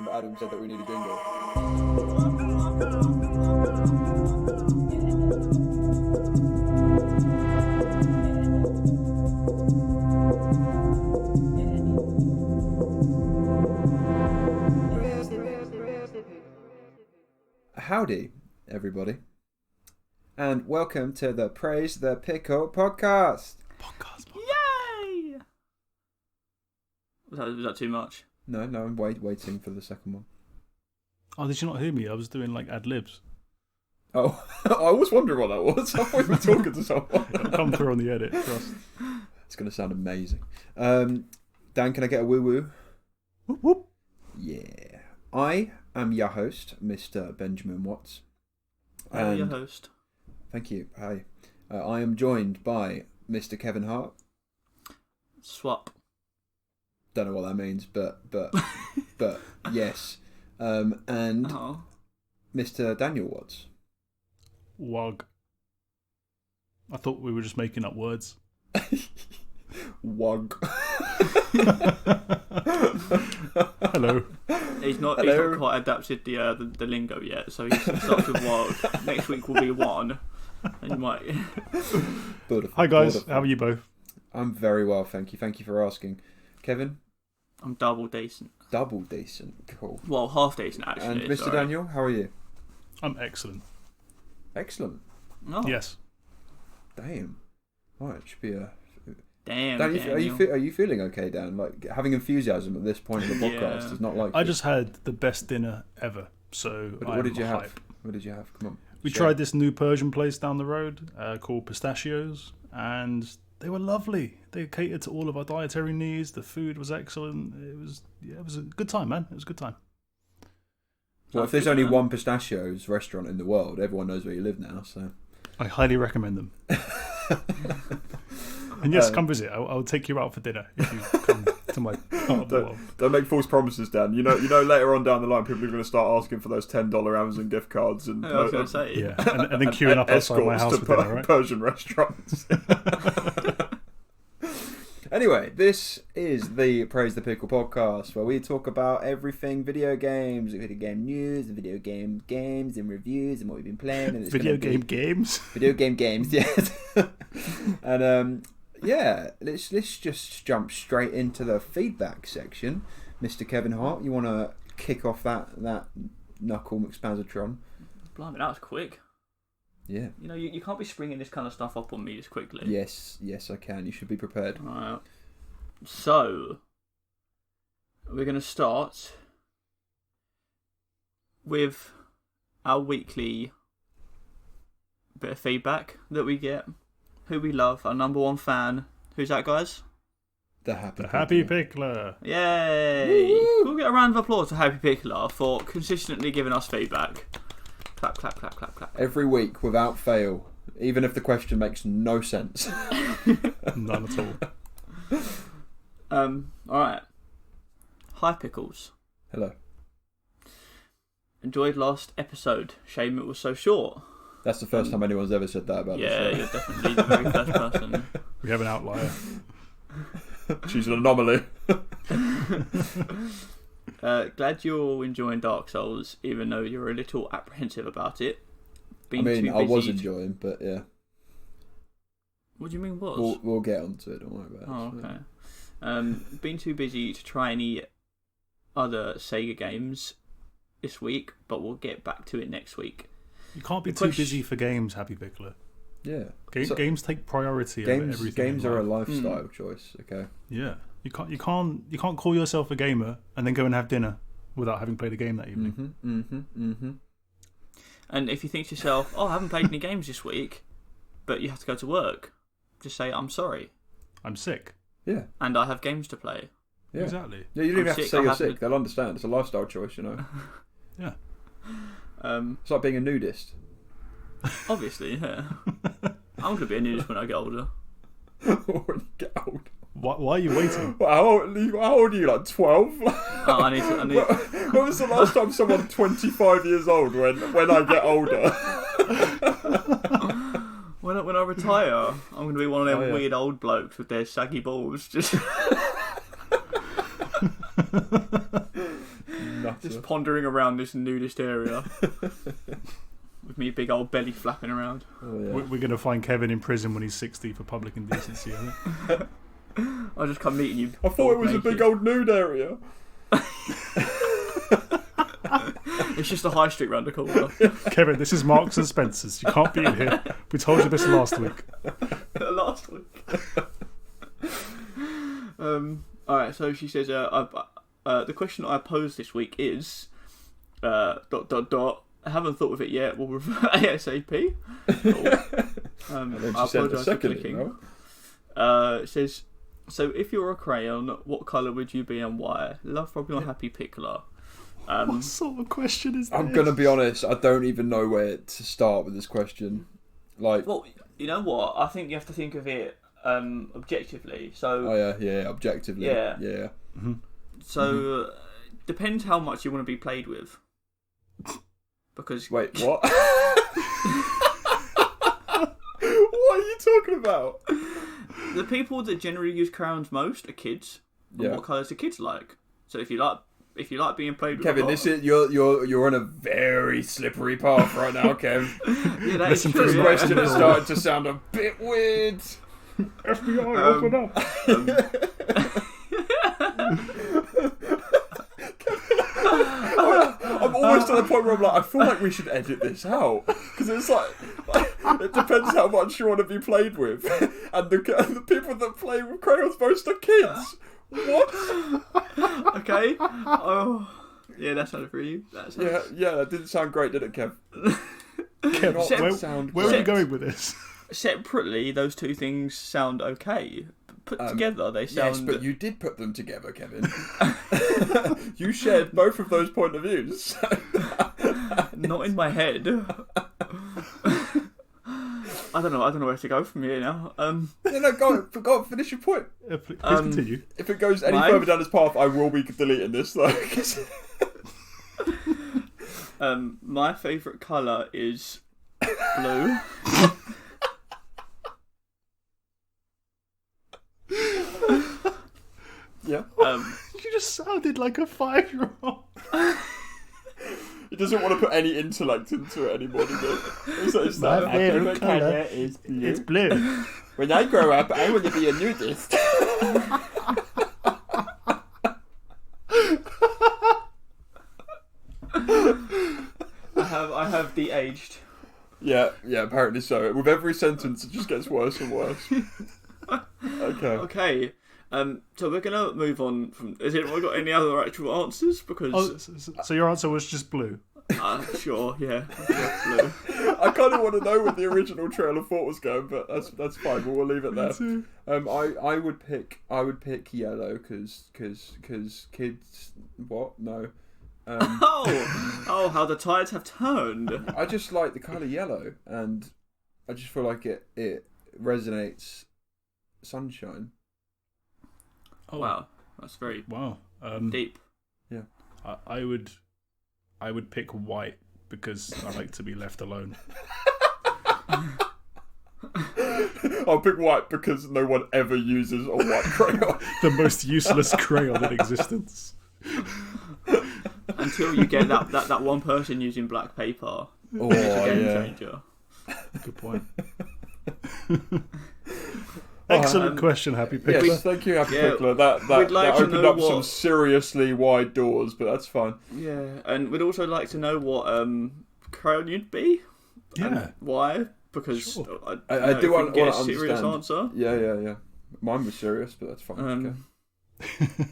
remember Adam said that we need a jingle. Howdy, everybody, and welcome to the Praise the Pickle podcast. Yay! Was that too much? No, I'm waiting for the second one. Oh, did you not hear me? I was doing like ad libs. Oh, I was wondering what that was. I thought you were talking to someone. It'll come through on the edit, trust. It's going to sound amazing. Dan, can I get a woo-woo? Whoop whoop. Yeah. I am your host, Mr. Benjamin Watts. I'm your host. Thank you. Hi. I am joined by Mr. Kevin Hart. Swap. Don't know what that means, but yes. And Mr. Daniel Watts. Wug. I thought we were just making up words. Wug. Hello. He's not quite adapted the lingo yet, so he starts with wug. Next week will be one. And you might. Hi guys, how are you both? I'm very well, thank you. Thank you for asking. Kevin? I'm double decent. Double decent, cool. Well, half decent actually. And Mr. Daniel, how are you? I'm excellent. Excellent. Oh. Yes. Damn. Oh, it should be a... Damn, Dan, Daniel. are you feeling okay, Dan? Like, having enthusiasm at this point in the podcast is not like... I just had the best dinner ever, so What did you have? What did you have? Come on. We tried this new Persian place down the road called Pistachios, and they were lovely. They catered to all of our dietary needs. The food was excellent. It was a good time, man. It was a good time. Well, if there's only one Pistachios restaurant in the world, everyone knows where you live now, so... I highly recommend them. And yes, come visit. I'll take you out for dinner if you come to my part of the world. Don't make false promises, Dan. You know, later on down the line, people are going to start asking for those $10 Amazon gift cards and I was going to say, yeah, and then queuing up outside my house for dinner, right? Persian restaurants. Anyway, this is the Praise the Pickle podcast, where we talk about everything video games, video game news, and video game games and reviews and what we've been playing. And Video game games, yes. And yeah, let's just jump straight into the feedback section. Mr. Kevin Hart, you want to kick off that knuckle expositron? Blimey, that was quick. Yeah. You know, you can't be springing this kind of stuff up on me this quickly. Yes, I can. You should be prepared. Alright. So, we're going to start with our weekly bit of feedback that we get. Who we love, our number one fan. Who's that, guys? The Happy Pickler. Yay! Woo! We'll get a round of applause to Happy Pickler for consistently giving us feedback. Clap, clap, clap, clap, clap. Every week, without fail, even if the question makes no sense. None at all. Alright. Hi, Pickles. Hello. Enjoyed last episode. Shame it was so short. That's the first time anyone's ever said that about the show. Yeah, you're definitely the very first person. We have an outlier. She's an anomaly. Glad you're all enjoying Dark Souls, even though you're a little apprehensive about it. I was enjoying, but yeah. What do you mean was? We'll get onto it, don't worry about it. Oh, okay. Been too busy to try any other Sega games this week, but we'll get back to it next week. You can't be too busy for games, Happy Pickler. Yeah. Games take priority over everything. Games are a lifestyle choice, okay? Yeah. You can't call yourself a gamer and then go and have dinner without having played a game that evening. And if you think to yourself, I haven't played any games this week, but you have to go to work, just say, I'm sorry. I'm sick. Yeah. And I have games to play. Yeah. Exactly. Yeah, you don't even have to say you're sick. They'll understand. It's a lifestyle choice, you know? Yeah. It's like being a nudist. Obviously, yeah. I'm going to be a nudist when I get older. When you get older. Why are you waiting? Well, how old are you? Like 12? I need. When was the last time someone 25 years old when I get older? When I retire, I'm going to be one of them weird old blokes with their saggy balls. Just answer. Just pondering around this nudist area with me big old belly flapping around. Oh, yeah. We're going to find Kevin in prison when he's 60 for public indecency, I think. I'll just come meeting you. I thought it was a big old nude area. It's just a high street round the corner. Kevin, this is Marks and Spencer's. You can't be in here. We told you this last week. Last week. Alright, so she says, the question I posed this week is, ... I haven't thought of it yet. We'll revert ASAP. I apologise for clicking. It says, so if you're a crayon, what colour would you be and why? Love from your happy pickler. What sort of question is this? I'm going to be honest, I don't even know where to start with this question. Like, well, you know what? I think you have to think of it objectively. So. Oh yeah, objectively. Yeah. Mm-hmm. So, depends how much you want to be played with. Because wait, what? What are you talking about? The people that generally use crayons most are kids. And what colours do kids like? So if you like being played with, Kevin, this is you're on a very slippery path right now, Kev. Yeah, that is true. This question is starting to sound a bit weird. FBI, open up. I'm almost to the point where I'm like, I feel like we should edit this out because it's like it depends how much you want to be played with, and the people that play with crayons most are kids. What? Okay. Oh, yeah, that sounded for you. Yeah, that didn't sound great, did it, Kev? Kev, where are you going with this? Separately, those two things sound okay. Put together, they sound... Yes, but you did put them together, Kevin. You shared both of those point of views. Not in my head. I don't know where to go from here now. Go on, finish your point. Please continue. If it goes any further down this path, I will be deleting this, though. My favourite colour is blue. Yeah. You just sounded like a 5-year-old. He doesn't want to put any intellect into it anymore, does he? It's My favourite colour is blue. It's blue. When I grow up, I want to be a nudist. I have de-aged. Yeah, apparently so. With every sentence, it just gets worse and worse. Okay. So we're gonna move on from. Has anyone got any other actual answers? Because so your answer was just blue. Sure, yeah, blue. I kind of want to know where the original trail of thought was going, but that's fine. But we'll leave it there. I would pick yellow because kids. What? No. How the tides have turned. I just like the colour yellow, and I just feel like it resonates sunshine. Oh wow, that's very deep. Yeah, I would pick white because I like to be left alone. I'll pick white because no one ever uses a white crayon. The most useless crayon in existence. Until you get that one person using black paper. Oh, it's a game changer. Good point. Excellent question, Happy Pickler. Yes, thank you, Happy Pickler. That opened up some seriously wide doors, but that's fine. Yeah, and we'd also like to know what crayon you'd be. Yeah. And why? Because sure. I do want to understand. Serious answer. Yeah. Mine was serious, but that's fine.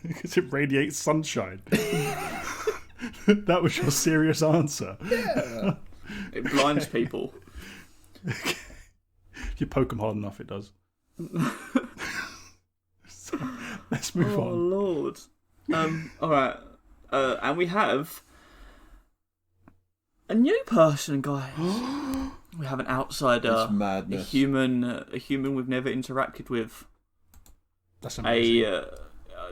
Because it radiates sunshine. That was your serious answer. Yeah. It blinds people. You poke them hard enough, it does. So, let's move on. Oh Lord. Alright. And we have a new person, guys. We have an outsider. It's madness. A human we've never interacted with. That's amazing.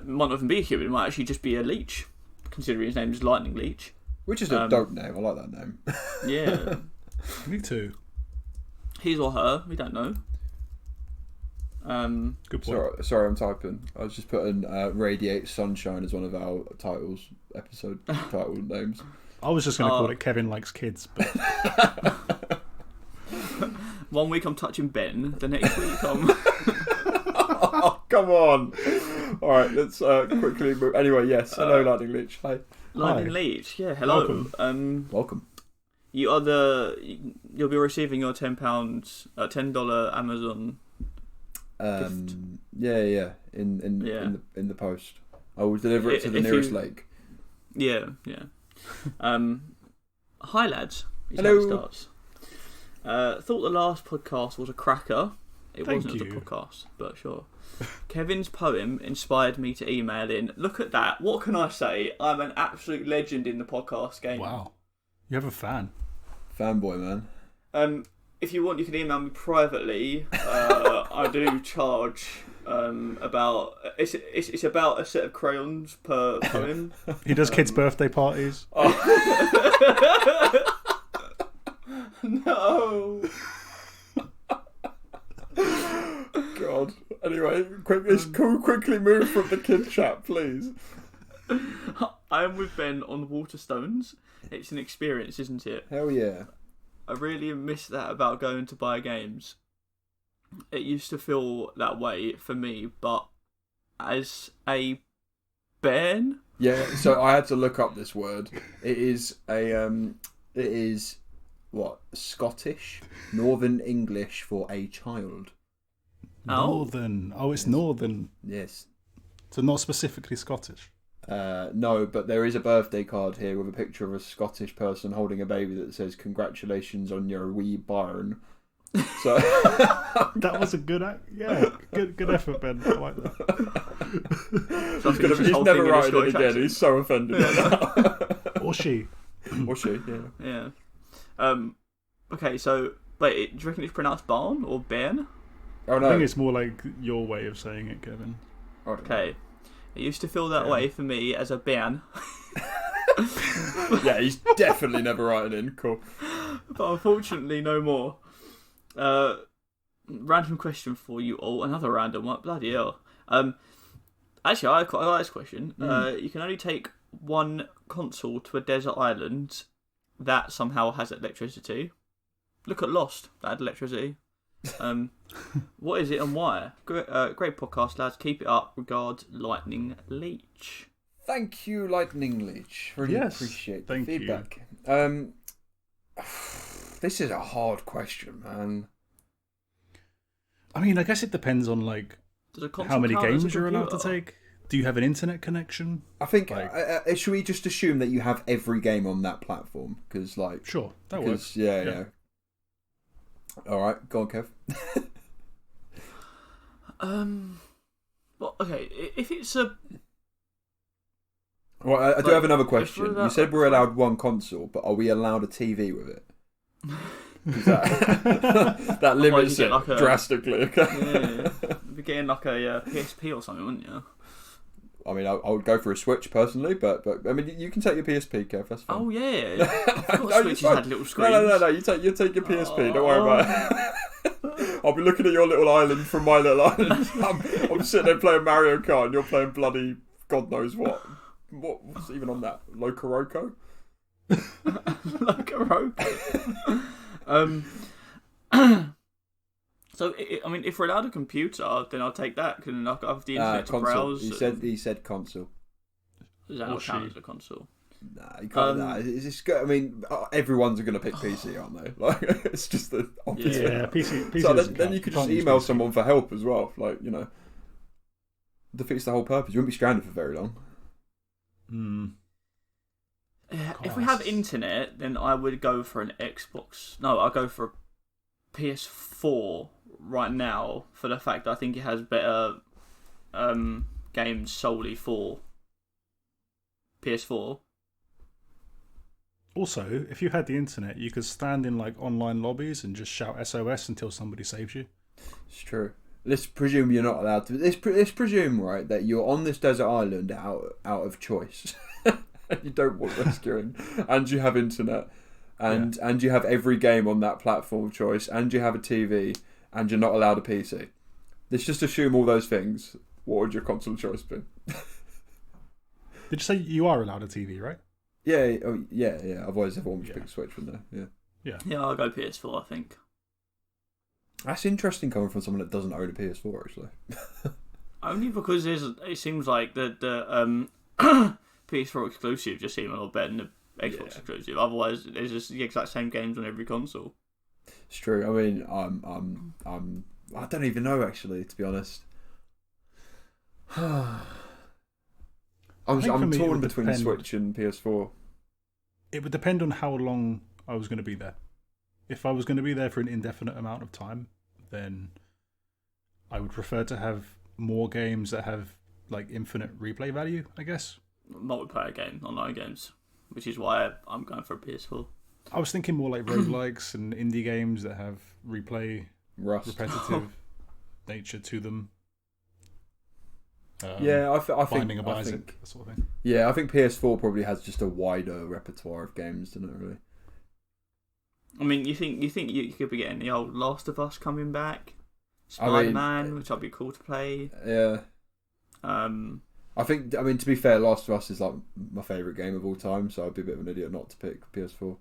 Might not even be a human, it might actually just be a leech, considering his name is Lightning Leech. Which is a dope name, I like that name. Yeah. Me too. His or her, we don't know. Good point. Sorry, I'm typing. I was just putting Radiate Sunshine as one of our episode title names. I was just going to call it Kevin Likes Kids. But... 1 week I'm touching Ben, the next week I'm... Oh, come on. All right, let's quickly move. Anyway, yes. Hello, Lightning Leech. Hi. Lightning Leech, yeah, hello. Welcome. You'll be receiving your $10 Amazon gift. Yeah. In the post. I will deliver it to the nearest lake. Yeah. Hi lads. Hello. How it starts. Thought the last podcast was a cracker. It wasn't as a podcast, but sure. Kevin's poem inspired me to email in. Look at that. What can I say? I'm an absolute legend in the podcast game. Wow. You have a fan. Fanboy, man. If you want, you can email me privately. I do charge about... It's about a set of crayons per poem. He does kids' birthday parties. No. God. Anyway, quickly move from the kid chat, please. I am with Ben on Waterstones. It's an experience, isn't it? Hell yeah. I really miss that about going to buy games. It used to feel that way for me, but as a Ben... Yeah, so I had to look up this word. It is Scottish? Northern English for a child. Northern. Oh, it's Northern. Yes. So not specifically Scottish. No, but there is a birthday card here with a picture of a Scottish person holding a baby that says "Congratulations on your wee bairn." So that was a good good effort, Ben. I like that. So he's never writing it again. He's so offended by that. Or she. Yeah. Okay, so wait, do you reckon it's pronounced barn or bairn? Oh no. I think it's more like your way of saying it, Kevin. Okay. It used to feel that way for me as a bairn. Yeah, he's definitely never writing in. Cool. But unfortunately, no more. Random question for you all. Another random one. Bloody hell. Actually, I quite like this question. You can only take one console to a desert island that somehow has electricity. Look at Lost. That had electricity. What is it and why? Great podcast, lads. Keep it up. Regards, Lightning Leech. Thank you, Lightning Leech. Really appreciate the feedback. This is a hard question, man. I mean, I guess it depends on how many games you're allowed to take. Do you have an internet connection? I think should we just assume that you have every game on that platform? Because sure, that works. Yeah. All right, go on, Kev. Well, okay. If it's a... Well, I do have another question. You said we're allowed one console, but are we allowed a TV with it? That limits it drastically. Okay? Yeah. You'd be getting like a PSP or something, wouldn't you? I mean, I would go for a Switch personally, but I mean, you can take your PSP, Kev. That's fine. Oh yeah, I forgot Switches had little screens. No. You take your PSP. Don't worry about it. I'll be looking at your little island from my little island. I'm sitting there playing Mario Kart, and you're playing bloody God knows what. What's even on that? Locoroko? Locoroko. So, I mean, if we're allowed a computer, then I'll take that, because then I'll have the internet to browse. He said console. Does that not count as a console? Nah, you can't. It's just good. I mean, everyone's going to pick PC, aren't they? Like, it's just the obvious. Yeah, PC. So then you could just email someone for help as well. Like, defeats the whole purpose. You wouldn't be stranded for very long. If we have internet, then I would go for an Xbox. No, I'll go for a PS4 right now, for the fact that I think it has better games solely for PS4. Also, if you had the internet, you could stand in online lobbies and just shout SOS until somebody saves you. It's true. Let's presume you're not allowed to. Let's presume, right, that you're on this desert island out of choice. You don't want rescuing, and you have internet, and you have every game on that platform of choice, and you have a TV, and you're not allowed a PC. let's just assume all those things. What would your console choice be? Did you say you are allowed a TV, right? Yeah, yeah. Otherwise, everyone would pick a Switch, wouldn't they? Yeah, I'll go PS4, I think. That's interesting coming from someone that doesn't own a PS4, actually. Only because it seems like the PS4 exclusive just seem a lot better than the Xbox exclusive. Otherwise, there's just the exact same games on every console. It's true. I mean, I don't even know, actually, to be honest. I'm torn between Switch and PS4. It would depend on how long I was going to be there. If I was going to be there for an indefinite amount of time, then I would prefer to have more games that have like infinite replay value, I guess. Multiplayer game, online games, which is why I'm going for a PS4. I was thinking more like roguelikes and indie games that have Rust. repetitive nature to them. I Binding of think Isaac, that sort of thing. Yeah, I think PS4 probably has just a wider repertoire of games, doesn't it? Really. I mean, you think you could be getting the old Last of Us coming back, Spider-Man, which would be cool to play. Yeah. I mean, to be fair, Last of Us is like my favourite game of all time, so I'd be a bit of an idiot not to pick PS4.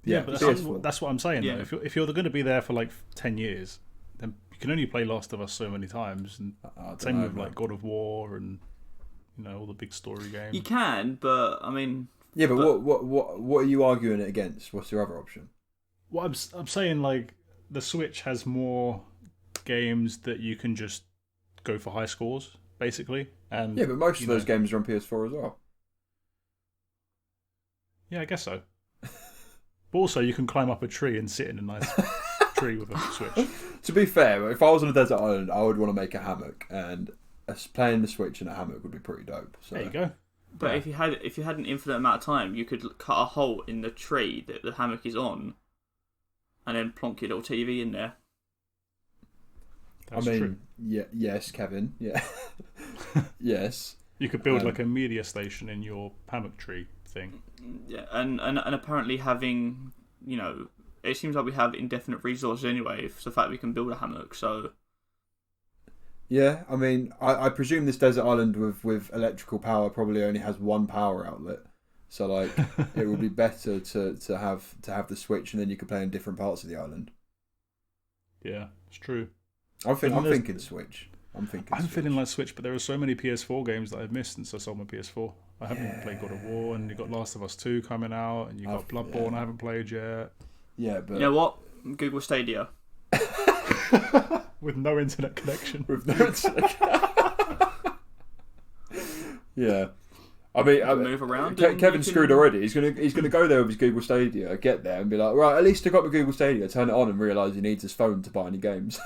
Yeah, but that's what I'm saying. Yeah. Though. If you're going to be there for like 10 years, then you can only play Last of Us so many times. And same with like God of War and all the big story games. You can, but I mean. Yeah, but what are you arguing it against? What's your other option? Well, I'm saying like the Switch has more games that you can just go for high scores, basically. And yeah, but most of those games are on PS4 as well. Yeah, I guess so. But also, you can climb up a tree and sit in a nice tree with a Switch. To be fair, if I was on a desert island, I would want to make a hammock, and playing the Switch in a hammock would be pretty dope. So. There you go. But if you had an infinite amount of time, you could cut a hole in the tree that the hammock is on, and then plonk your little TV in there. That's true. Yes, Kevin. Yeah, yes. You could build like a media station in your hammock tree thing. Yeah, and apparently having it seems like we have indefinite resources anyway. For the fact we can build a hammock, so. Yeah, I mean, I presume this desert island with electrical power probably only has one power outlet. So like, it would be better to have the Switch, and then you could play in different parts of the island. Yeah, it's true. I'm thinking Switch. I'm feeling like Switch, but there are so many PS4 games that I've missed since I sold my PS4. I haven't played God of War, and you got Last of Us 2 coming out, and you got Bloodborne I haven't played yet. Yeah, but you know what? Google Stadia. With no internet connection. Yeah. I mean, move around. Kevin's screwed already. He's gonna go there with his Google Stadia, get there, and be like, right, at least I got my Google Stadia. Turn it on and realise he needs his phone to buy any games.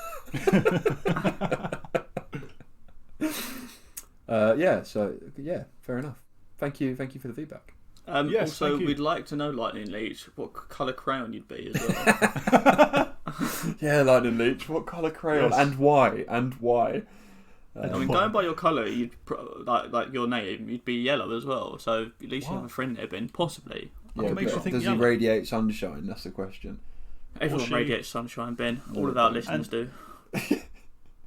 Fair enough. Thank you for the feedback. Yes, also, we'd like to know, Lightning Leech, what colour crayon you'd be as well. Yeah, Lightning Leech, what colour crayon and why? I mean, going by your colour, you'd like your name, you'd be yellow as well. So at least you have a friend there, Ben. Possibly. Yeah, makes you think does yellow? he radiate sunshine? That's the question. Everyone radiates sunshine, Ben. All of our listeners do.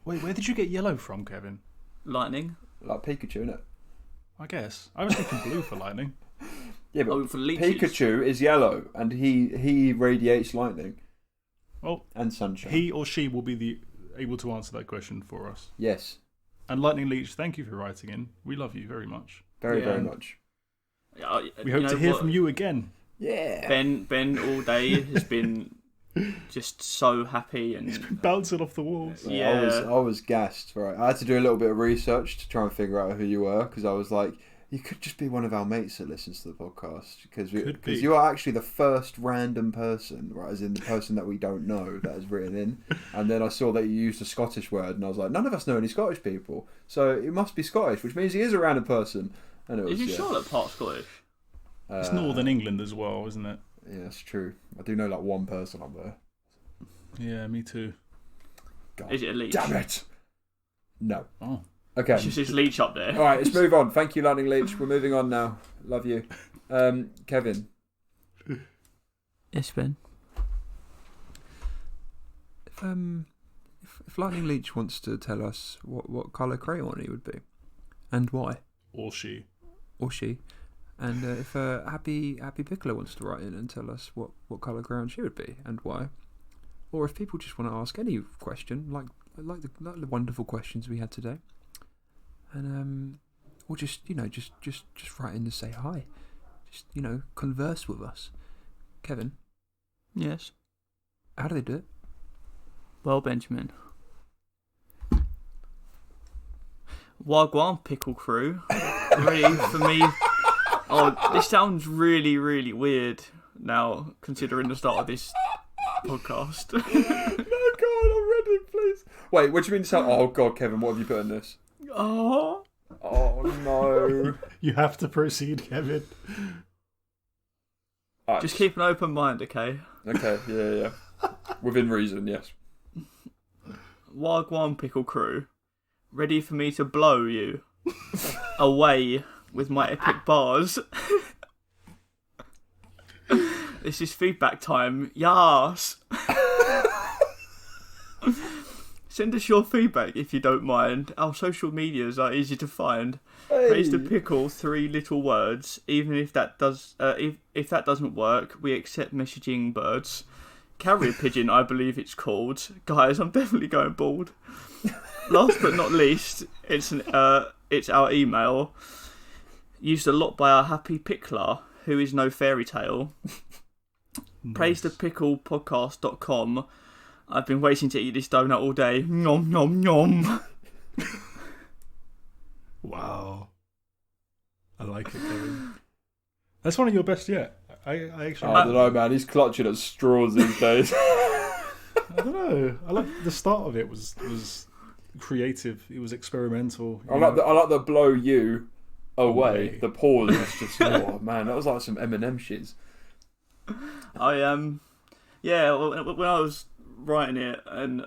Wait, where did you get yellow from, Kevin? Lightning. Like Pikachu, innit? I guess. I was thinking blue for lightning. Yeah, but for leeches. Pikachu is yellow, and he radiates lightning. Well, and sunshine. He or she will be able to answer that question for us. Yes. And Lightning Leech, thank you for writing in. We love you very much. Very much. We hope to hear from you again. Yeah. Ben all day has been just so happy and he's been bouncing off the walls. Yeah. I was gassed. Right. I had to do a little bit of research to try and figure out who you were, because I was like, you could just be one of our mates that listens to the podcast, because you are actually the first random person, right? As in the person that we don't know that has written in. And then I saw that you used a Scottish word, and I was like, none of us know any Scottish people, so it must be Scottish, which means he is a random person. And it was, is Charlotte part Scottish? It's Northern England as well, isn't it? Yeah, that's true. I do know like one person up there. Yeah, me too. God, is it a Leech? Damn it! No. Oh. Okay. It's just his Leech up there. Alright, let's move on. Thank you, Lightning Leech. We're moving on now. Love you. Kevin. Yes, Ben. If If Lightning Leech wants to tell us what colour crayon he would be, and why, Or she. and if Happy Pickler wants to write in and tell us what colour crayon she would be and why, or if people just want to ask any question like the wonderful questions we had today, and or just write in to say hi, just converse with us. Kevin, Yes. how do they do it? Well, Benjamin. Wagwan Pickle Crew. Ready for me? Oh, this sounds really, really weird now, considering the start of this podcast. No, God, I'm ready, please. Wait, what do you mean? Oh God, Kevin, what have you put in this? Oh. Oh no. You have to proceed, Kevin. Just keep an open mind, okay? Okay, yeah. Within reason, yes. Wagwan Pickle Crew. Ready for me to blow you away with my epic bars. This is feedback time. Yas. Send us your feedback if you don't mind. Our social medias are easy to find. Hey. Praise the pickle, 3 little words. Even if that does, if that doesn't work, we accept messaging birds. Carrier pigeon, I believe it's called. Guys, I'm definitely going bald. Last but not least, it's our email, used a lot by our happy pickler, who is no fairy tale. Nice. PraiseThePicklePodcast.com. I've been waiting to eat this donut all day. Nom nom nom. Wow. I like it, Kevin. That's one of your best yet. I actually. I don't know, man. He's clutching at straws these days. I don't know. I like the start of it was creative. It was experimental. I like the blow you away. The pause was just oh man, that was like some Eminem shits. When I was writing it and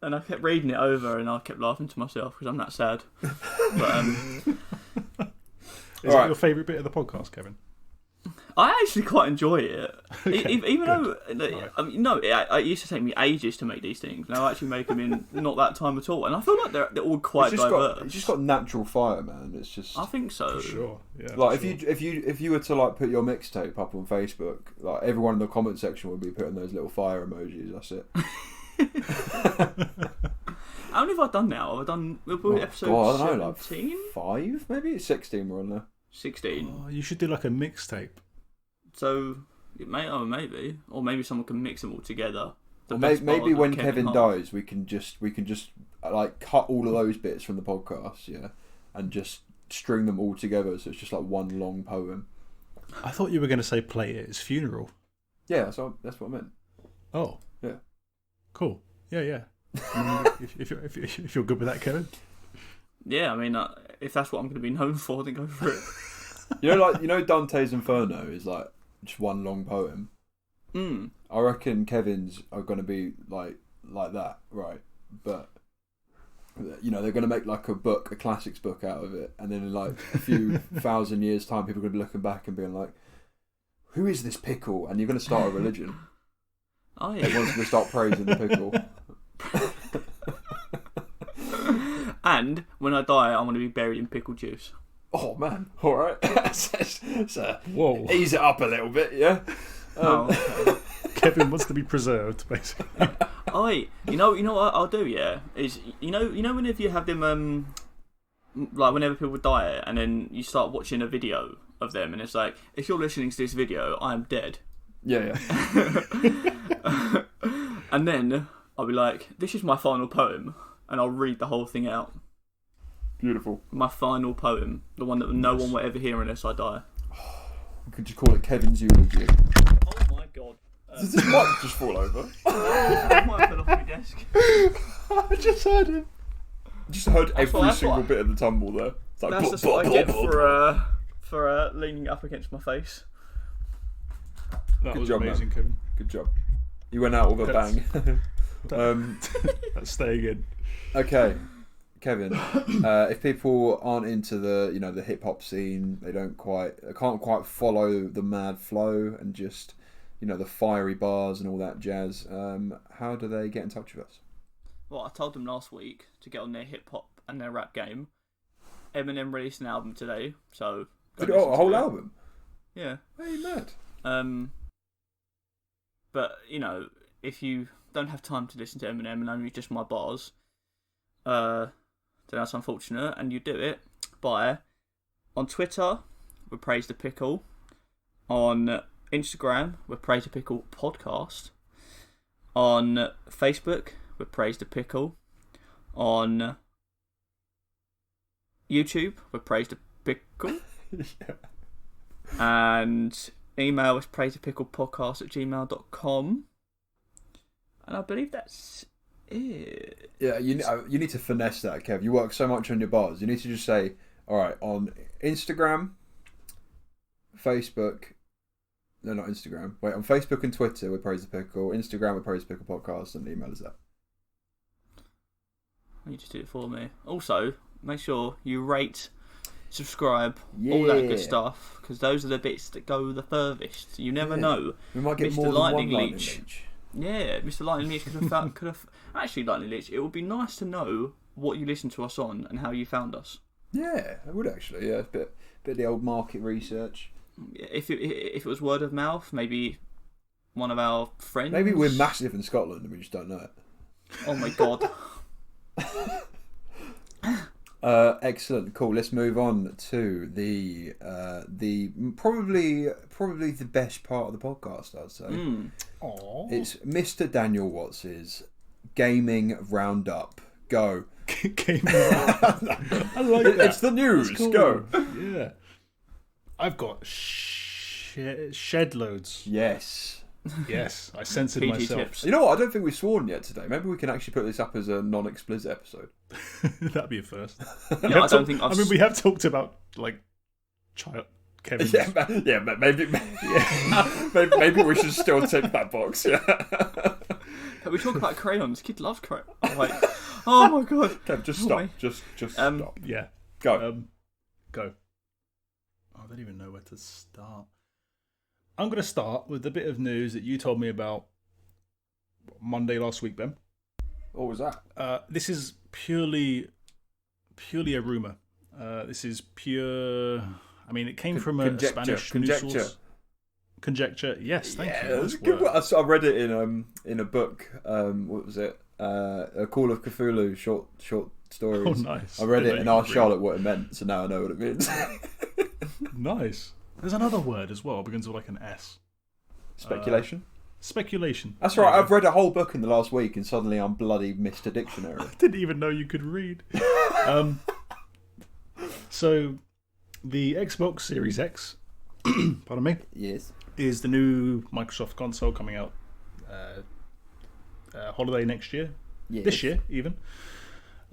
I kept reading it over and I kept laughing to myself because I'm that sad. But is it your favourite bit of the podcast, Kevin? I actually quite enjoy it. Okay, Even though, Right. I mean, no, it used to take me ages to make these things. Now I actually make them in not that time at all, and I feel like they're all quite diverse. It's just got natural fire, man. It's just. I think so. For sure. Yeah. Like for sure. if you were to like put your mixtape up on Facebook, like everyone in the comment section would be putting those little fire emojis. That's it. How many have I done now? Have I done episode God, I don't know, 17? like 5 maybe 16 we're on there. 16. Oh, you should do like a mixtape. So it maybe, or maybe someone can mix them all together. Or maybe when Kevin dies, we can just like cut all of those bits from the podcast, yeah, and just string them all together, so it's just like one long poem. I thought you were going to say play at his funeral. Yeah, that's what I meant. Oh. Yeah. Cool. Yeah. if you're good with that, Kevin. Yeah, I mean, if that's what I'm going to be known for, then go for it. You know, Dante's Inferno is like just one long poem. I reckon Kevin's are going to be like that, right? But you know, they're going to make like a classics book out of it, and then in like a few thousand years' time, people are going to be looking back and being like, "Who is this pickle?" And you're going to start a religion. Oh yeah. Everyone's going to start praising the pickle. And when I die, I'm going to be buried in pickle juice. Oh man! All right, Whoa. Ease it up a little bit, yeah. Okay. Kevin wants to be preserved, basically. Oh wait, you know what I'll do? Yeah, is you know whenever you have them like whenever people die and then you start watching a video of them and it's like, if you're listening to this video, I am dead. Yeah. And then I'll be like, this is my final poem, and I'll read the whole thing out. Beautiful. My final poem, the one that no one will ever hear unless I die. Could you call it Kevin's eulogy? Oh my god. Does this mic just fall over? I might fell off my desk. I just heard it. I just heard every single bit of the tumble there. It's like, That's what I get for leaning up against my face. That Good was job, amazing, man. Kevin. Good job. You went out with a bang. That's staying in. Okay, Kevin. If people aren't into the hip hop scene, they can't quite follow the mad flow and just the fiery bars and all that jazz. How do they get in touch with us? Well, I told them last week to get on their hip hop and their rap game. Eminem released an album today, so a whole album. Yeah. Hey, mad. But you know, if you don't have time to listen to Eminem and only just my bars, then that's unfortunate. And you do it by on Twitter with Praise the Pickle, on Instagram with Praise the Pickle Podcast, on Facebook with Praise the Pickle, on YouTube with Praise the Pickle, Yeah. and email is praisethepicklepodcast@gmail.com, and I believe that's it. Yeah, you need to finesse that, Kev. You work so much on your bars. You need to just say, all right, on Instagram, Facebook. No, not Instagram. Wait, on Facebook and Twitter, we Praise the Pickle. Instagram, we Praise the Pickle Podcast, and email is that. You just do it for me. Also, make sure you rate, subscribe, all that good stuff, because those are the bits that go the furthest. You never know. We might get Mr. more than Lightning one Lightning Leech. Leech. Yeah, Mr. Lightning Leech could have actually Lightning Leech. It would be nice to know what you listen to us on and how you found us. Yeah, I would actually. Yeah, a bit of the old market research. If it was word of mouth, maybe one of our friends. Maybe we're massive in Scotland and we just don't know it. Oh my god. Excellent, cool. Let's move on to the probably the best part of the podcast, I'd say. Aww. It's Mr. Daniel Watts's Gaming Roundup. Go. Gaming Roundup. I like that. It's the news. Cool. Go. Yeah. I've got shed loads. Yes. Yes, I censored PG myself. tips. You know what? I don't think we've sworn yet today. Maybe we can actually put this up as a non-explicit episode. That'd be a first. I don't think I've... I mean, we have talked about like child Kevin's. Maybe we should still tick that box. Yeah. We talk about crayons. Kid loves crayons. Oh, wait. Oh my god. Kev, just stop. Just stop. Yeah. Go. Go. I don't even know where to start. I'm going to start with a bit of news that you told me about Monday last week, Ben. What was that? This is purely a rumor. This is pure. I mean, it came from a Spanish news source. Conjecture. Yes, thank you. It was a good one. I read it in a book. What was it? A Call of Cthulhu short stories. Oh, nice. I read it and asked Charlotte what it meant, so now I know what it means. Nice. There's another word as well, begins with like an S. Speculation? Speculation. That's right, I've read a whole book in the last week and suddenly I'm bloody Mr. Dictionary. I didn't even know you could read. So, the Xbox Series X, pardon me, Yes. is the new Microsoft console coming out holiday next year. Yes. This year, even.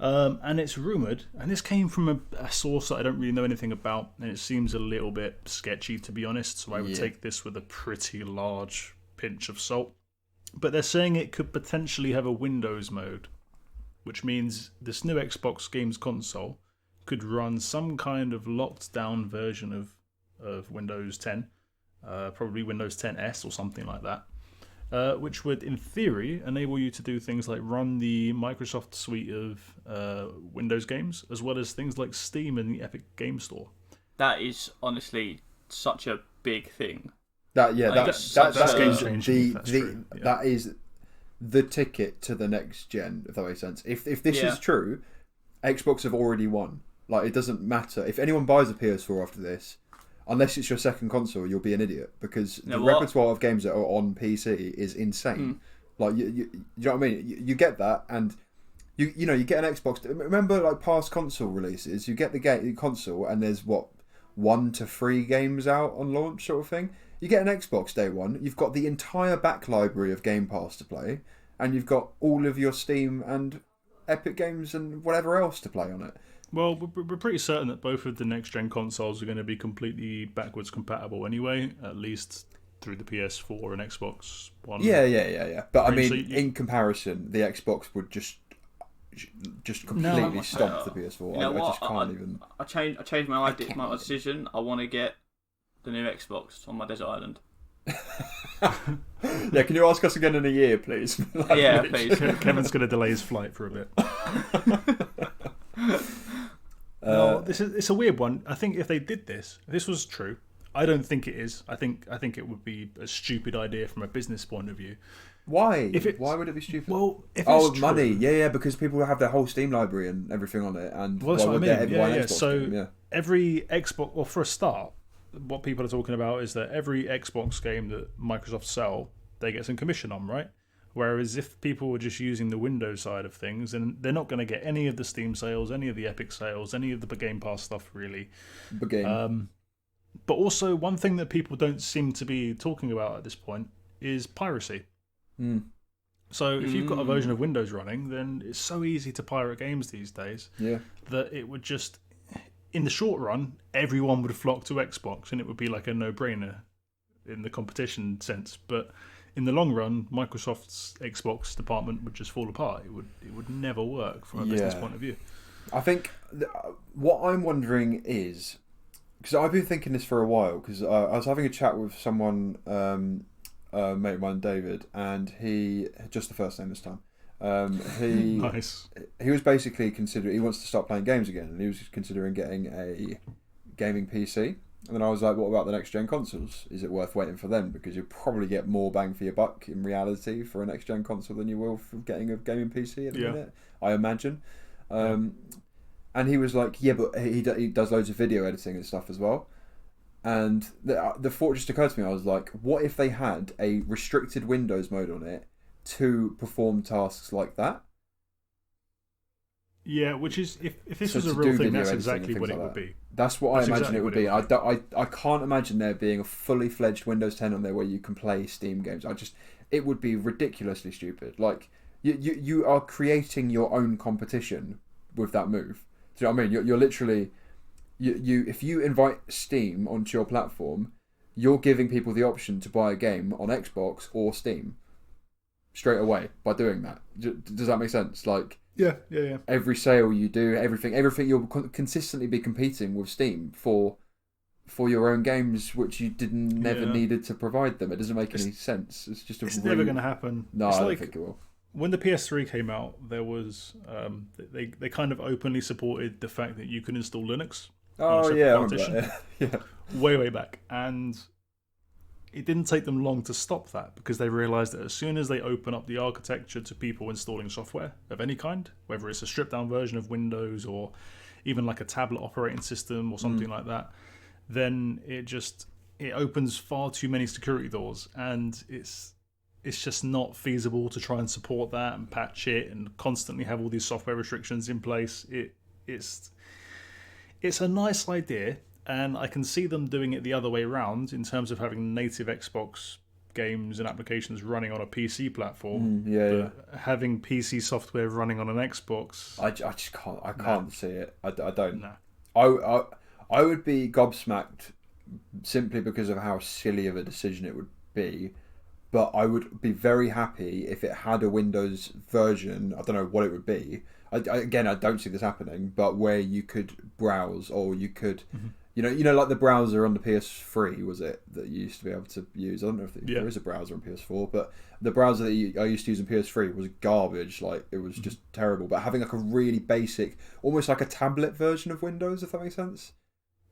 And it's rumoured, and this came from a source that I don't really know anything about, and it seems a little bit sketchy, to be honest, so I would take this with a pretty large pinch of salt. But they're saying it could potentially have a Windows mode, which means this new Xbox games console could run some kind of locked down version of Windows 10, probably Windows 10S or something like that. Which would, in theory, enable you to do things like run the Microsoft suite of Windows games, as well as things like Steam and the Epic Game Store. That is honestly such a big thing. That is the ticket to the next gen, if that makes sense. If this is true, Xbox have already won. Like, it doesn't matter. If anyone buys a PS4 after this, unless it's your second console, you'll be an idiot, because the repertoire of games that are on PC is insane. Like, you know what I mean? You get that, and you get an Xbox. Remember, like, past console releases, you get the console, and there's 1 to 3 games out on launch, sort of thing. You get an Xbox day one, you've got the entire back library of Game Pass to play, and you've got all of your Steam and Epic games and whatever else to play on it. Well, we're pretty certain that both of the next-gen consoles are going to be completely backwards compatible anyway, at least through the PS4 and Xbox One. Yeah. But I mean, in comparison, the Xbox would just completely stomp the PS4. You know I just can't even... I changed my decision. I want to get the new Xbox on my desert island. Yeah, can you ask us again in a year, please? Yeah, please. Kevin's going to delay his flight for a bit. No, it's a weird one. I think if they did this, if this was true, I don't think it is. I think it would be a stupid idea from a business point of view. Why? Why would it be stupid? Well, if it's true, money. Yeah, because people have their whole Steam library and everything on it, and well, that's what I mean. Yeah. So game? every Xbox, well, for a start, what people are talking about is that every Xbox game that Microsoft sell, they get some commission on, right? Whereas if people were just using the Windows side of things, then they're not going to get any of the Steam sales, any of the Epic sales, any of the Game Pass stuff, really. But also, one thing that people don't seem to be talking about at this point is piracy. So if you've got a version of Windows running, then it's so easy to pirate games these days that it would just, in the short run, everyone would flock to Xbox, and it would be like a no-brainer in the competition sense. But in the long run, Microsoft's Xbox department would just fall apart. It would never work from a business point of view. I think what I'm wondering is, because I've been thinking this for a while, because I was having a chat with someone, a mate of mine, David, and he, just the first name this time, Nice. He was basically considering, he wants to start playing games again, and he was considering getting a gaming PC. And then I was like, what about the next gen consoles? Is it worth waiting for them? Because you'll probably get more bang for your buck in reality for a next gen console than you will for getting a gaming PC at the minute, I imagine. And he was like, yeah, but he does loads of video editing and stuff as well. And the thought just occurred to me. I was like, what if they had a restricted Windows mode on it to perform tasks like that? Yeah, which is, if this was a real thing, that's exactly what it would be. That's what I imagine it would be. I can't imagine there being a fully fledged Windows 10 on there where you can play Steam games. It would be ridiculously stupid. Like, you are creating your own competition with that move. Do you know what I mean? You're literally, if you invite Steam onto your platform, you're giving people the option to buy a game on Xbox or Steam straight away by doing that. Does that make sense? Like, yeah. Every sale you do, everything you'll consistently be competing with Steam for your own games, which you never needed to provide them. It doesn't make any sense. It's just never going to happen. No, I don't think it will. When the PS3 came out, there was they kind of openly supported the fact that you could install Linux. Oh yeah, I remember that. Yeah. Way back, and it didn't take them long to stop that because they realised that as soon as they open up the architecture to people installing software of any kind, whether it's a stripped down version of Windows or even like a tablet operating system or something like that, then it opens far too many security doors, and it's just not feasible to try and support that and patch it and constantly have all these software restrictions in place. It's a nice idea. And I can see them doing it the other way around in terms of having native Xbox games and applications running on a PC platform. Having PC software running on an Xbox. I just can't. I can't see it. I don't. No. I would be gobsmacked simply because of how silly of a decision it would be. But I would be very happy if it had a Windows version. I don't know what it would be. I don't see this happening. But where you could browse, or you could. You know, like the browser on the PS3, was it, that you used to be able to use? I don't know if there is a browser on PS4, but the browser that I used to use on PS3 was garbage. Like, it was just terrible. But having like a really basic, almost like a tablet version of Windows, if that makes sense.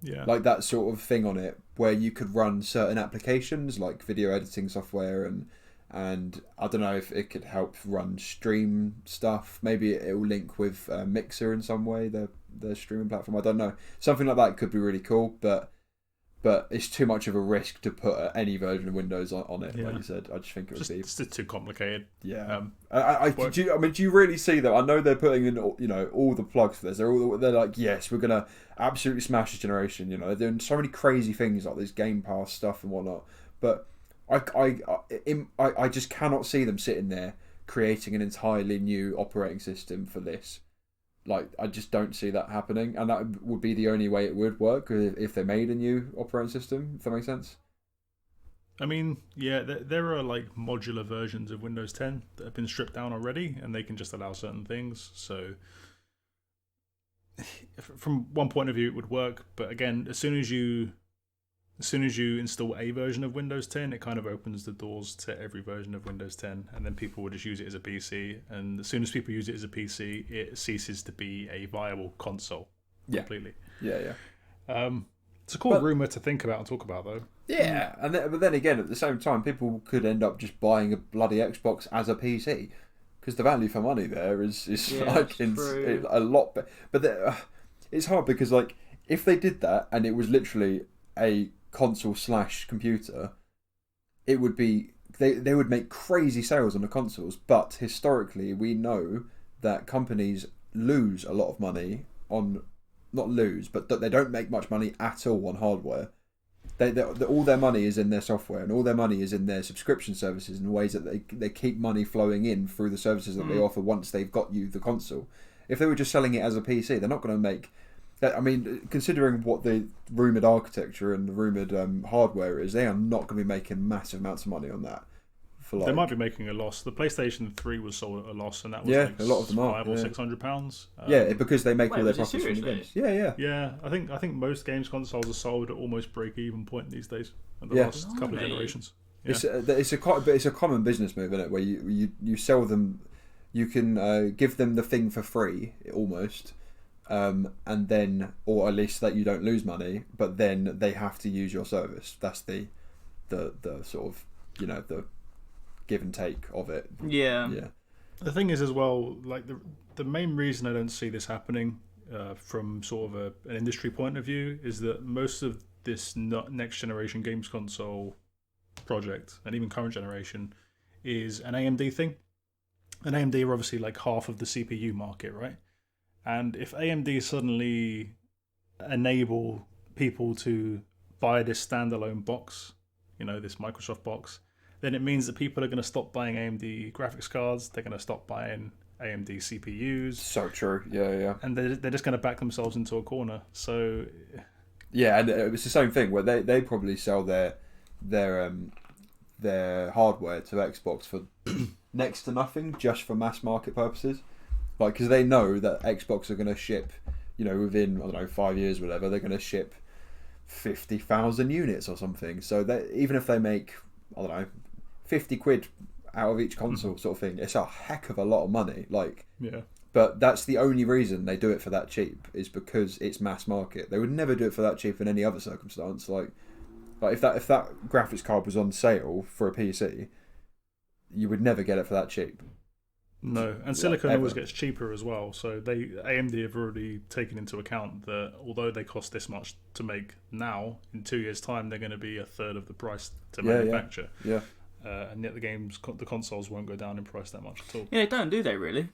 Yeah. Like that sort of thing on it, where you could run certain applications, like video editing software, and I don't know if it could help run stream stuff. Maybe it will link with Mixer in some way, their streaming platform. I don't know. Something like that could be really cool, but it's too much of a risk to put any version of Windows on it. Like you said, I just think it would be it's just too complicated. Yeah. Do you really see that? I know they're putting in all the plugs for this. They're like, yes, we're gonna absolutely smash this generation. They're doing so many crazy things like this Game Pass stuff and whatnot, but I just cannot see them sitting there creating an entirely new operating system for this. Like, I just don't see that happening, and that would be the only way it would work if they made a new operating system, if that makes sense. I mean, yeah, there are like modular versions of Windows 10 that have been stripped down already, and they can just allow certain things. So from one point of view, it would work, but again, as soon as you as soon as you install a version of Windows 10, it kind of opens the doors to every version of Windows 10, and then people will just use it as a PC. And as soon as people use it as a PC, it ceases to be a viable console completely. Yeah. It's a cool rumor to think about and talk about, though. Yeah, but then again, at the same time, people could end up just buying a bloody Xbox as a PC because the value for money there is like a lot. But it's hard because like if they did that and it was literally a console / computer, it would be they would make crazy sales on the consoles. But historically, we know that companies lose a lot of money on. Not lose, but that they don't make much money at all on hardware. All their money is in their software, and all their money is in their subscription services in ways that they keep money flowing in through the services that they offer once they've got you the console. If they were just selling it as a PC, they're not going to make... I mean, considering what the rumoured architecture and the rumoured hardware is, they are not going to be making massive amounts of money on that. They might be making a loss. The PlayStation 3 was sold at a loss, and that was like a lot of them are, £500 or £600. Because they make all their profits from the games. Yeah. I think most games consoles are sold at almost break-even point these days. In the last couple of generations. Yeah. It's a common business move, isn't it? Where you sell them, you can give them the thing for free almost, and then, or at least that you don't lose money, but then they have to use your service. That's the sort of the give and take of it. Yeah. The thing is as well, like the main reason I don't see this happening from sort of an industry point of view is that most of this next generation games console project and even current generation is an AMD thing. And AMD are obviously like half of the CPU market, right? And if AMD suddenly enable people to buy this standalone box, this Microsoft box, then it means that people are going to stop buying AMD graphics cards. They're going to stop buying AMD CPUs. So true. Yeah. And they're just going to back themselves into a corner. So yeah, and it's the same thing where they probably sell their hardware to Xbox for next to nothing, just for mass market purposes. Like, because they know that Xbox are going to ship, within 5 years, or whatever, they're going to ship 50,000 units or something. So that even if they make 50 quid out of each console sort of thing, it's a heck of a lot of money. But that's the only reason they do it for that cheap, is because it's mass market. They would never do it for that cheap in any other circumstance. Like if that graphics card was on sale for a PC, you would never get it for that cheap. No, and silicon always gets cheaper as well. So AMD have already taken into account that although they cost this much to make now, in 2 years' time they're going to be a third of the price to manufacture. Yeah. And yet the consoles won't go down in price that much at all. Yeah, they don't, do they really?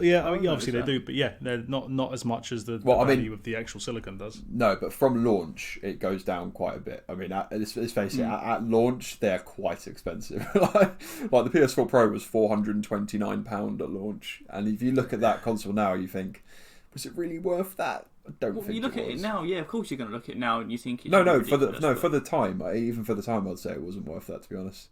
Yeah, obviously they do, but they're not as much as the value of the actual silicon does. No, but from launch it goes down quite a bit. I mean, let's face it, at launch they're quite expensive. like the PS4 Pro was £429 at launch, and if you look at that console now, you think, was it really worth that? I don't think. You look at it now, yeah, of course you're going to look at it now, and you think it's for the time, even for the time, I'd say it wasn't worth that, to be honest.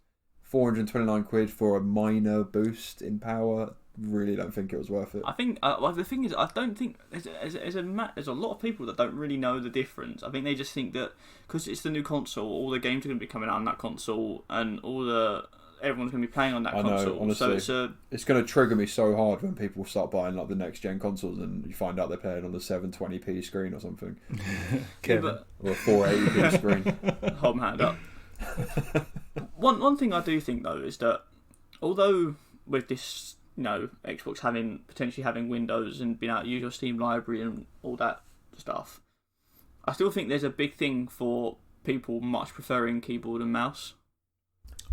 £429 for a minor boost in power. Really don't think it was worth it. I think the thing is, I don't think there's a lot of people that don't really know the difference. I think they just think that because it's the new console, all the games are going to be coming out on that console, and everyone's going to be playing on that console. Know, honestly, so it's going to trigger me so hard when people start buying like the next gen consoles and you find out they're playing on the 720p screen or something, or a 480p screen. Hold my hand up. One thing I do think though is that although with this, Xbox potentially having Windows and being able to use your Steam library and all that stuff, I still think there's a big thing for people much preferring keyboard and mouse.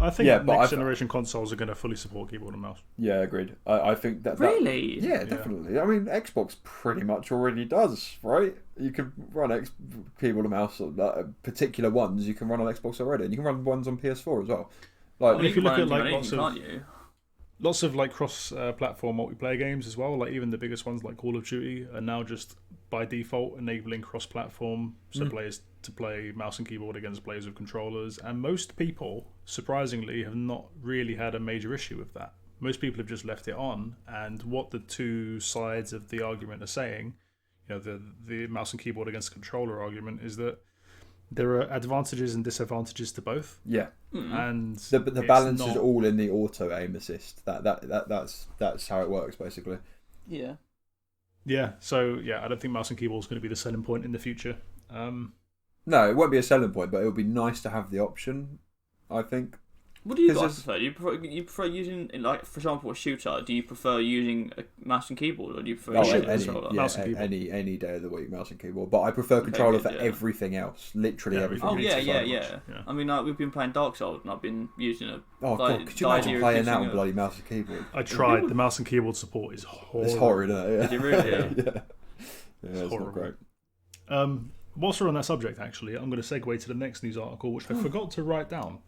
I think next generation consoles are going to fully support keyboard and mouse. Yeah, agreed. I think that... Really? Yeah, definitely. I mean, Xbox pretty much already does, right? You can run keyboard and mouse, particular ones you can run on Xbox already, and you can run ones on PS4 as well. If you look at lots of cross-platform multiplayer games as well, like even the biggest ones like Call of Duty are now just by default enabling cross-platform, so players to play mouse and keyboard against players with controllers, and most people, surprisingly, have not really had a major issue with that. Most people have just left it on, and what the two sides of the argument are saying, the mouse and keyboard against the controller argument, is that there are advantages and disadvantages to both. Yeah. And The balance not... is all in the auto aim assist. That's how it works basically. Yeah. Yeah. So I don't think mouse and keyboard is going to be the selling point in the future. No, it won't be a selling point, but it would be nice to have the option, I think. What do you guys prefer? Do you prefer using, like, for example, a shooter? Do you prefer using a mouse and keyboard, or do you prefer using a controller? Mouse and keyboard. Any day of the week, mouse and keyboard. But I prefer controller for everything else. Literally everything. Oh yeah. I mean, like, we've been playing Dark Souls, and I've been using a. God, could you imagine playing that on bloody mouse and keyboard? I tried. The mouse and keyboard support is horrible. It's horrid, isn't it? Yeah. Is it really? Yeah, it's not great. Whilst we're on that subject, actually, I'm going to segue to the next news article, which I forgot to write down.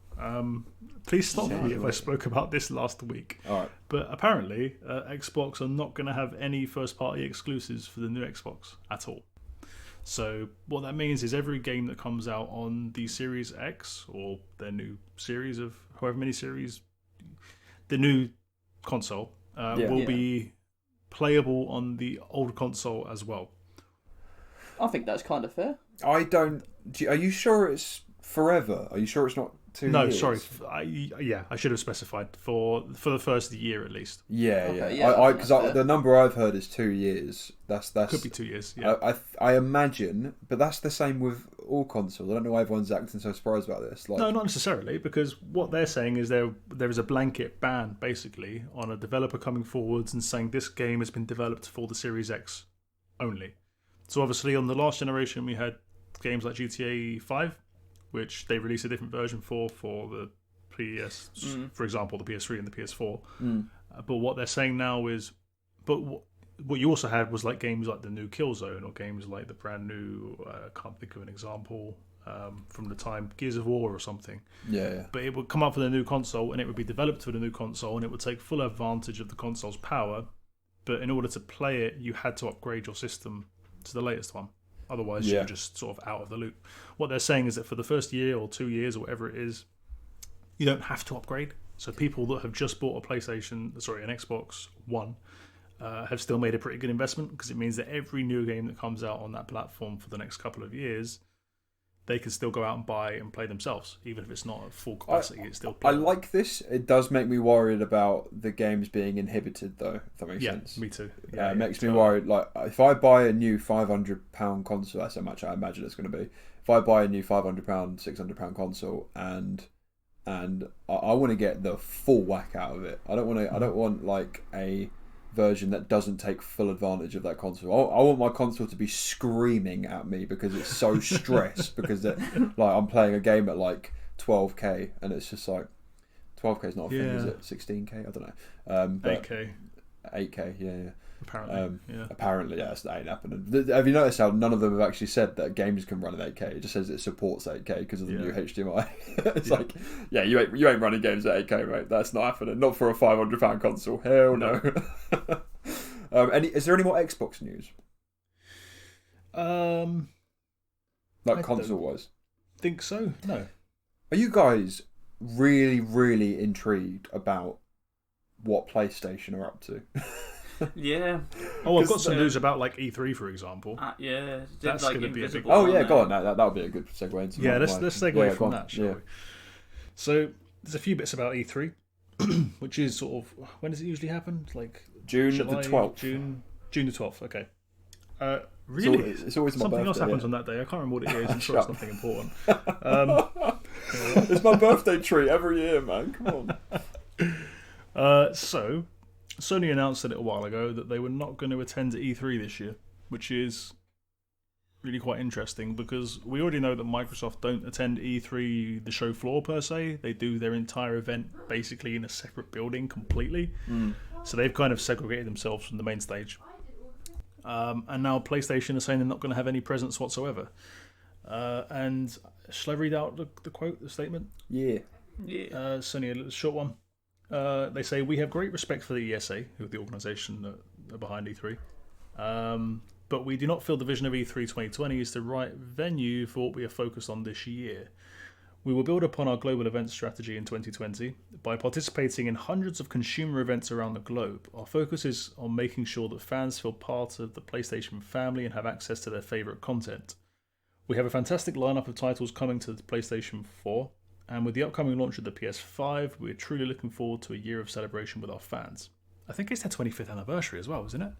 Please stop me if I spoke about this last week. All right. But apparently, Xbox are not going to have any first-party exclusives for the new Xbox at all. So what that means is every game that comes out on the Series X, or their new series of however many series, the new console, will be playable on the old console as well. I think that's kind of fair. Are you sure it's forever? Are you sure it's not 2 years? No, sorry. I should have specified for the first year at least. Yeah. Because the number I've heard is 2 years. That's could be 2 years. Yeah. I imagine, but that's the same with all consoles. I don't know why everyone's acting so surprised about this. No, not necessarily, because what they're saying is there is a blanket ban basically on a developer coming forwards and saying this game has been developed for the Series X only. So obviously on the last generation we had games like GTA 5, which they released a different version for the PS, for example, the PS3 and the PS4. But what they're saying now is, what you also had was like games like the new Killzone, or games like the brand new, I can't think of an example from the time, Gears of War or something. Yeah. But it would come up for the new console, and it would be developed for the new console, and it would take full advantage of the console's power. But in order to play it, you had to upgrade your system to the latest one. Otherwise, you're just sort of out of the loop. What they're saying is that for the first year or 2 years or whatever it is, you don't have to upgrade. So people that have just bought an Xbox One, have still made a pretty good investment, because it means that every new game that comes out on that platform for the next couple of years, they can still go out and buy and play themselves, even if it's not at full capacity. It's still playable. I like this. It does make me worried about the games being inhibited, though, if that makes sense. Me too. It makes me worried. Like, if I buy a new £500 console, that's how much I imagine it's going to be. If I buy a new £500, £600 console, and I want to get the full whack out of it. I don't want like a version that doesn't take full advantage of that console. I want my console to be screaming at me because it's so stressed because I'm playing a game at like 12k, and it's just like 12k is not a thing, is it? 16k? I don't know. 8k, yeah. Apparently, that ain't happening. Have you noticed how none of them have actually said that games can run at 8k? It just says it supports 8k because of the new HDMI. It's like, you ain't running games at 8k, mate. That's not happening. Not for a £500 console. Hell no. Is there any more Xbox news? Like console wise? Think so. No. Are you guys really, really intrigued about what PlayStation are up to? Yeah. Oh, I've got some news about like E3, for example. That's going to be a big. Oh yeah, go on. That would be a good segue into. Let's segue from that, shall we? So there's a few bits about E3, which is sort of, when does it usually happen? Like June the 12th. June the 12th. Okay. Really? It's always my something birthday, else happens on that day. I can't remember what it is. I'm sure it's nothing important. It's my birthday treat every year, man. Come on. So Sony announced a little while ago that they were not going to attend E3 this year, which is really quite interesting, because we already know that Microsoft don't attend E3, the show floor per se. They do their entire event basically in a separate building completely. So they've kind of segregated themselves from the main stage. And now PlayStation are saying they're not going to have any presence whatsoever. And shall I read out the quote, the statement? Yeah. Sony, a short one. They say, "We have great respect for the ESA, who are the organisation that are behind E3, but we do not feel the vision of E3 2020 is the right venue for what we are focused on this year. We will build upon our global event strategy in 2020 by participating in hundreds of consumer events around the globe. Our focus is on making sure that fans feel part of the PlayStation family and have access to their favourite content. We have a fantastic lineup of titles coming to the PlayStation 4, and with the upcoming launch of the PS5, we're truly looking forward to a year of celebration with our fans. I think it's their 25th anniversary as well, isn't it?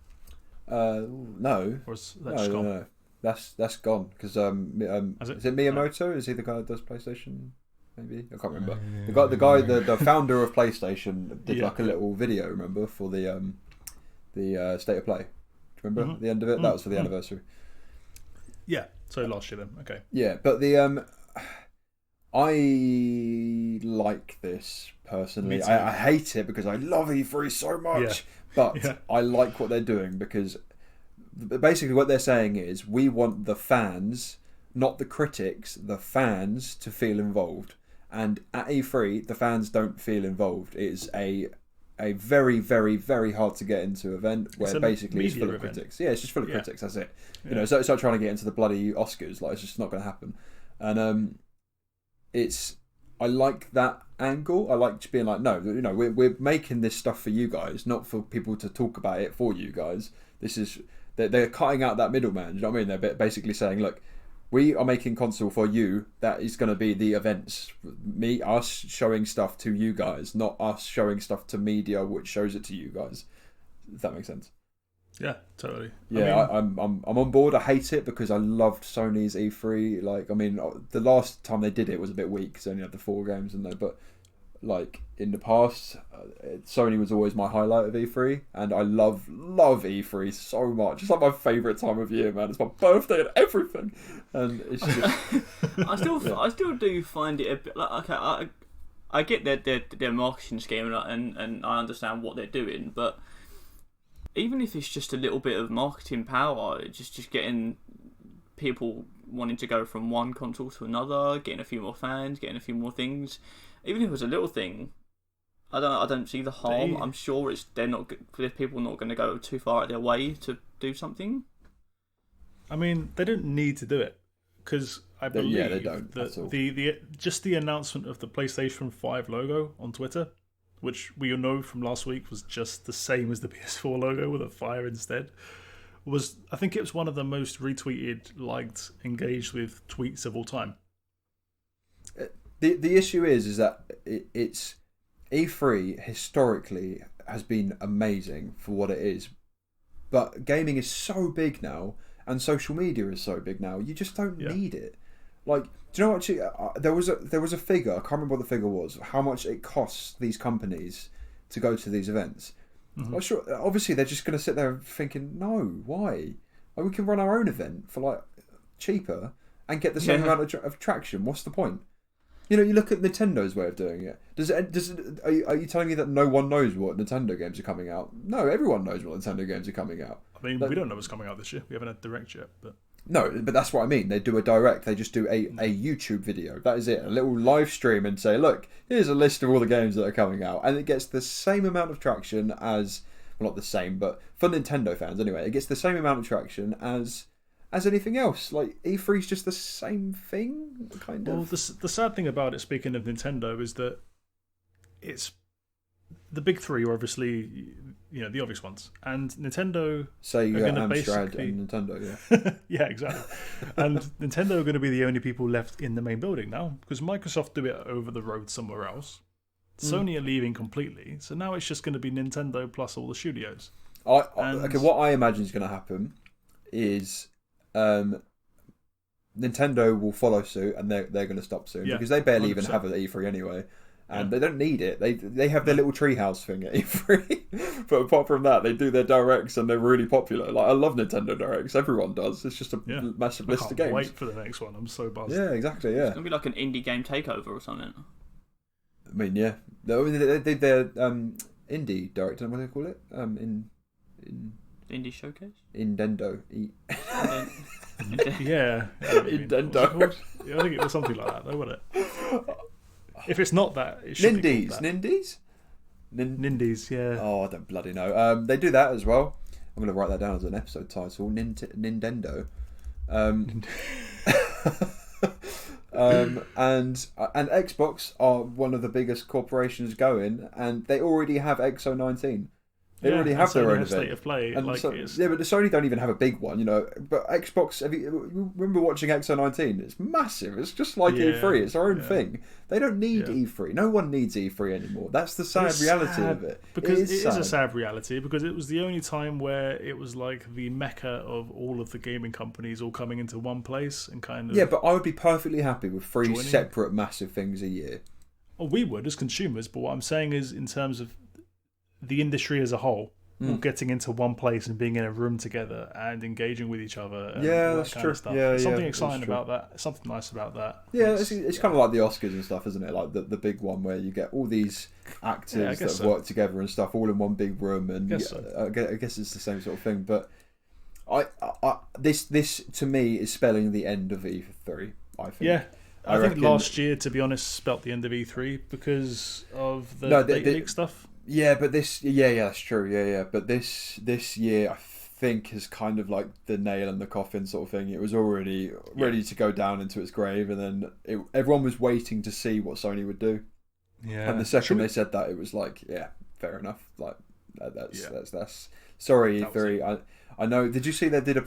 No. Or is that just gone? No. That's gone because is it Miyamoto? Is he the guy that does PlayStation? Maybe I can't remember. The founder of PlayStation did like a little video. Remember for the State of Play? Do you remember the end of it? That was for the anniversary. Yeah. So last year then. Okay. Yeah, but I like this personally. I hate it because I love E3 so much, but I like what they're doing because basically what they're saying is we want the fans, not the critics, the fans to feel involved. And at E3, the fans don't feel involved. It's a very, very, very hard to get into event where basically it's full of critics. Yeah, it's just full of critics. That's it. You know, so it's like trying to get into the bloody Oscars. Like it's just not going to happen. And I like that angle. I like just being like, no, you know, we're making this stuff for you guys, not for people to talk about it for you guys. This is they're cutting out that middleman. You know what I mean? They're basically saying, look, we are making console for you. That is going to be the events. Us showing stuff to you guys, not us showing stuff to media, which shows it to you guys. If that makes sense. Yeah, totally. Yeah, I'm on board. I hate it because I loved Sony's E3. Like, I mean, the last time they did it was a bit weak because they only had the 4 games in there. But like in the past, Sony was always my highlight of E3, and I love E3 so much. It's like my favourite time of year, man. It's my birthday and everything, and it's just. I still do find it a bit like okay. I get their marketing scheme and I understand what they're doing, but even if it's just a little bit of marketing power, just getting people wanting to go from one console to another, getting a few more fans, getting a few more things, even if it was a little thing, I don't see the harm. I'm sure people not going to go too far out of their way to do something. I mean, they don't need to do it because I believe they don't. The announcement of the PlayStation 5 logo on Twitter, which we all know from last week was just the same as the PS4 logo with a fire instead, I think it was one of the most retweeted, liked, engaged with tweets of all time. The issue is that it's E3 historically has been amazing for what it is, but gaming is so big now and social media is so big now. You just don't need it. Like, do you know what? There was a figure. I can't remember what the figure was. How much it costs these companies to go to these events? I'm sure. Obviously, they're just going to sit there thinking, no, why? Like, we can run our own event for like cheaper and get the same amount of traction. What's the point? You know, you look at Nintendo's way of doing it. Are you telling me that no one knows what Nintendo games are coming out? No, everyone knows what Nintendo games are coming out. I mean, we don't know what's coming out this year. We haven't had Direct yet, but. No, but that's what I mean. They do a direct. They just do a YouTube video. That is it. A little live stream and say, look, here's a list of all the games that are coming out. And it gets the same amount of traction as... Well, not the same, but for Nintendo fans anyway, it gets the same amount of traction as anything else. Like, E3 is just the same thing, kind of. Well, the sad thing about it, speaking of Nintendo, is that it's... The big three are obviously, you know, the obvious ones. And Nintendo... Amstrad and Nintendo, yeah. Yeah, exactly. And Nintendo are going to be the only people left in the main building now, because Microsoft do it over the road somewhere else. Sony are leaving completely, so now it's just going to be Nintendo plus all the studios. Okay, what I imagine is going to happen is Nintendo will follow suit, and they're going to stop soon, because they barely 100%. Even have an E3 anyway. And they don't need it. They have their little treehouse thing at E3. But apart from that, they do their directs and they're really popular. Like, I love Nintendo directs. Everyone does. It's just a massive list of games. I can't wait for the next one. I'm so buzzed. Yeah, exactly, yeah. It's going to be like an indie game takeover or something. I mean, yeah. They did their indie direct, what do they call it? Indie Showcase? Indendo. Yeah. Indendo. I think it was something like that, though, wasn't it? If it's not that, it should be called that. Nindies, yeah. Oh, I don't bloody know. They do that as well. I'm going to write that down as an episode title. Nintendo. And Xbox are one of the biggest corporations going, and they already have XO19. They already have their own state event. of play. And Like, so, yeah, but Sony don't even have a big one, you know. But Xbox, you remember watching XO19? It's massive. It's just like E3. It's their own thing. They don't need E3. No one needs E3 anymore. That's the sad reality of it. Because it is a sad reality, because it was the only time where it was like the mecca of all of the gaming companies all coming into one place and kind of... Yeah, but I would be perfectly happy with 3 separate massive things a year. Well, we would as consumers, but what I'm saying is in terms of the industry as a whole, all getting into one place and being in a room together and engaging with each other. And all that's that kind true. Of stuff. Yeah, something yeah, exciting about that. Something nice about that. Yeah, it's kind of like the Oscars and stuff, isn't it? Like the big one where you get all these actors that work together and stuff all in one big room, and I guess it's the same sort of thing. But this to me is spelling the end of E3. I think. Yeah. I think last year, to be honest, spelt the end of E3 because of the data leak stuff. Yeah, but that's true. Yeah. But this year, I think, is kind of like the nail in the coffin sort of thing. It was already ready to go down into its grave, and then everyone was waiting to see what Sony would do. Yeah. And the second they said that, it was like, yeah, fair enough. Like that's sorry, E3. I know. Did you see they did a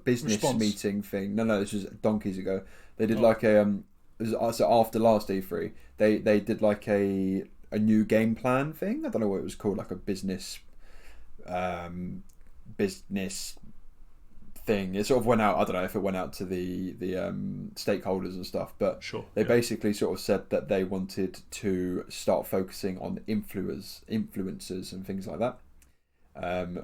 business response meeting thing? No, this was donkeys ago. They did like a so after last E3, they did like a new game plan thing. I don't know what it was called, like a business thing. It sort of went out. I don't know if it went out to the stakeholders and stuff, but they basically sort of said that they wanted to start focusing on influencers and things like that.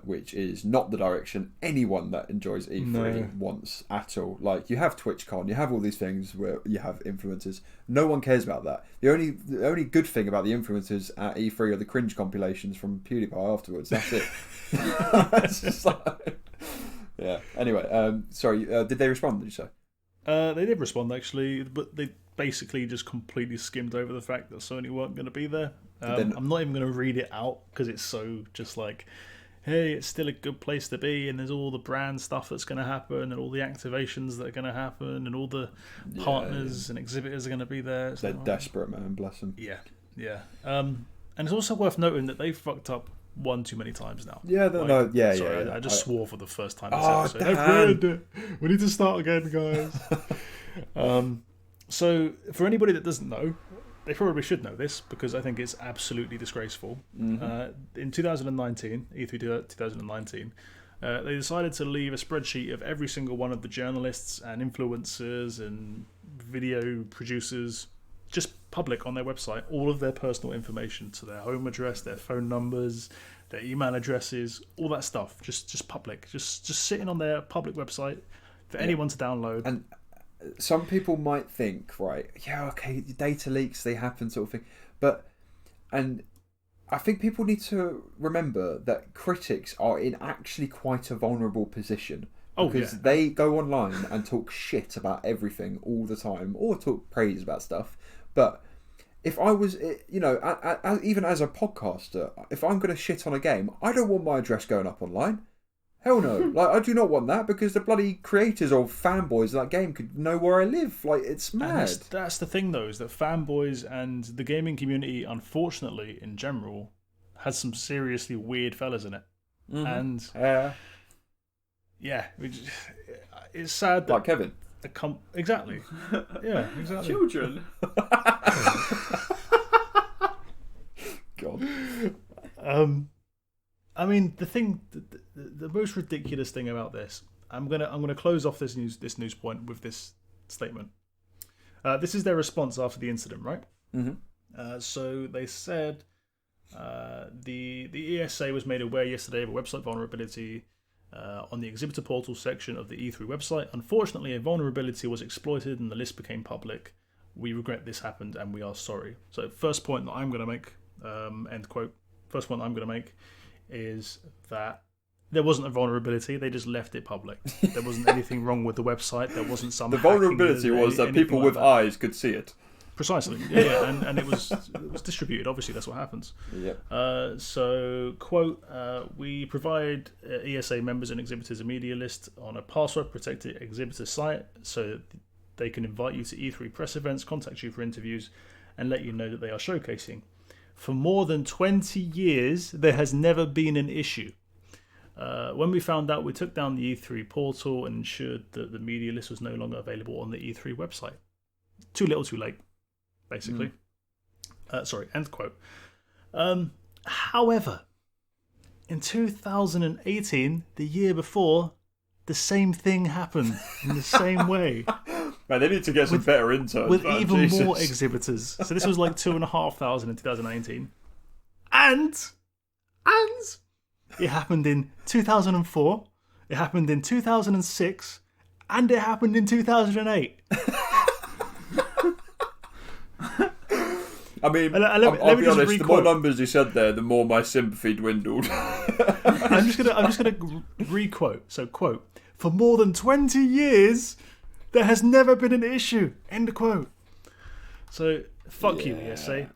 Which is not the direction anyone that enjoys E3 wants at all. Like, you have TwitchCon, you have all these things where you have influencers. No one cares about that. The only good thing about the influencers at E3 are the cringe compilations from PewDiePie afterwards. That's it. That's just like... Yeah. Anyway, sorry. Did they respond? Did you say? They did respond actually, but they basically just completely skimmed over the fact that Sony weren't going to be there. I'm not even going to read it out because it's so just like, hey, it's still a good place to be, and there's all the brand stuff that's going to happen, and all the activations that are going to happen, and all the partners and exhibitors are going to be there. They're desperate, man. Bless them. Yeah. And it's also worth noting that they've fucked up one too many times now. Sorry, I just swore for the first time this episode. I've ruined it. We need to start again, guys. So, for anybody that doesn't know, they probably should know this because I think it's absolutely disgraceful. In 2019, E3 2019, they decided to leave a spreadsheet of every single one of the journalists and influencers and video producers just public on their website, all of their personal information, to their home address, their phone numbers, their email addresses, all that stuff, just public, just sitting on their public website for anyone to download. And some people might think, right, okay, data leaks, they happen, sort of thing. And I think people need to remember that critics are in actually quite a vulnerable position. Because they go online and talk shit about everything all the time, or talk praise about stuff. But if I was, even as a podcaster, if I'm going to shit on a game, I don't want my address going up online. Hell no. Like, I do not want that, because the bloody creators or fanboys of that game could know where I live. Like, it's mad. And that's the thing, though, is that fanboys and the gaming community, unfortunately, in general, has some seriously weird fellas in it. And it's sad that... Like Kevin. Exactly. Yeah, exactly. Children. God. I mean, the most ridiculous thing about this, I'm gonna close off this news point with this statement. This is their response after the incident, right? So they said the ESA was made aware yesterday of a website vulnerability on the exhibitor portal section of the E3 website. Unfortunately, a vulnerability was exploited and the list became public. We regret this happened and we are sorry. So first point that I'm going to make, end quote, first point I'm going to make is that there wasn't a vulnerability, they just left it public. There wasn't anything wrong with the website, there wasn't some... The vulnerability was that people with eyes could see it. Precisely, yeah, and it was distributed. Obviously, that's what happens. Yep. So, quote, we provide ESA members and exhibitors a media list on a password-protected exhibitor site so they can invite you to E3 press events, contact you for interviews, and let you know that they are showcasing. For more than 20 years, there has never been an issue. When we found out, we took down the E3 portal and ensured that the media list was no longer available on the E3 website. Too little, too late, basically. Sorry, end quote. However, in 2018, the year before, the same thing happened in the same way. Man, they need to get some better interns. With man, even Jesus. more exhibitors. So this was like 2,500 in 2018. And it happened in 2004, it happened in 2006, and it happened in 2008. I mean, Let I'll me be just honest. The more re-quote. numbers you said there, the more my sympathy dwindled. I'm just gonna re-quote. So, quote: "For more than 20 years, there has never been an issue." End quote. So, fuck you, ESA.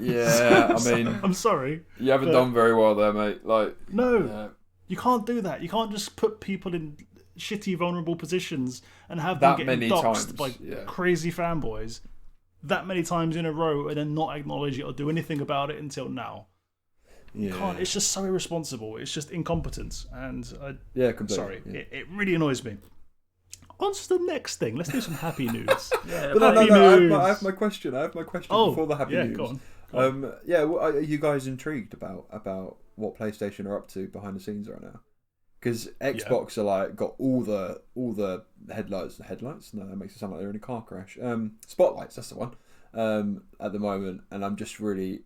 Yeah, I mean, I'm sorry. you haven't done very well there, mate. Like, No, you can't do that. You can't just put people in shitty, vulnerable positions and have That them many getting times, doxxed by yeah. crazy fanboys that many times in a row and then not acknowledge it or do anything about it until now. You can't. It's just so irresponsible. It's just incompetence. And completely. sorry, Yeah. it really annoys me. On to the next thing. Let's do some happy news. Yeah, But Happy no, news. I have my question. Oh, before the happy yeah, news. go on. Are you guys intrigued about what PlayStation are up to behind the scenes right now? Because Xbox are like got all the headlights. Headlights? No, that makes it sound like they're in a car crash. Spotlights. That's the one. At the moment, and I'm just really,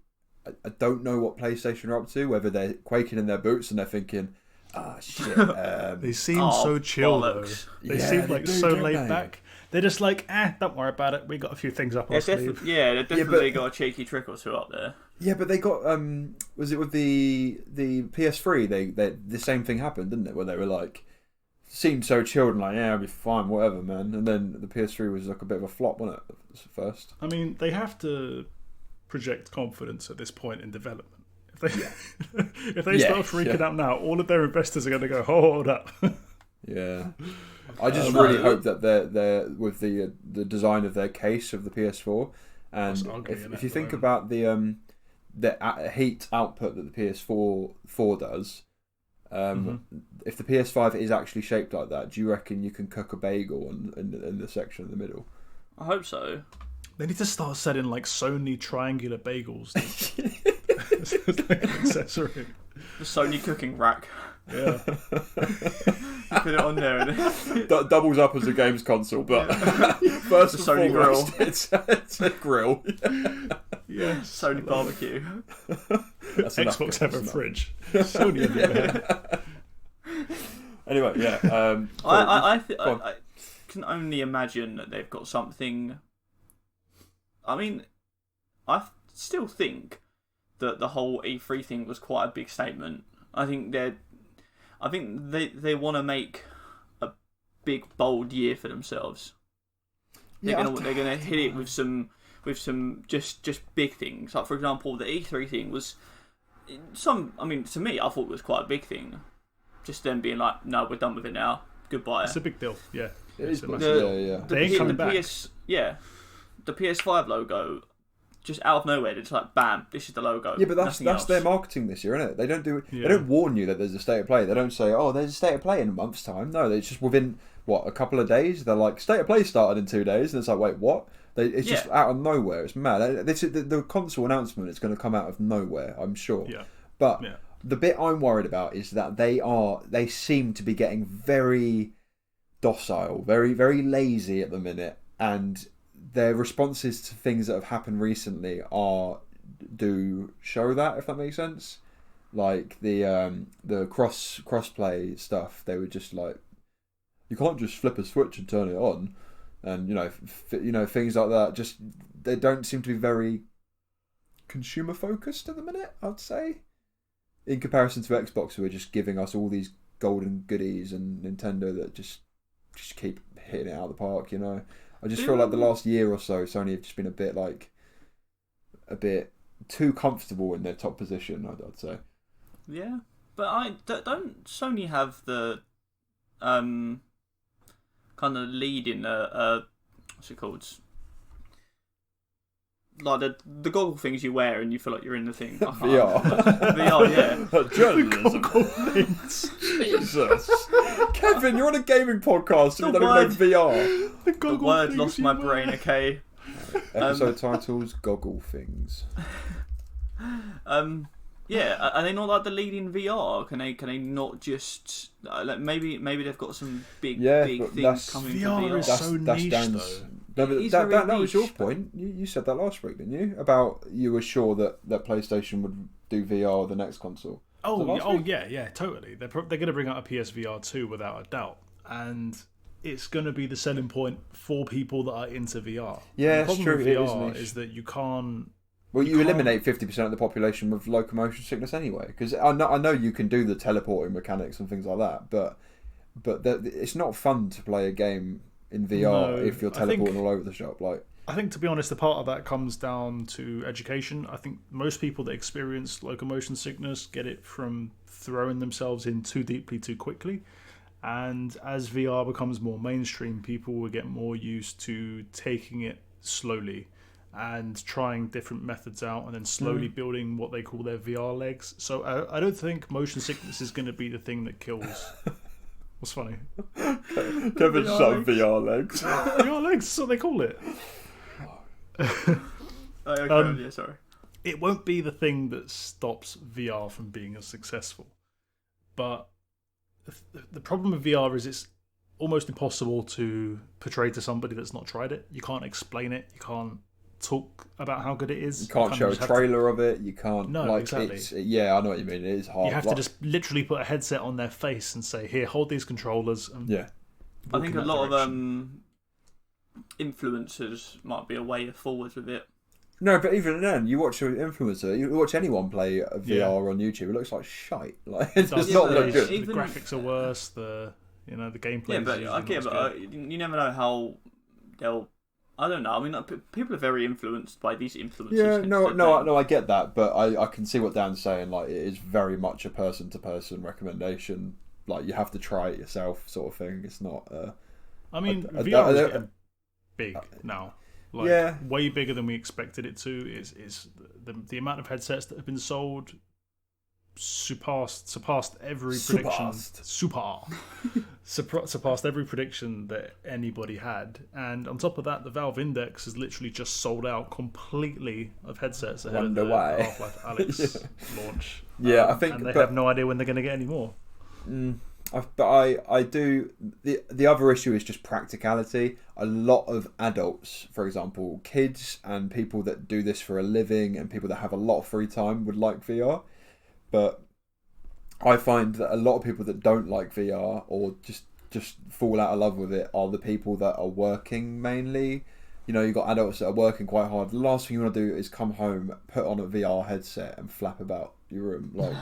I don't know what PlayStation are up to. Whether they're quaking in their boots and they're thinking, "Ah, shit." They seem so chill bollocks. though. They Yeah, seem they like do, so don't laid they? back. They're just like, don't worry about it. We got a few things up our sleeve. They've definitely but- got a cheeky trick or two up there. Yeah, but they got was it with the PS3? They the same thing happened, didn't it? Where they were like seemed so chilled and like, yeah, I'll be fine, whatever, man. And then the PS3 was like a bit of a flop, wasn't it? At first. I mean, they have to project confidence at this point in development. If they start freaking out now, all of their investors are going to go, hold up. Yeah, I just really hope that they're with the design of their case of the PS4, and That's ugly, isn't if it, you at think the about the heat output that the PS4 does, if the PS5 is actually shaped like that, do you reckon you can cook a bagel in the section in the middle? I hope so. They need to start selling like Sony triangular bagels. It's like an accessory. The Sony cooking rack. Yeah. You put it on there and Doubles up as a games console, but first The and Sony foremost, it's a grill. Yes. Sony barbecue. That's enough, Xbox have a that's enough. fridge. Sony on the other hand. Anyway, yeah. I can only imagine that they've got something. I mean, I still think that the whole E3 thing was quite a big statement. I think they want to make a big bold year for themselves. They're gonna hit it with some just big things. Like for example, the E3 thing was to me, I thought it was quite a big thing. Just them being like, no, we're done with it now. Goodbye. It's a big deal. Yeah. It is It's a big. massive- Yeah. They ain't coming back. The PS5 logo, just out of nowhere, it's like bam, this is the logo. Yeah, but that's Nothing else. their marketing this year, isn't it? They don't do it. Yeah. They don't warn you that there's a state of play. They don't say, "Oh, there's a state of play in a month's time." No, it's just within a couple of days. They're like, "State of play started in 2 days," and it's like, "Wait, what?" It's just out of nowhere. It's mad. The console announcement is going to come out of nowhere, I'm sure. Yeah. But Yeah. the bit I'm worried about is that they seem to be getting very docile, very very lazy at the minute, and their responses to things that have happened recently do show that, if that makes sense. Like the crossplay stuff, they were just like, you can't just flip a switch and turn it on, and things like that. Just they don't seem to be very consumer focused at the minute, I'd say, in comparison to Xbox, who are just giving us all these golden goodies, and Nintendo that just keep hitting it out of the park. I just feel like the last year or so, Sony have just been a bit too comfortable in their top position, I'd say. Yeah, but don't Sony have the kind of lead in what's it called? like the goggle things you wear and you feel like you're in the thing. VR. VR, yeah. Journalism. Jesus. Kevin, you're on a gaming podcast and you don't even know VR. The word lost my brain, okay? Episode titles, goggle things. Yeah, are they not like the lead in VR? Can they not just like maybe they've got some big things coming VR to VR? is so niche though. No, but that was your point. You said that last week, didn't you? About you were sure that PlayStation would do VR with the next console. Yeah, totally. They're going to bring out a PSVR 2 without a doubt, and it's going to be the selling point for people that are into VR. Yeah, the it's problem true. with It VR is is that you can't. Well, you eliminate 50% of the population with locomotion sickness anyway. Because I know you can do the teleporting mechanics and things like that, but it's not fun to play a game in VR if you're teleporting all over the shop. Like, I think, to be honest, the part of that comes down to education. I think most people that experience locomotion sickness get it from throwing themselves in too deeply too quickly. And as VR becomes more mainstream, people will get more used to taking it slowly and trying different methods out and then slowly building what they call their VR legs. So I don't think motion sickness is going to be the thing that kills. What's funny? Kevin's some VR legs. VR legs, that's what they call it. Yeah, sorry. It won't be the thing that stops VR from being as successful. But the problem with VR is it's almost impossible to portray to somebody that's not tried it. You can't explain it. You can't talk about how good it is. You can't show a trailer of it. You can't. No, exactly. I know what you mean. It is hard. You have to just literally put a headset on their face and say, "Here, hold these controllers." And I think a lot of influencers might be a way forward with it. No, but even then, you watch an influencer, you watch anyone play a VR on YouTube, it looks like shite. Like, it does not look good. The graphics are worse. The gameplay. Yeah, but I get, but you never know how they'll. I don't know. I mean, people are very influenced by these influencers. Yeah, no, I get that, but I can see what Dan's saying. Like, it is very much a person-to-person recommendation. Like, you have to try it yourself, sort of thing. It's not. I mean, VR is getting big now. Like, way bigger than we expected it to. Is the amount of headsets that have been sold surpassed every prediction. Surpassed every prediction that anybody had, and on top of that, the Valve Index has literally just sold out completely of headsets ahead of the Half-Life Alyx launch. Yeah, I think, and they have no idea when they're going to get any more. But I do. The other issue is just practicality. A lot of adults, for example, kids and people that do this for a living and people that have a lot of free time would like VR. But I find that a lot of people that don't like VR or just fall out of love with it are the people that are working mainly. You know, you've got adults that are working quite hard. The last thing you want to do is come home, put on a VR headset and flap about your room. Like,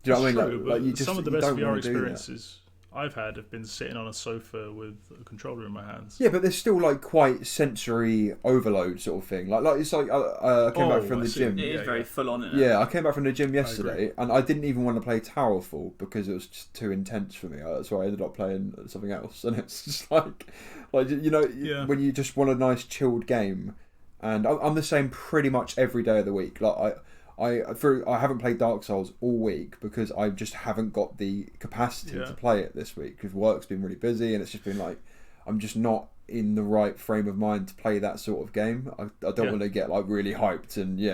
do you know what I mean? True, like you just, some of the best VR experiences I've had have been sitting on a sofa with a controller in my hands. Yeah, but there's still like quite sensory overload sort of thing. Like it's like I came back from the gym. It is very full on. Yeah, I came back from the gym yesterday, and I didn't even want to play Towerfall because it was just too intense for me. So I ended up playing something else, and it's just like you know, when you just want a nice chilled game. And I'm the same pretty much every day of the week. Like I haven't played Dark Souls all week because I just haven't got the capacity to play it this week because work's been really busy and it's just been like I'm just not in the right frame of mind to play that sort of game. I don't want to get like really hyped and you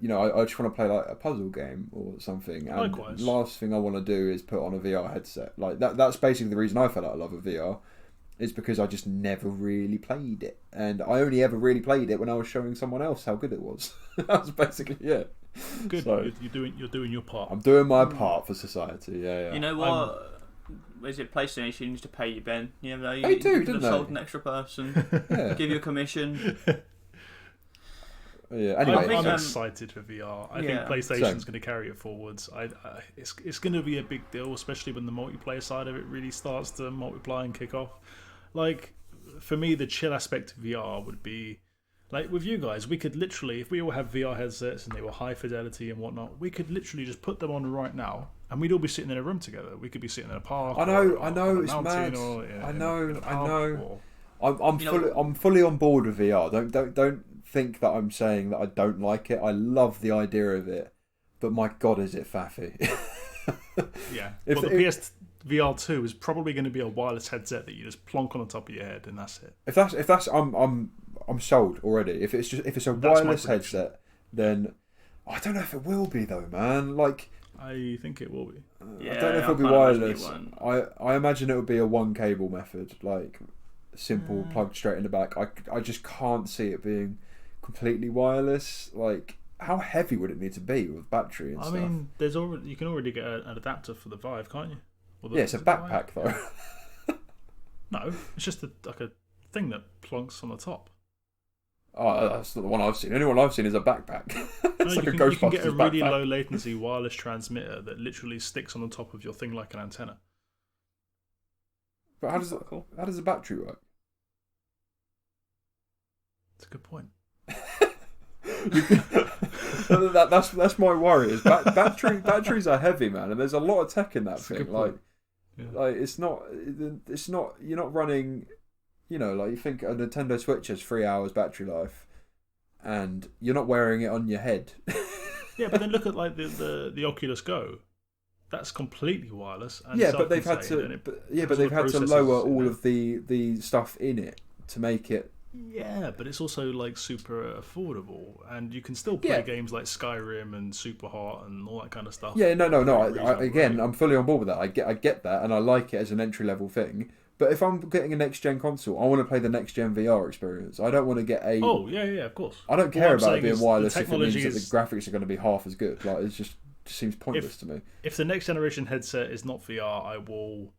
know I just want to play like a puzzle game or something. And likewise. Last thing I want to do is put on a VR headset. Like that's basically the reason I fell out of love with VR. Is because I just never really played it, and I only ever really played it when I was showing someone else how good it was. That's basically it. Good, so, you're doing your part. I'm doing my part for society. Yeah. You know what? Is it PlayStation used to pay you, Ben? You know, they do, didn't they? Sold an extra person, give you a commission. Yeah. Anyway, I'm excited for VR. I think PlayStation's going to carry it forwards. It's going to be a big deal, especially when the multiplayer side of it really starts to multiply and kick off. Like, for me, the chill aspect of VR would be, like, with you guys, we could literally, if we all have VR headsets and they were high fidelity and whatnot, we could literally just put them on right now and we'd all be sitting in a room together. We could be sitting in a park. I know, it's mad. I know. I'm fully on board with VR. Don't think that I'm saying that I don't like it. I love the idea of it, but my God, is it faffy? Yeah. Well, the PS VR 2 is probably going to be a wireless headset that you just plonk on the top of your head, and that's it. If that's I'm sold already. If it's a wireless headset, then I don't know if it will be though, man. Like, I think it will be. Yeah, I don't know if it'll be wireless. I imagine it will be a one cable method, like simple, plugged straight in the back. I just can't see it being completely wireless. Like, how heavy would it need to be with battery and stuff? I mean, you can already get an adapter for the Vive, can't you? Yeah, it's a backpack though. No, it's just like a thing that plonks on the top. Oh, that's not the one I've seen. Anyone I've seen is a backpack. It's like a you can get a Ghostbusters really backpack. low latency wireless transmitter that literally sticks on the top of your thing like an antenna. But how does the battery work? That's a good point. That's my worry. Is batteries are heavy, man, and there's a lot of tech in that thing. Like, like it's not. You're not running. You know, like you think a Nintendo Switch has 3 hours battery life, and you're not wearing it on your head. Yeah, but then look at like the Oculus Go. That's completely wireless. And Yeah, but they've had to. But they've had to lower all of the stuff in it to make it. Yeah, but it's also like super affordable, and you can still play games like Skyrim and Superhot and all that kind of stuff. Yeah, no. I'm fully on board with that. I get that, and I like it as an entry level thing. But if I'm getting a next gen console, I want to play the next gen VR experience. I don't want to get a. Oh yeah, of course. I don't care about it being wireless if it means that the graphics are going to be half as good. Like, it just seems pointless to me. If the next generation headset is not VR, I will.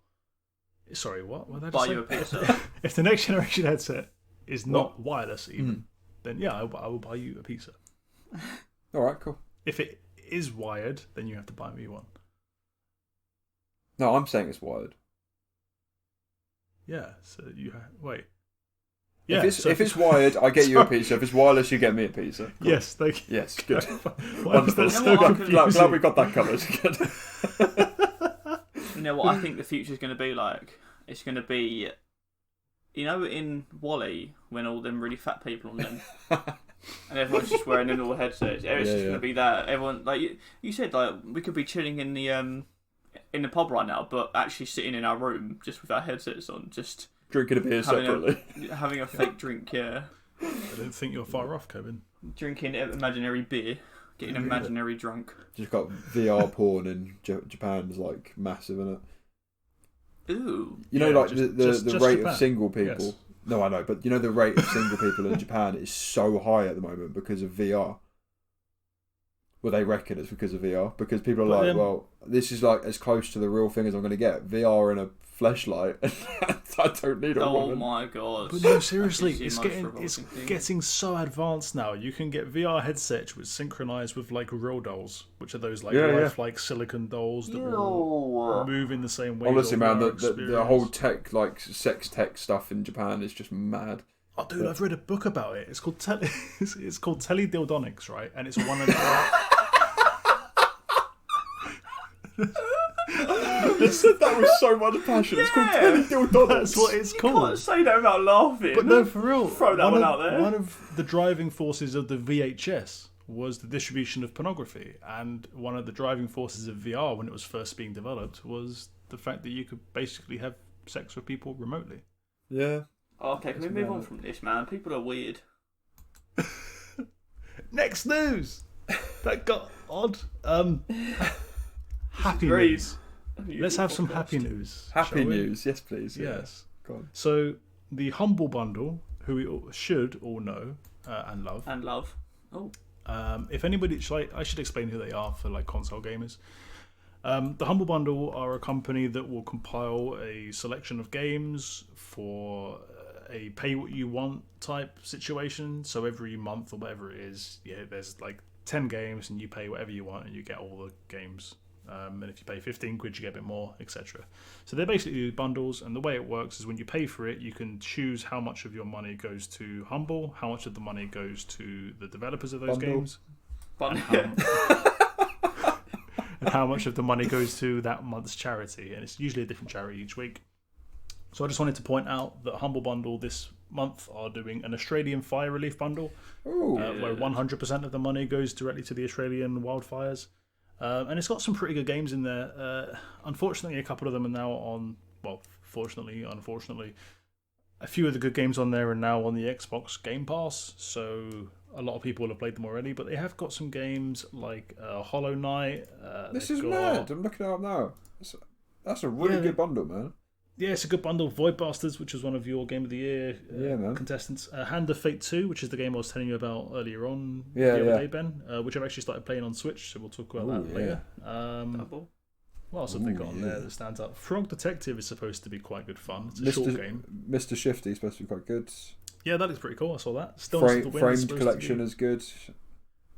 Sorry, what? What did I buy just you a say? pizza. If the next generation headset is not wireless, even, then yeah, I will buy you a pizza. All right, cool. If it is wired, then you have to buy me one. No, I'm saying it's wired. Yeah, so wait. Yeah, if it's wired, I get you a pizza. If it's wireless, you get me a pizza. Cool. Yes, thank you. Yes, good. Wonderful. Glad we got that covered. Good. You know what I think the future's going to be like? It's going to be, you know, in Wall-E, when all them really fat people on them, and everyone's just wearing the little headsets. It's just going to be that. Everyone, like you said, like we could be chilling in the pub right now, but actually sitting in our room just with our headsets on, just drinking a beer separately, having a fake drink. Yeah, I don't think you're far off, Kevin. Drinking imaginary beer, getting imaginary drunk. Just got VR porn in Japan is like massive, isn't it? Ooh. You know, like just the rate Japan. of single people. Yes. No, I know, but you know the rate of single people in Japan is so high at the moment because of VR. Well, they reckon it's because of VR. Because people are like, well, this is like as close to the real thing as I'm going to get. VR and a fleshlight. I don't need a woman. Oh my god! But no, seriously, it's getting so advanced now. You can get VR headsets which synchronize with like real dolls, which are those like lifelike silicon dolls that will move in the same way. Honestly, man, the whole tech, like sex tech stuff in Japan is just mad. Oh, dude, I've read a book about it. It's called it's called Teledildonics, right? And it's one of You said that with so much passion. It's called Teledildonics. That's what it's called. You can't say that without laughing. But no, for real. Throw that one out there. One of the driving forces of the VHS was the distribution of pornography, and one of the driving forces of VR when it was first being developed was the fact that you could basically have sex with people remotely. Yeah. Okay, can we move on from this, man? People are weird. Next news. That got odd. Happy Very news. Let's have some happy news. Happy news, yes, please. Yes. Go on. So the Humble Bundle, who we should all know and love. And love. Oh. If anybody, I should explain who they are for like console gamers. The Humble Bundle are a company that will compile a selection of games for a pay what you want type situation. So every month or whatever it is, there's like 10 games and you pay whatever you want and you get all the games. And if you pay 15 quid, you get a bit more, etc. So they're basically bundles, and the way it works is when you pay for it, you can choose how much of your money goes to Humble, how much of the money goes to the developers of those games, and how much of the money goes to that month's charity. And it's usually a different charity each week. So I just wanted to point out that Humble Bundle this month are doing an Australian fire relief bundle, Ooh. where 100% of the money goes directly to the Australian wildfires. And it's got some pretty good games in there. Unfortunately, a couple of them are now on, well, fortunately, unfortunately, a few of the good games on there are now on the Xbox Game Pass, so a lot of people have played them already, but they have got some games like Hollow Knight. This is mad. I'm looking it up now. That's a really good bundle, man. Yeah, it's a good bundle. Void Bastards, which was one of your Game of the Year contestants. Hand of Fate 2, which is the game I was telling you about earlier on the other day, Ben, which I've actually started playing on Switch, so we'll talk about that later. What else have they got on there that stands out? Frog Detective is supposed to be quite good fun. It's a short game. Mr. Shifty is supposed to be quite good. Yeah, that looks pretty cool. I saw that. Framed Collection is good.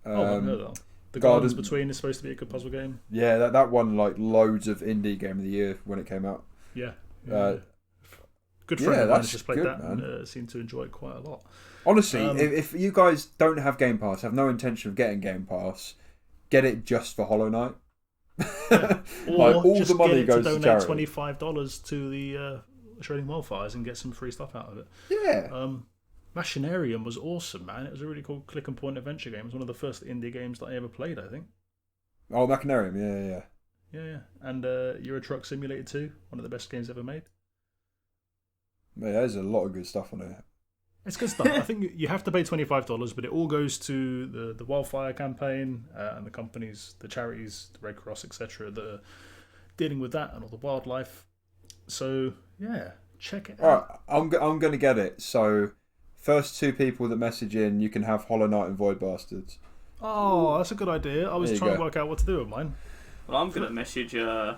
I've heard of that. The Gardens Between is supposed to be a good puzzle game. Yeah, that won like loads of indie Game of the Year when it came out. Yeah. Good friend of mine has just played that and seemed to enjoy it quite a lot. Honestly, if you guys don't have Game Pass, have no intention of getting Game Pass, get it just for Hollow Knight. Yeah. Or like, all just the money get it goes to to donate charity. $25 to the Australian wildfires and get some free stuff out of it. Yeah. Machinarium was awesome, man. It was a really cool click and point adventure game. It was one of the first indie games that I ever played, I think. Oh, Machinarium, yeah. Yeah. And Euro Truck Simulator 2, one of the best games ever made. Yeah, there's a lot of good stuff on it. It's good stuff. I think you have to pay $25, but it all goes to the wildfire campaign and the companies, the charities, the Red Cross, etc., that are dealing with that and all the wildlife. So, yeah, check it out. Alright, I'm going to get it. So, first two people that message in, you can have Hollow Knight and Void Bastards. Oh, that's a good idea. I was trying to work out what to do with mine. Well, I'm gonna message you and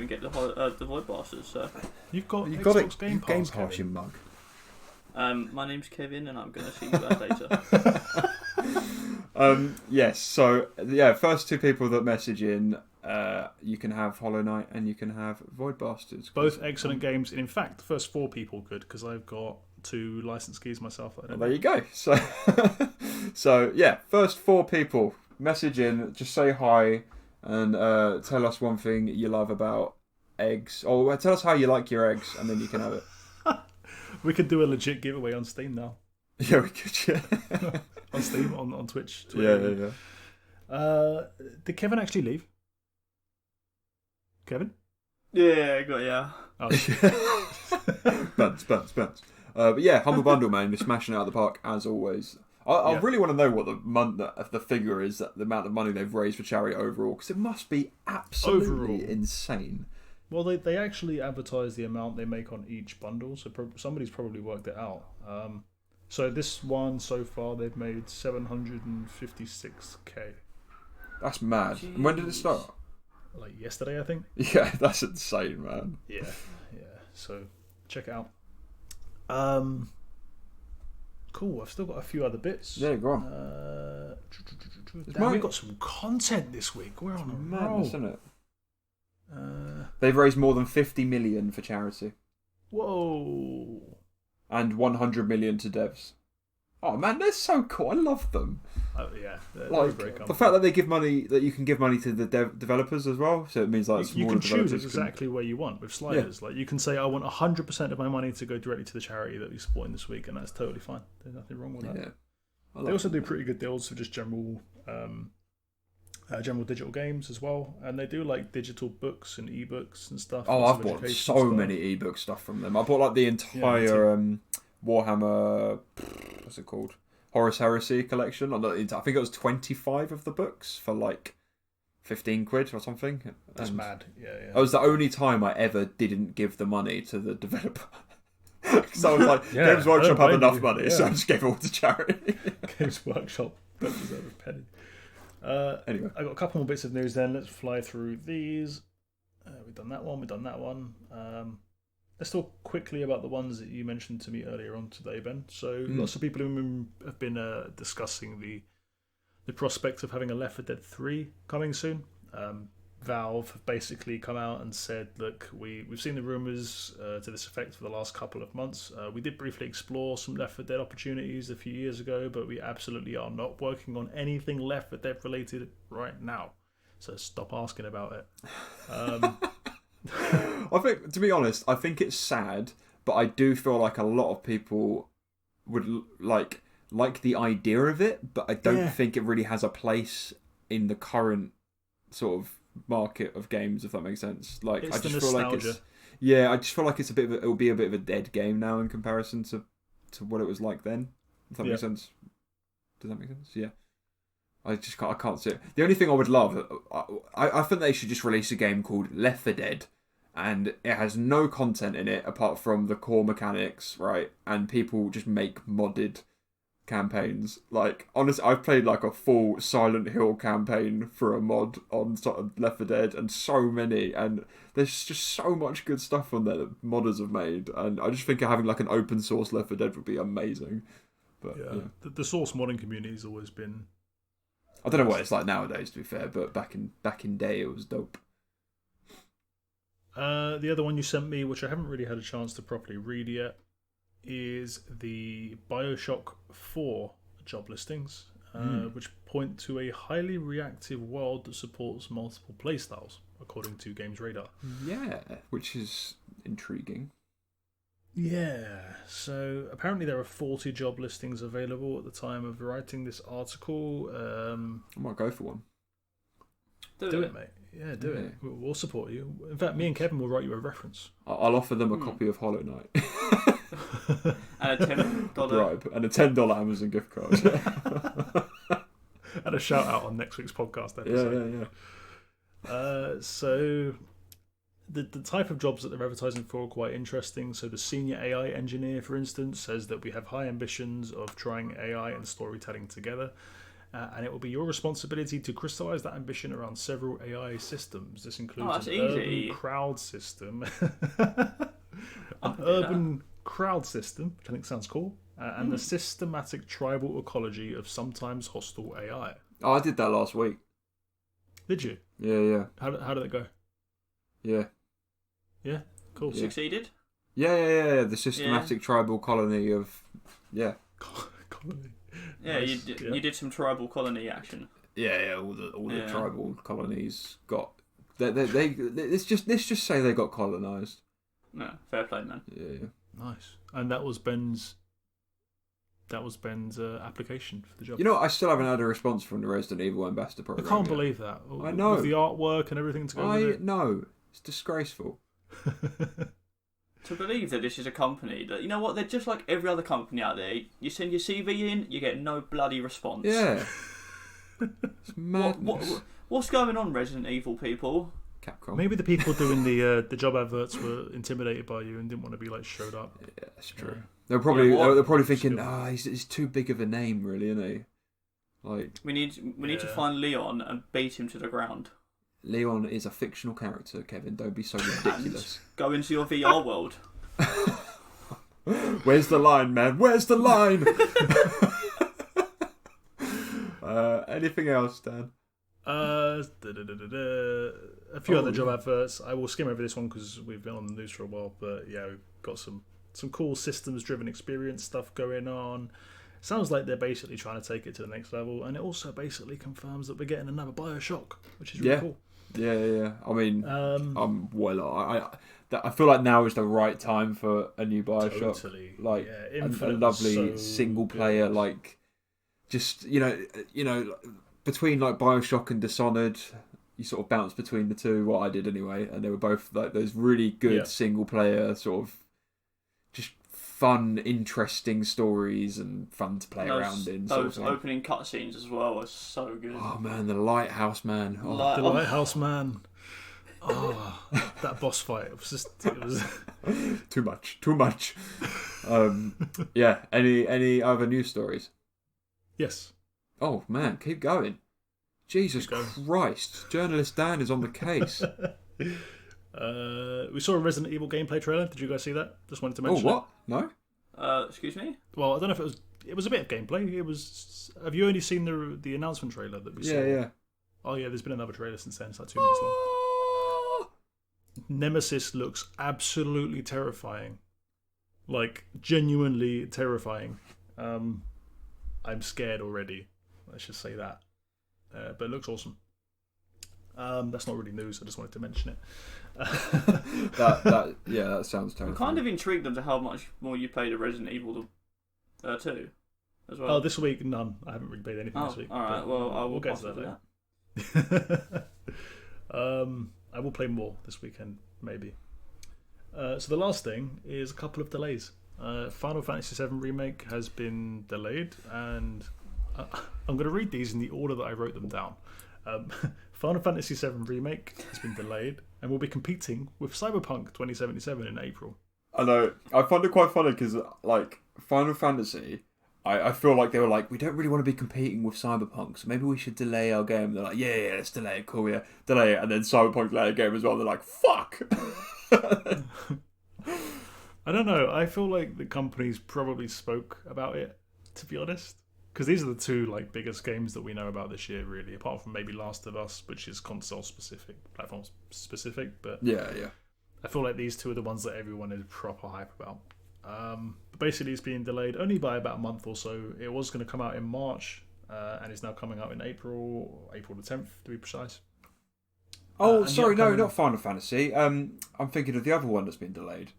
get the Void Bastards. So you've got Xbox Game Pass, you mug. my name's Kevin, and I'm gonna see you guys later. Yes. So yeah, first two people that message in, you can have Hollow Knight and you can have Void Bastards. Both excellent games. And in fact, the first four people could, because I've got 2 license keys myself. There you go. So, so yeah, first 4 people message in, just say hi. And tell us one thing you love about eggs. Or tell us how you like your eggs, and then you can have it. We could do a legit giveaway on Steam now. Yeah, we could, yeah. On Steam, on Twitch. Twitter. Yeah. Did Kevin actually leave? Kevin? Yeah, got ya. Oh. Spence. But yeah, Humble Bundle, man. You're smashing it out of the park, as always. I really want to know what the figure is, the amount of money they've raised for charity overall, because it must be absolutely insane. Well, they actually advertise the amount they make on each bundle, so somebody's probably worked it out. So this one so far they've made 756k. That's mad. And when did it start? Like yesterday, I think. Yeah, that's insane, man. Yeah. So check it out. Cool. I've still got a few other bits. Yeah, go on. We've got some content this week. We're on a roll, isn't it? They've raised more than 50 million for charity. Whoa! And 100 million to devs. Oh man, they're so cool. I love them. Oh yeah, they're very the fact that they give money, that you can give money to the developers as well. So it means like you can choose exactly where you want with sliders. Yeah. Like you can say, I want 100% of my money to go directly to the charity that we're supporting this week, and that's totally fine. There's nothing wrong with that. Yeah. They also do pretty good deals for just general digital games as well, and they do like digital books and ebooks and stuff. Oh, I've bought so many ebook stuff from them. I bought like the entire Warhammer, what's it called? Horus Heresy collection. I think it was 25 of the books for like 15 quid or something. That's mad. Yeah. That was the only time I ever didn't give the money to the developer. So I was like, Games Workshop have enough money, so I just gave it all to charity. Games Workshop don't deserve a penny. Anyway, I got a couple more bits of news then. Let's fly through these. We've done that one. Let's talk quickly about the ones that you mentioned to me earlier on today, Ben. So lots of people have been discussing the prospect of having a Left 4 Dead 3 coming soon. Valve have basically come out and said, look, we've seen the rumours to this effect for the last couple of months. We did briefly explore some Left 4 Dead opportunities a few years ago, but we absolutely are not working on anything Left 4 Dead related right now. So stop asking about it. I think, to be honest, I think it's sad, but I do feel like a lot of people would like the idea of it, but I don't think it really has a place in the current sort of market of games, if that makes sense. Like, It's I just the feel like nostalgia. I just feel like it's it'll be a bit of a dead game now in comparison to what it was like then. If that makes sense. Does that make sense? Yeah. I can't see it. The only thing I would love, I think they should just release a game called Left 4 Dead, and it has no content in it apart from the core mechanics, right? And people just make modded campaigns. Like, honestly, I've played like a full Silent Hill campaign for a mod on sort of Left 4 Dead, and so many, and there's just so much good stuff on there that modders have made, and I just think having like an open source Left 4 Dead would be amazing. But The source modding community has always been. I don't know what it's like nowadays, to be fair, but back in day it was dope. The other one you sent me, which I haven't really had a chance to properly read yet, is the BioShock 4 job listings, which point to a highly reactive world that supports multiple playstyles, according to Games Radar. Yeah, which is intriguing. Yeah, so apparently there are 40 job listings available at the time of writing this article. I might go for one. Do it, mate. Yeah, do it. We'll support you. In fact, me and Kevin will write you a reference. I'll offer them a copy of Hollow Knight. And a $10 bribe. And a $10 Amazon gift card. And a shout out on next week's podcast episode. Yeah. So the type of jobs that they're advertising for are quite interesting. So the senior AI engineer, for instance, says that we have high ambitions of trying AI and storytelling together. And it will be your responsibility to crystallize that ambition around several AI systems. This includes an urban crowd system, crowd system, which I think sounds cool, and the systematic tribal ecology of sometimes hostile AI. Oh, I did that last week. Did you? Yeah. How did it go? Yeah. Yeah, cool. Yeah. Succeeded? Yeah. The systematic tribal colony of colony. Yeah, Nice. you did some tribal colony action. Yeah. All the tribal colonies got. Let's just say they got colonized. No, fair play, man. Yeah. Nice. And that was Ben's application for the job. You know, I still haven't had a response from the Resident Evil Ambassador I program. can't believe that. I know. With the artwork and everything to go with it. know. It's disgraceful. To believe that this is a company that, you know what, they're just like every other company out there. You send your CV in, you get no bloody response. Yeah. It's madness. What's going on, Resident Evil people? Capcom. Maybe the people doing the job adverts were intimidated by you and didn't want to be like showed up. Yeah, that's true. Yeah. They're probably thinking, he's too big of a name, really, isn't he? Like, we need to find Leon and beat him to the ground. Leon is a fictional character, Kevin. Don't be so ridiculous. And go into your VR world. Where's the line, man? Where's the line? Anything else, Dan? A few other job adverts. I will skim over this one because we've been on the news for a while. But yeah, we've got some cool systems-driven experience stuff going on. Sounds like they're basically trying to take it to the next level, and it also basically confirms that we're getting another BioShock, which is really cool. Yeah. I mean, I feel like now is the right time for a new BioShock. Totally. Like a Infinite lovely single player, like just you know, between like BioShock and Dishonored, you sort of bounce between the two. What I did anyway, and they were both like those really good single player sort of just fun, interesting stories and fun to play around in. Those opening cutscenes as well are so good. Oh man, the Lighthouse Man. The Lighthouse Man. Oh, that boss fight. It was too much. Yeah. Any other news stories? Yes. Oh man, keep going. Jesus Christ, journalist Dan is on the case. We saw a Resident Evil gameplay trailer. Did you guys see that? Just wanted to mention. Oh, what? No? Excuse me? Well, I don't know if it was a bit of gameplay. Have you only seen the announcement trailer that we saw? Yeah. Oh yeah, there's been another trailer since then. It's like 2 minutes long. Nemesis looks absolutely terrifying. Like, genuinely terrifying. I'm scared already. Let's just say that. But it looks awesome. That's not really news. I just wanted to mention it. that sounds terrible. I'm kind of intrigued into how much more you played of Resident Evil 2 as well. Oh, this week none. I haven't really played anything this week. All right. Well, I will we'll get to that later. I will play more this weekend, maybe. So the last thing is a couple of delays. Final Fantasy VII Remake has been delayed, and I'm going to read these in the order that I wrote them down. Final Fantasy VII Remake has been delayed and will be competing with Cyberpunk 2077 in April. I know. I find it quite funny because, like, Final Fantasy, I feel like they were like, we don't really want to be competing with Cyberpunk, so maybe we should delay our game. They're like, yeah, let's delay it, cool, yeah, delay it. And then Cyberpunk delayed a game as well. They're like, fuck! I don't know. I feel like the companies probably spoke about it, to be honest. Because these are the two like biggest games that we know about this year, really, apart from maybe Last of Us, which is console-specific, platform-specific. But yeah. I feel like these two are the ones that everyone is proper hype about. But basically, it's being delayed only by about a month or so. It was going to come out in March, and it's now coming out in April the 10th, to be precise. Oh, sorry, no, not Final Fantasy. I'm thinking of the other one that's been delayed.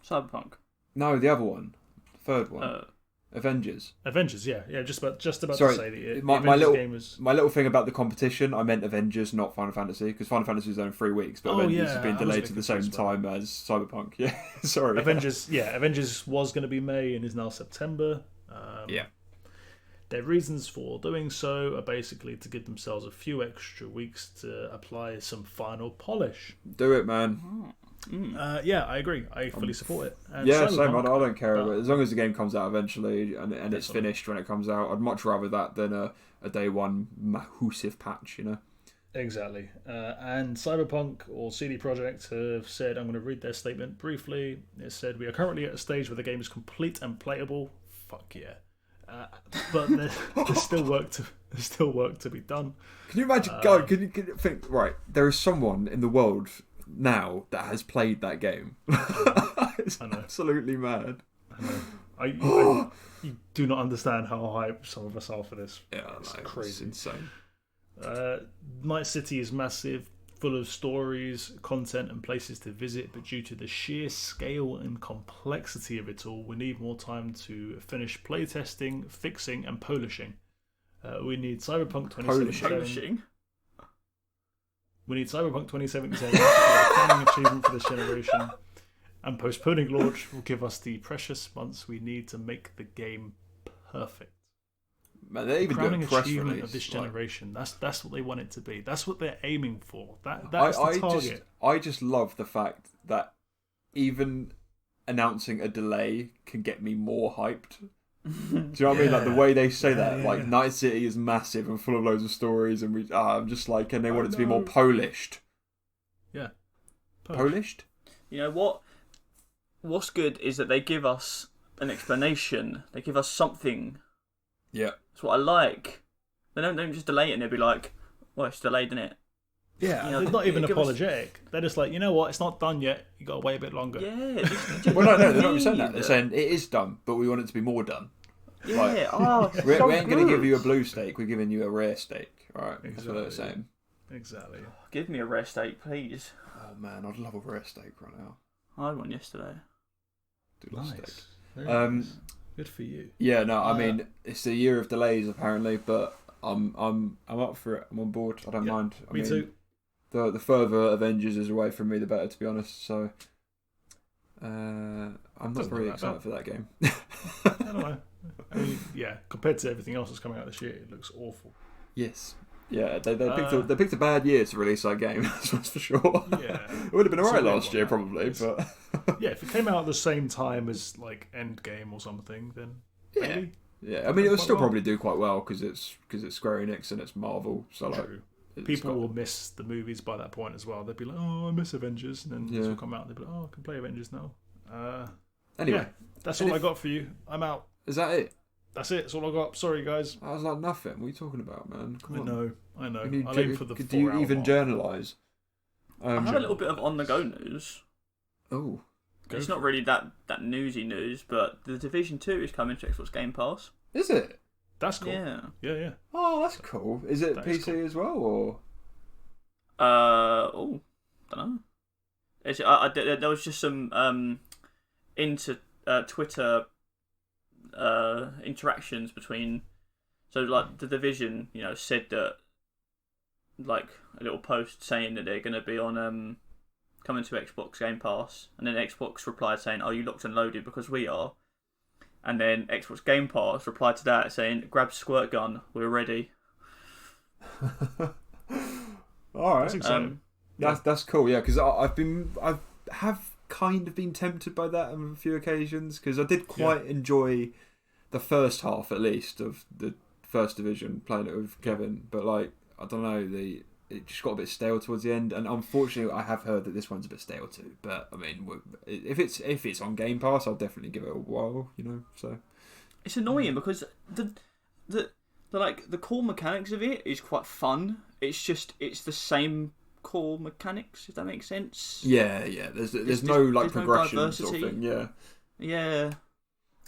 Cyberpunk. No, the other one, the third one, Avengers. Avengers, yeah, just about Sorry, to say the my Avengers little game was... my little thing about the competition. I meant Avengers, not Final Fantasy, because Final Fantasy was only 3 weeks, but Avengers has been delayed to the same time as Cyberpunk. Yeah, sorry. Avengers was going to be May and is now September. Yeah. Their reasons for doing so are basically to give themselves a few extra weeks to apply some final polish. Do it, man. Yeah, I agree. I fully support it. And yeah, same. I don't care about it. As long as the game comes out eventually and it's finished when it comes out, I'd much rather that than a day one massive patch, you know? Exactly. And Cyberpunk or CD Projekt have said, I'm going to read their statement briefly. It said, we are currently at a stage where the game is complete and playable. Fuck yeah. But there's still work to be done. Can you imagine? God, can you think? Right, there is someone in the world now that has played that game. It's absolutely mad. I know. You do not understand how hyped some of us are for this. Yeah, it's crazy, it's insane. Night City is massive, full of stories, content, and places to visit. But due to the sheer scale and complexity of it all, we need more time to finish playtesting, fixing, and polishing. We need Cyberpunk 2077. We need Cyberpunk 2077 to be a crowning achievement for this generation. And postponing launch will give us the precious months we need to make the game perfect. Man, they even crowning do a press achievement release, of this generation. That's what they want it to be. That's what they're aiming for. That's the target. I just love the fact that even announcing a delay can get me more hyped. Do you know what I mean? Like the way they say that, like Night City is massive and full of loads of stories, and I'm just like, and they want it to be more polished. Yeah, polished. You know what? What's good is that they give us an explanation. They give us something. Yeah, that's what I like. They don't just delay it and they'll be like, "Well, it's delayed, isn't it?" Yeah, they're not even apologetic. They're just like, you know what? It's not done yet. You got to wait a bit longer. Yeah. Well, no, they're not even saying that. They're saying it is done, but we want it to be more done. Yeah. Like, we ain't going to give you a blue steak. We're giving you a rare steak. All right. Exactly. That's what they're saying. Exactly. Give me a rare steak, please. Oh man, I'd love a rare steak right now. I had one yesterday. Do love steak. Nice. Good for you. Yeah, no, I mean it's a year of delays apparently, but I'm up for it. I'm on board. I don't mind. Me too. The further Avengers is away from me, the better, to be honest. So I'm not very excited for that game. I don't know. I mean, yeah, compared to everything else that's coming out this year, it looks awful. Yes. Yeah, they picked a bad year to release that game. That's for sure. Yeah, it would have been alright last year probably, but yeah, if it came out at the same time as like Endgame or something, then maybe. Yeah, I mean, it would still probably do quite well because it's Square Enix and it's Marvel. So true. People will miss the movies by that point as well. They'll be like, "Oh, I miss Avengers," and then this will come out. And they'll be like, "Oh, I can play Avengers now." Anyway, that's all I got for you. I'm out. Is that it? That's it. That's all I got. Sorry, guys. I was like, nothing. What are you talking about, man? Come on. I know. I'll aim for the 4 hour even mark. Journalise? I have a little bit of on-the-go news. Oh. It's not really that newsy news, but The Division 2 is coming to Xbox Game Pass. Is it? That's cool. Yeah. Oh, that's cool. Is it PC as well, or? Don't know. There was just some Twitter interactions between. So like the Division, said that like a little post saying that they're going to be on coming to Xbox Game Pass, and then Xbox replied saying, "Are you locked and loaded? Because we are." And then Xbox Game Pass replied to that saying, "Grab squirt gun, we're ready." All right, That's exciting. That's cool. Yeah, because I have kind of been tempted by that on a few occasions because I did quite enjoy the first half at least of the First Division playing it with Kevin, but like I don't know, it just got a bit stale towards the end, and unfortunately I have heard that this one's a bit stale too. But I mean, if it's on Game Pass, I'll definitely give it a whirl. So it's annoying because the core mechanics of it is quite fun. It's the same core mechanics, if that makes sense. Yeah. There's no progression no sort of thing. Yeah. Yeah.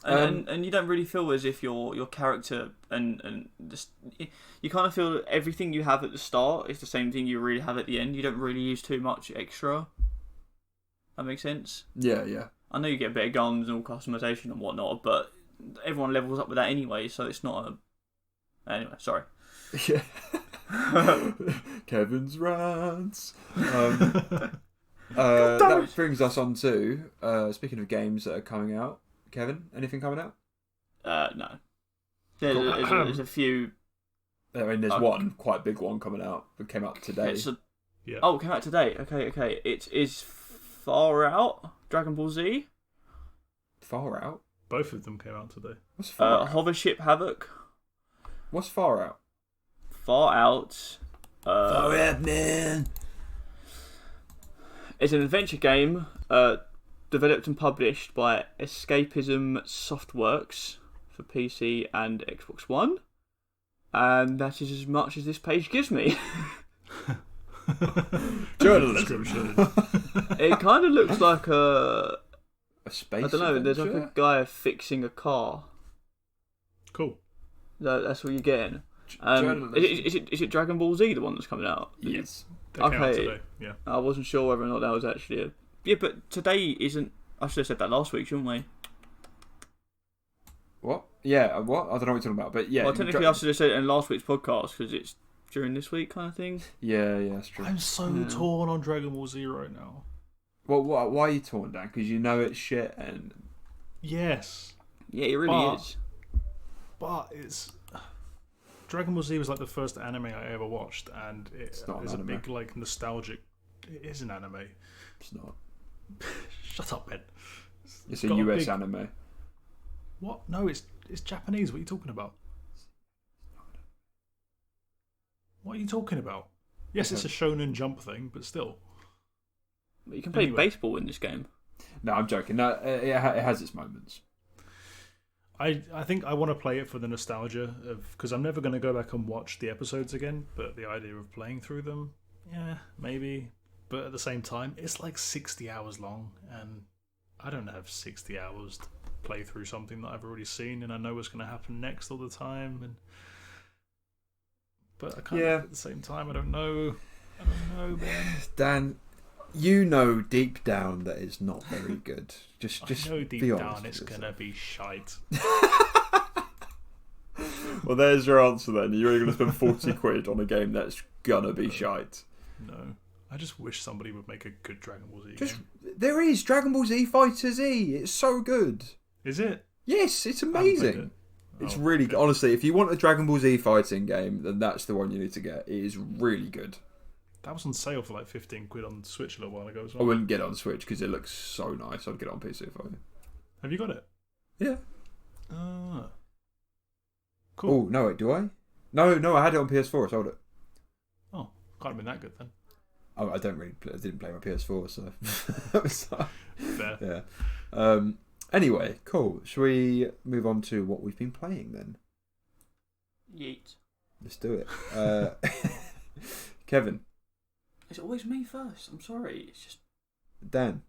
And you don't really feel as if your character and just you kind of feel that everything you have at the start is the same thing you really have at the end. You don't really use too much extra. That makes sense? Yeah. I know you get better guns and all customization and whatnot, but everyone levels up with that anyway, so it's not a... Anyway, sorry. Yeah. Kevin's rants. That brings us on to speaking of games that are coming out. Kevin, anything coming out? No. There's a few. I mean, there's one quite big one coming out that came out today. Oh, it came out today. Okay. It is Far Out, Dragon Ball Z. Far Out? Both of them came out today. What's Far Out? Hovership Havoc. What's Far Out? Far Out. Far Out, man. It's an adventure game developed and published by Escapism Softworks for PC and Xbox One. And that is as much as this page gives me. Journalism. It kind of looks like a space I don't know, there's like adventure? a guy fixing a car. Cool. That's what you're getting. Journalism. Is it Dragon Ball Z, the one that's coming out? Yes. That came out today. Yeah. I wasn't sure whether or not that was actually a... Yeah, but today isn't... I should have said that last week, shouldn't we? What? Yeah, what? I don't know what you're talking about, but yeah. Well, technically I should have said it in last week's podcast because it's during this week kind of thing. Yeah, that's true. I'm so torn on Dragon Ball Z right now. Well, why are you torn, Dan? Because you know it's shit and... Yes. Yeah, it really is. But it's... Dragon Ball Z was like the first anime I ever watched, and it's not an a anime. big like nostalgic. It is an anime. It's not. Shut up, Ben. It's a got a US big- anime. What? No, it's Japanese. What are you talking about? What are you talking about? Yes, it's a Shonen Jump thing, but still. But you can play Anyway. baseball in this game. No, I'm joking. No, it has its moments. I think I want to play it for the nostalgia of because I'm never going to go back and watch the episodes again. But the idea of playing through them, yeah, maybe. But at the same time, it's like 60 hours long, and I don't have 60 hours to play through something that I've already seen, and I know what's going to happen next all the time. But I can't. Yeah. At the same time, I don't know, Ben. Dan, you know deep down that it's not very good. Just I know be deep honest down with it's yourself. gonna be shite. Well, there's your answer then. You're only going to spend 40 quid on a game that's gonna be shite. No, I just wish somebody would make a good Dragon Ball Z game. There is Dragon Ball Z Fighter Z. It's so good. Is it? Yes, it's I haven't played amazing. it. It's Oh, really okay. good. Honestly, if you want a Dragon Ball Z fighting game, then that's the one you need to get. It is really good. That was on sale for like 15 quid on Switch a little while ago as I well. wouldn't get it on Switch because it looks so nice. I'd get it on PC if I were. Have you got it? Yeah. Ah. Cool. Oh, no, wait, do I? No, I had it on PS4. I sold it. Oh, can't have been that good then. Oh, I didn't play my PS4, so. So, Fair. yeah. Anyway, cool. Shall we move on to what we've been playing then? Yeet. Let's do it. Kevin, It's always me first. I'm sorry. It's just... Dan.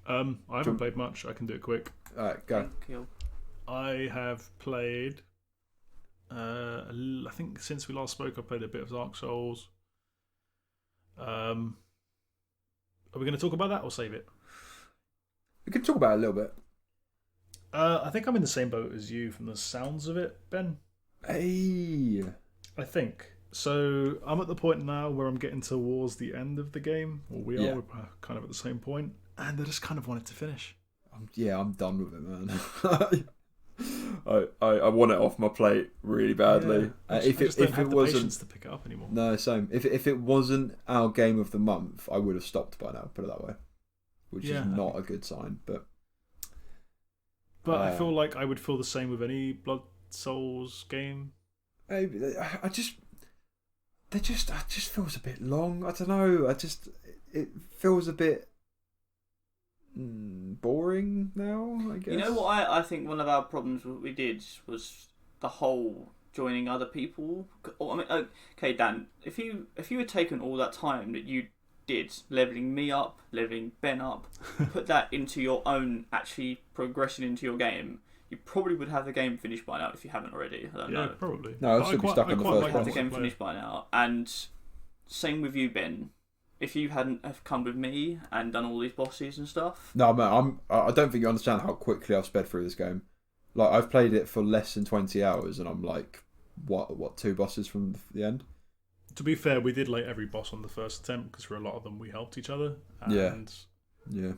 I haven't played much. I can do it quick. Alright, go. Kill. I have played. I think since we last spoke, I played a bit of Dark Souls. Are we going to talk about that or save it? We can talk about it a little bit. I think I'm in the same boat as you from the sounds of it, Ben. Hey. I think. So I'm at the point now where I'm getting towards the end of the game. Or we are. We're kind of at the same point. And I just kind of want it to finish. I'm done with it, man. I want it off my plate really badly. Yeah. I just don't have the patience to pick it up anymore. No, same. If it wasn't our game of the month, I would have stopped by now, put it that way. Which is not a good sign, but I feel like I would feel the same with any Blood Souls game. Maybe it just feels a bit long. I don't know. It feels a bit boring now, I guess. You know what I think one of our problems we did was the whole joining other people. I mean, okay, Dan, if you had taken all that time that you did leveling me up, leveling Ben up, put that into your own actually progression into your game, you probably would have the game finished by now if you haven't already. I don't know. Probably. No, I'd still be stuck in the first have the game finished by now. And same with you, Ben. If you hadn't have come with me and done all these bosses and stuff. No, man, I don't think you understand how quickly I've sped through this game. Like, I've played it for less than 20 hours, and I'm like, what 2 bosses from the end? To be fair, we did like every boss on the first attempt because for a lot of them we helped each other. And yeah.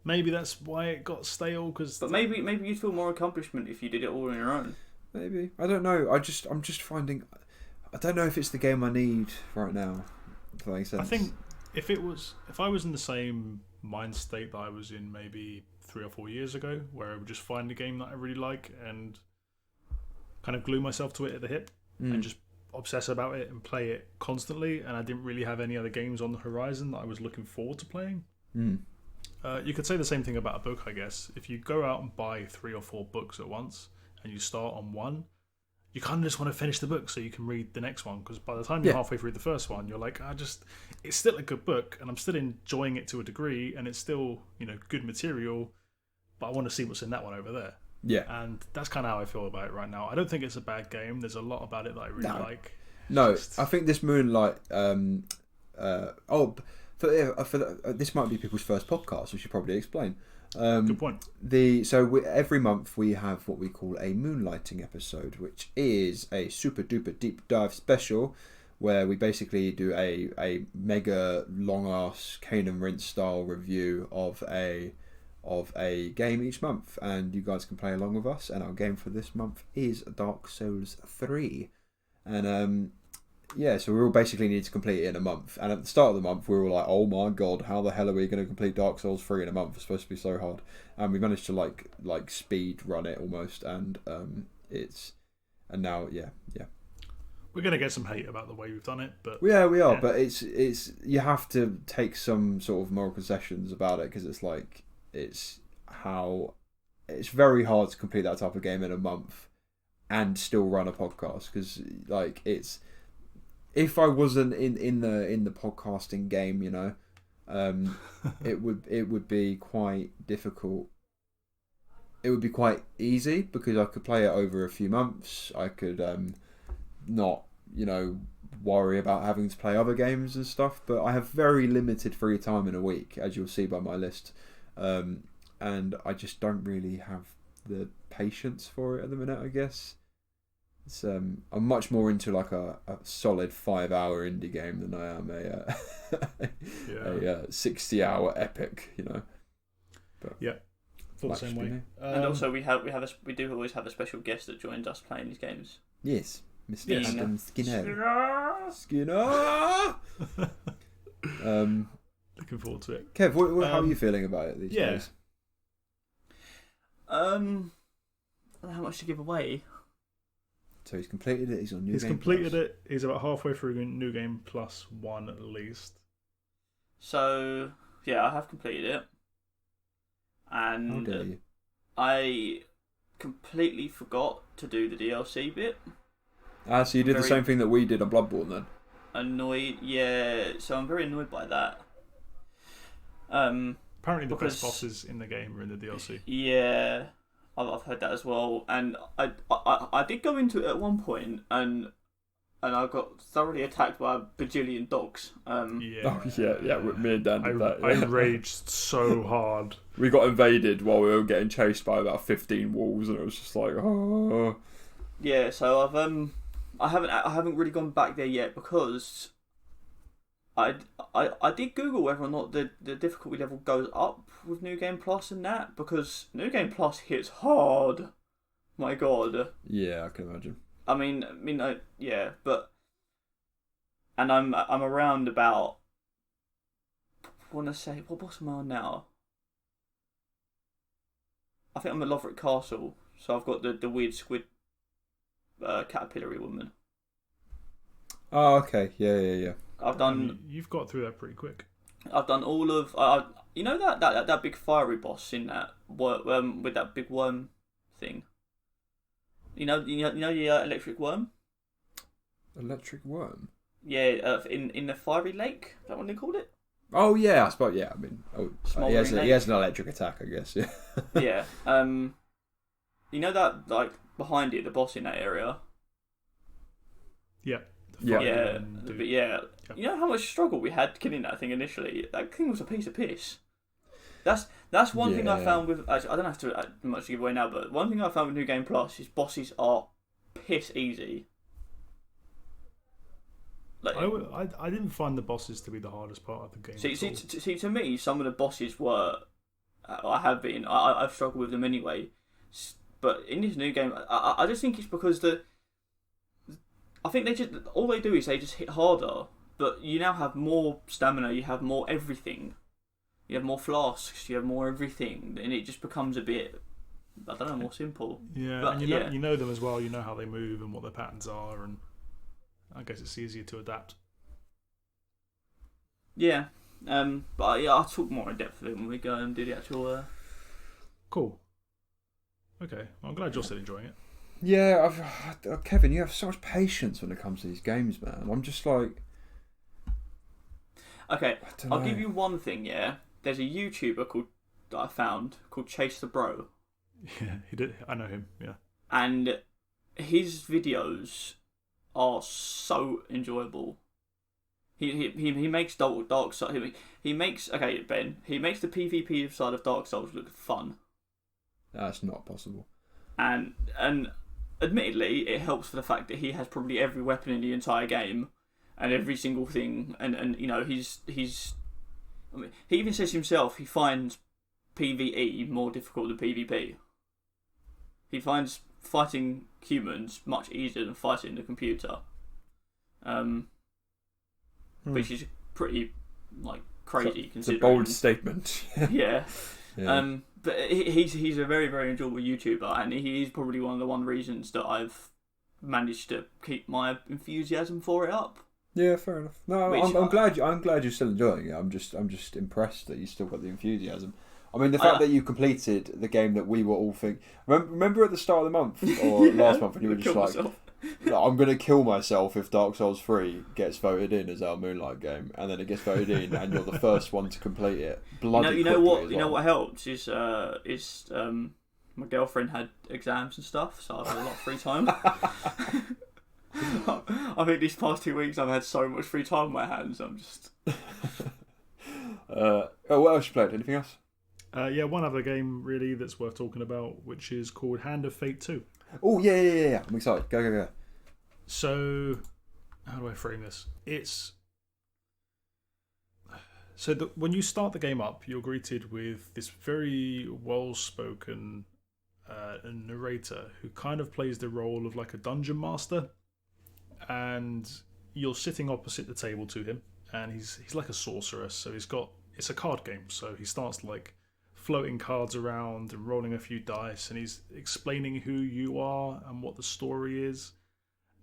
Maybe that's why it got stale. But maybe you'd feel more accomplishment if you did it all on your own. Maybe, I don't know. I'm just finding. I don't know if it's the game I need right now. If that makes sense. I think if I was in the same mind state that I was in maybe 3 or 4 years ago, where I would just find a game that I really like and kind of glue myself to it at the hip and just obsess about it and play it constantly, and I didn't really have any other games on the horizon that I was looking forward to playing. You could say the same thing about a book, I guess. If you go out and buy 3 or 4 books at once and you start on one, you kind of just want to finish the book so you can read the next one, because by the time you're halfway through the first one, you're like, it's still a good book and I'm still enjoying it to a degree and it's still, good material, but I want to see what's in that one over there. Yeah. And that's kind of how I feel about it right now. I don't think it's a bad game. There's a lot about it that I really like. No, I think this Moonlight... this might be people's first podcast, we should probably explain. Good point. Every month we have what we call a moonlighting episode, which is a super duper deep dive special where we basically do a mega long ass Cane and Rinse style review of a game each month, and you guys can play along with us. And our game for this month is Dark Souls 3, and so we all basically need to complete it in a month. And at the start of the month, we were all like, "Oh my god, how the hell are we going to complete Dark Souls 3 in a month? It's supposed to be so hard." And we managed to like speed run it almost, and now. We're going to get some hate about the way we've done it, but we are. But it's you have to take some sort of moral concessions about it, because it's very hard to complete that type of game in a month and still run a podcast, because it's. If I wasn't in the podcasting game, it would be quite difficult. It would be quite easy because I could play it over a few months. I could not, worry about having to play other games and stuff. But I have very limited free time in a week, as you'll see by my list, and I just don't really have the patience for it at the minute, I guess. I'm much more into like a solid 5-hour indie game than I am a 60-hour epic, But yeah, feel the same way. And also we do always have a special guest that joins us playing these games. Yes, Mr. Adam Skinner. Looking forward to it. Kev, how are you feeling about it these days? I don't know how much to give away. So he's completed it. He's on New Game. He's completed it. He's about halfway through New Game Plus 1 at least. So yeah, I have completed it, and how dare you? I completely forgot to do the DLC bit. So you did the same thing that we did on Bloodborne then? Annoyed, yeah. So I'm very annoyed by that. Apparently, the best bosses in the game are in the DLC. Yeah. I've heard that as well, and I did go into it at one point, and and I got thoroughly attacked by a bajillion dogs. Yeah. Oh yeah. Me and Dan did that. I Yeah. raged so hard. We got invaded while we were getting chased by about 15 wolves, and it was just like, oh. Yeah, so I haven't really gone back there yet because I did Google whether or not the difficulty level goes up with New Game Plus and that, because New Game Plus hits hard. My God. Yeah, I can imagine. Yeah, but and I'm around about. I want to say, what boss am I on now? I think I'm at Lothric Castle, so I've got the weird squid, caterpillary woman. Oh, okay. Yeah. I've done. You've got through that pretty quick. I've done all of. You know that big fiery boss in that with that big worm thing. You know the electric worm. Electric worm. Yeah, in the fiery lake. Is that what they called it? Oh yeah, I suppose. Yeah, I mean, he has an electric attack, I guess. Yeah. Yeah. You know that like behind it, the boss in that area. Yeah. Yeah. But yeah. You know how much struggle we had killing that thing initially. That thing was a piece of piss. That's one thing I found with. I don't have to much to give away now, but one thing I found with New Game Plus is bosses are piss easy. Like, I didn't find the bosses to be the hardest part of the game. See, to me, some of the bosses were. I've struggled with them anyway. But in this new game, I just think it's because I think all they do is they just hit harder. But you now have more stamina. You have more everything. You have more flasks. You have more everything, and it just becomes a bit. I don't know, more simple. Yeah, but, and you know them as well. You know how they move and what their patterns are, and I guess it's easier to adapt. Yeah, but I'll talk more in depth of it when we go and do the actual. Cool. Okay, well, I'm glad you're still enjoying it. Yeah, Kevin, you have so much patience when it comes to these games, man. I'm just like. Okay, I'll give you one thing. Yeah, there's a YouTuber that I found called Chase the Bro. Yeah, he did. I know him. Yeah, and his videos are so enjoyable. He makes Dark Souls. He makes Ben. He makes the PvP side of Dark Souls look fun. That's not possible. And admittedly, it helps for the fact that he has probably every weapon in the entire game, and every single thing. And you know he's. I mean, he even says himself he finds PvE more difficult than PvP. He finds fighting humans much easier than fighting the computer. Which is pretty crazy. It's a bold statement. Yeah. Yeah. But he's a very, very enjoyable YouTuber, and he's probably one of the reasons that I've managed to keep my enthusiasm for it up. Yeah, fair enough. No, I'm glad you're still enjoying it. I'm just impressed that you still got the enthusiasm. I mean, the fact that you completed the game that we were all thinking. Remember at the start of the month or last month when you were just like, I'm going to kill myself if Dark Souls 3 gets voted in as our Moonlight game, and then it gets voted in, and you're the first one to complete it. You know what helped is my girlfriend had exams and stuff, so I've had a lot of free time. I think these past 2 weeks I've had so much free time on my hands. I'm just. What else you played? Anything else? Yeah, one other game really that's worth talking about, which is called Hand of Fate 2. Oh yeah! I'm excited. Go. So, how do I frame this? It's when you start the game up, you're greeted with this very well-spoken narrator who kind of plays the role of like a dungeon master, and you're sitting opposite the table to him, and he's like a sorcerer. So it's a card game. So he starts like floating cards around and rolling a few dice, and he's explaining who you are and what the story is,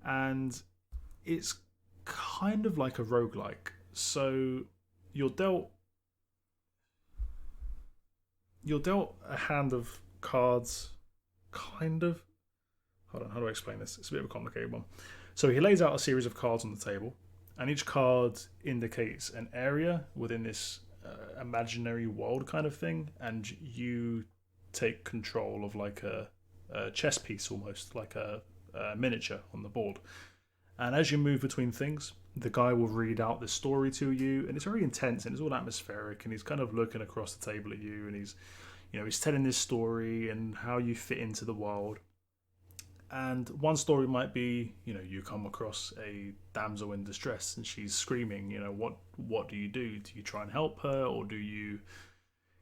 and it's kind of like a roguelike. So you're dealt a hand of cards, kind of. Hold on, how do I explain this? It's a bit of a complicated one. So he lays out a series of cards on the table, and each card indicates an area within this imaginary world kind of thing, and you take control of like a chess piece, almost like a miniature on the board, And as you move between things, the guy will read out the story to you, and it's very intense and it's all atmospheric, and he's kind of looking across the table at you, and he's telling this story and how you fit into the world. And one story might be, you come across a damsel in distress and she's screaming, what do you do? Do you try and help her, or do you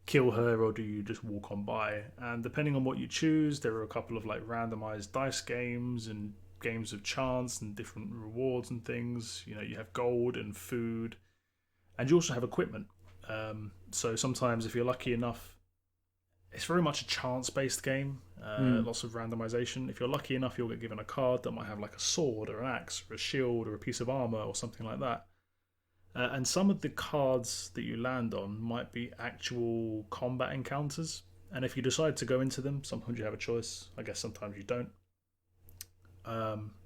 kill her, or do you just walk on by? And depending on what you choose, there are a couple of like randomized dice games and games of chance and different rewards and things. You have gold and food, and you also have equipment. So sometimes if you're lucky enough, it's very much a chance-based game, lots of randomization. If you're lucky enough, you'll get given a card that might have like a sword or an axe or a shield or a piece of armor or something like that. And some of the cards that you land on might be actual combat encounters. And if you decide to go into them, sometimes you have a choice. I guess sometimes you don't.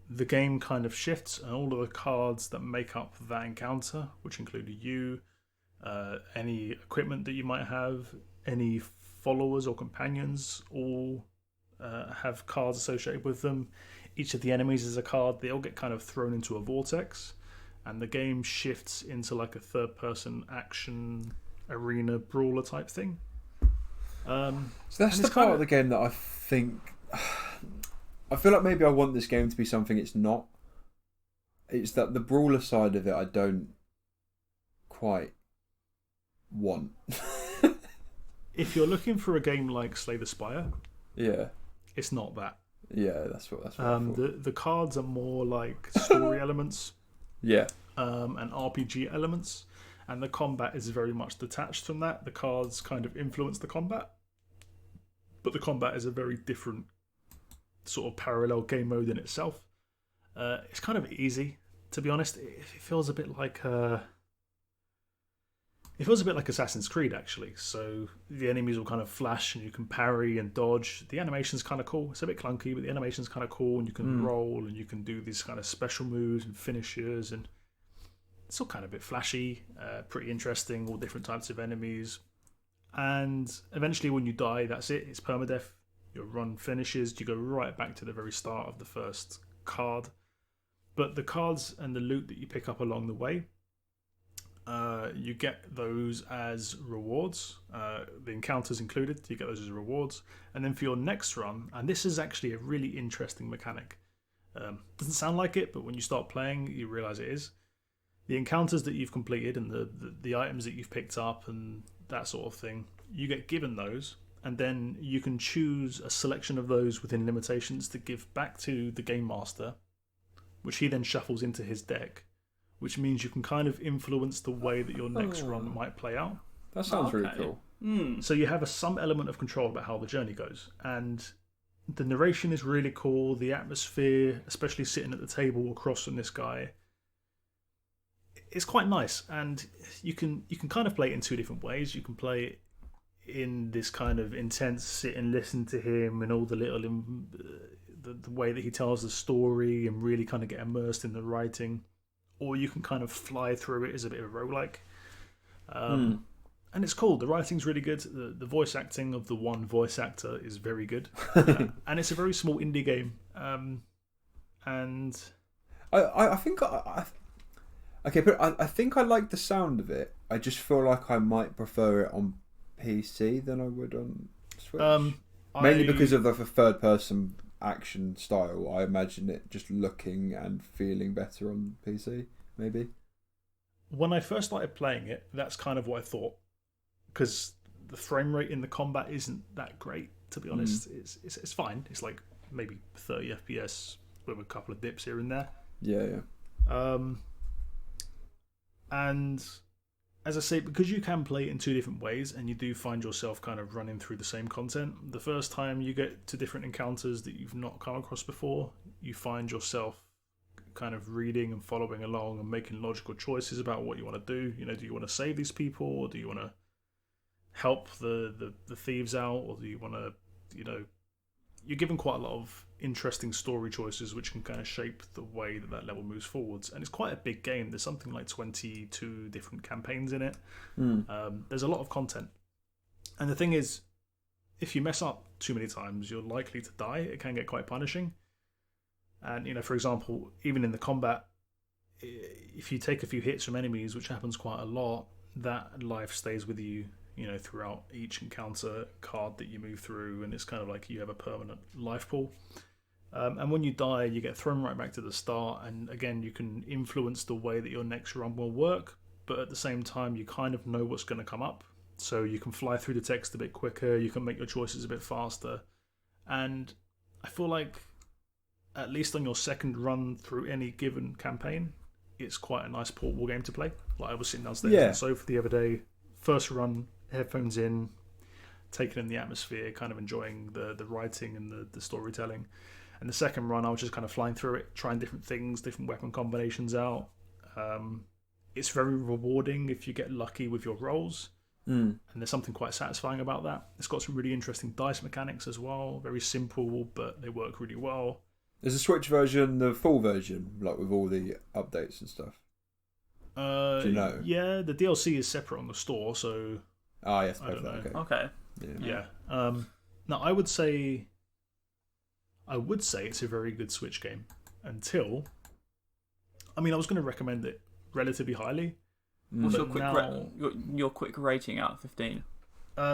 The game kind of shifts, and all of the cards that make up that encounter, which include you, any equipment that you might have, any followers or companions, all have cards associated with them. Each of the enemies is a card. They all get kind of thrown into a vortex, and the game shifts into like a third-person action arena brawler type thing. So that's the part of the game that I think... I feel like maybe I want this game to be something it's not. It's that the brawler side of it I don't quite want. If you're looking for a game like Slay the Spire, yeah, it's not that. Yeah, that's what I thought. The cards are more like story elements, yeah, and RPG elements, and the combat is very much detached from that. The cards kind of influence the combat, but the combat is a very different sort of parallel game mode in itself. It's kind of easy, to be honest. It feels a bit like Assassin's Creed, actually. So the enemies will kind of flash and you can parry and dodge. The animation's kind of cool. It's a bit clunky, but the animation's kind of cool, and you can roll and you can do these kind of special moves and finishes, and it's all kind of a bit flashy, pretty interesting, all different types of enemies. And eventually when you die, that's it. It's permadeath. Your run finishes. You go right back to the very start of the first card. But the cards and the loot that you pick up along the way, you get those as rewards. The encounters included, you get those as rewards. And then for your next run, and this is actually a really interesting mechanic. Doesn't sound like it, but when you start playing, you realise it is. The encounters that you've completed and the items that you've picked up and that sort of thing, you get given those. And then you can choose a selection of those within limitations to give back to the game master, which he then shuffles into his deck, which means you can kind of influence the way that your next run might play out. That sounds really cool. So you have some element of control about how the journey goes. And the narration is really cool. The atmosphere, especially sitting at the table across from this guy, it's quite nice. And you can kind of play it in two different ways. You can play it in this kind of intense sit and listen to him and all the little the way that he tells the story and really kind of get immersed in the writing, or you can kind of fly through it as a bit of a roguelike. And it's cool. The writing's really good. The voice acting of the one voice actor is very good. And it's a very small indie game. And I think I think I like the sound of it. I just feel like I might prefer it on PC than I would on Switch. Mainly because of the third person action style. I imagine it just looking and feeling better on PC, maybe. When I first started playing it, that's kind of what I thought, because the frame rate in the combat isn't that great, to be honest. It's fine. It's like maybe 30 FPS with a couple of dips here and there. Yeah. And as I say, because you can play it in two different ways, and you do find yourself kind of running through the same content, the first time you get to different encounters that you've not come across before, you find yourself kind of reading and following along and making logical choices about what you want to do. Do you want to save these people, or do you want to help the thieves out, or do you want to, you're given quite a lot of interesting story choices which can kind of shape the way that level moves forwards. And it's quite a big game. There's something like 22 different campaigns in it. There's a lot of content. And the thing is, if you mess up too many times, you're likely to die. It can get quite punishing. And for example, even in the combat, if you take a few hits from enemies, which happens quite a lot, that life stays with you, throughout each encounter card that you move through, and it's kind of like you have a permanent life pool. And when you die, you get thrown right back to the start, and again, you can influence the way that your next run will work, but at the same time, you kind of know what's going to come up. So you can fly through the text a bit quicker, you can make your choices a bit faster. And I feel like, at least on your second run through any given campaign, it's quite a nice portable game to play. Like I was sitting downstairs on the sofa the other day, first run, headphones in, taking in the atmosphere, kind of enjoying the writing and the storytelling. And the second run, I was just kind of flying through it, trying different things, different weapon combinations out. It's very rewarding if you get lucky with your rolls. And there's something quite satisfying about that. It's got some really interesting dice mechanics as well. Very simple, but they work really well. Is the Switch version the full version, like with all the updates and stuff? Do you know? Yeah, the DLC is separate on the store, so... Ah, yes, I don't know. Okay. Yeah. Now, I would say it's a very good Switch game until... I was going to recommend it relatively highly. What's your quick rating out of 15?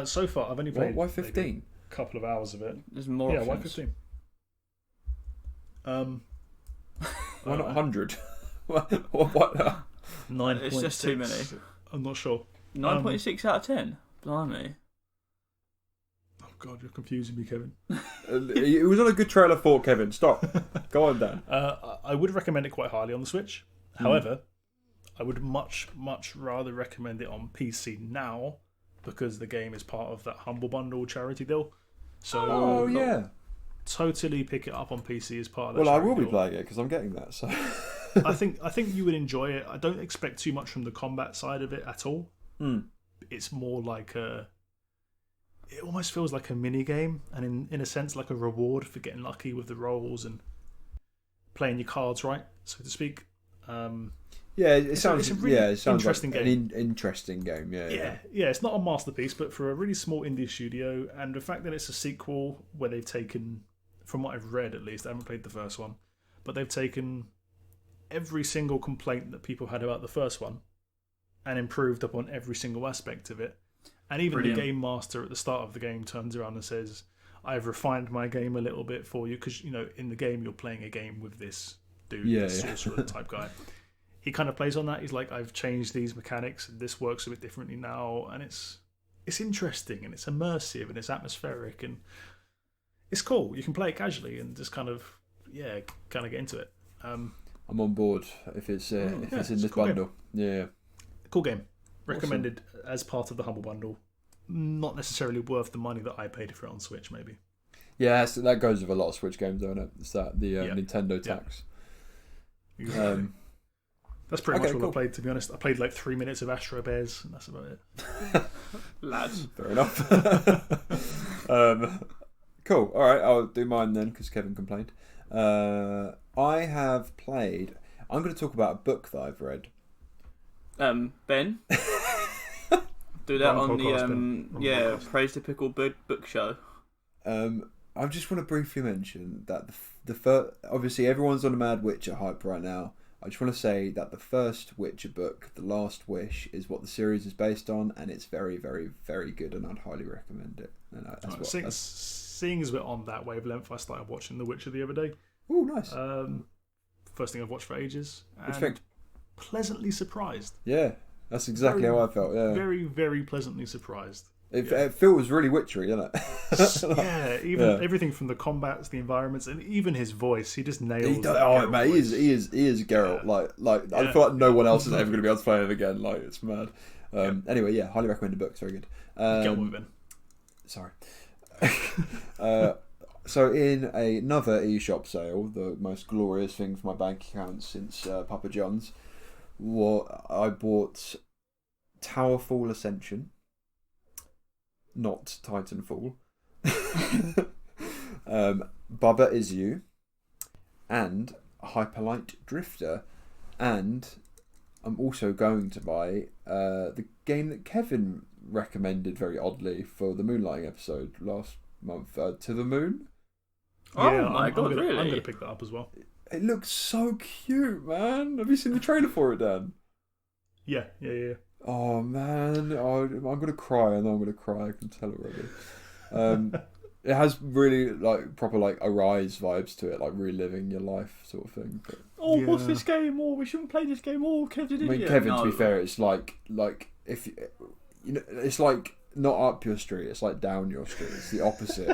So far, I've only played why 15? A couple of hours of it. There's more Yeah, options. why 15? Why not 100? what? 9. It's just too many. I'm not sure. 9.6 out of 10? Blimey. Oh God, you're confusing me, Kevin. It was on a good trailer for Kevin. Stop. Go on, Dan. I would recommend it quite highly on the Switch. However, I would much, much rather recommend it on PC now because the game is part of that Humble Bundle charity deal. So, totally pick it up on PC as part of that. Well, I will deal. be playing it because I'm getting that. So I think you would enjoy it. I don't expect too much from the combat side of it at all. It's more like it almost feels like a mini game, and in a sense like a reward for getting lucky with the rolls and playing your cards right, so to speak. It sounds interesting like game. An interesting game. Yeah. It's not a masterpiece, but for a really small indie studio, and the fact that it's a sequel where they've taken, from what I've read at least, I haven't played the first one, but they've taken every single complaint that people had about the first one and improved upon every single aspect of it. And even the game master at the start of the game turns around and says, I've refined my game a little bit for you, because in the game you're playing a game with this dude, this sorcerer type guy. He kind of plays on that. He's like, I've changed these mechanics, and this works a bit differently now, and it's interesting, and it's immersive, and it's atmospheric, and it's cool. You can play it casually and just kind of get into it. I'm on board if it's in this cool bundle. Game. Yeah, cool game. Recommended as part of the Humble Bundle. Not necessarily worth the money that I paid for it on Switch, maybe. Yeah, so that goes with a lot of Switch games, don't it? It's that the Nintendo tax. Exactly. That's pretty much all I played, to be honest. I played like 3 minutes of Astro Bears, and that's about it. Lads. Fair enough. Cool. All right, I'll do mine then, because Kevin complained. I have played... I'm going to talk about a book that I've read. Ben? Do that on podcast, the Praise the Pickle book show. I just want to briefly mention that the first... Obviously, everyone's on a Mad Witcher hype right now. I just want to say that the first Witcher book, The Last Wish, is what the series is based on, and it's very, very, very good, and I'd highly recommend it. And seeing as we're on that wavelength, I started watching The Witcher the other day. Oh, nice. First thing I've watched for ages. What do you think? Pleasantly surprised. Yeah, that's exactly how I felt. Yeah, very, very pleasantly surprised. It feels really witchery, doesn't it? Everything from the combats, the environments, and even his voice, he just nails. Mate, he is Geralt. Yeah. I feel like no one else is ever going to be able to play it again. Like, it's mad. Anyway, highly recommend the book. It's very good. Get on with it. Sorry. So in another eShop sale, the most glorious thing for my bank account since Papa John's, I bought Towerfall Ascension. Not Titanfall. Bubba Is You, and Hyperlight Drifter, and I'm also going to buy the game that Kevin recommended very oddly for the Moonlighting episode last month, To the Moon. Oh my god, really? I'm going to pick that up as well. It looks so cute, man. Have you seen the trailer for it, Dan? Yeah. Oh man, I'm gonna cry. I know I'm gonna cry. I can tell already. It has really like proper like Arise vibes to it, like reliving your life sort of thing. But, what's this game? We shouldn't play this game. Kevin, I mean, Kevin, to be fair, it's like if you know, it's like not up your street. It's like down your street. It's the opposite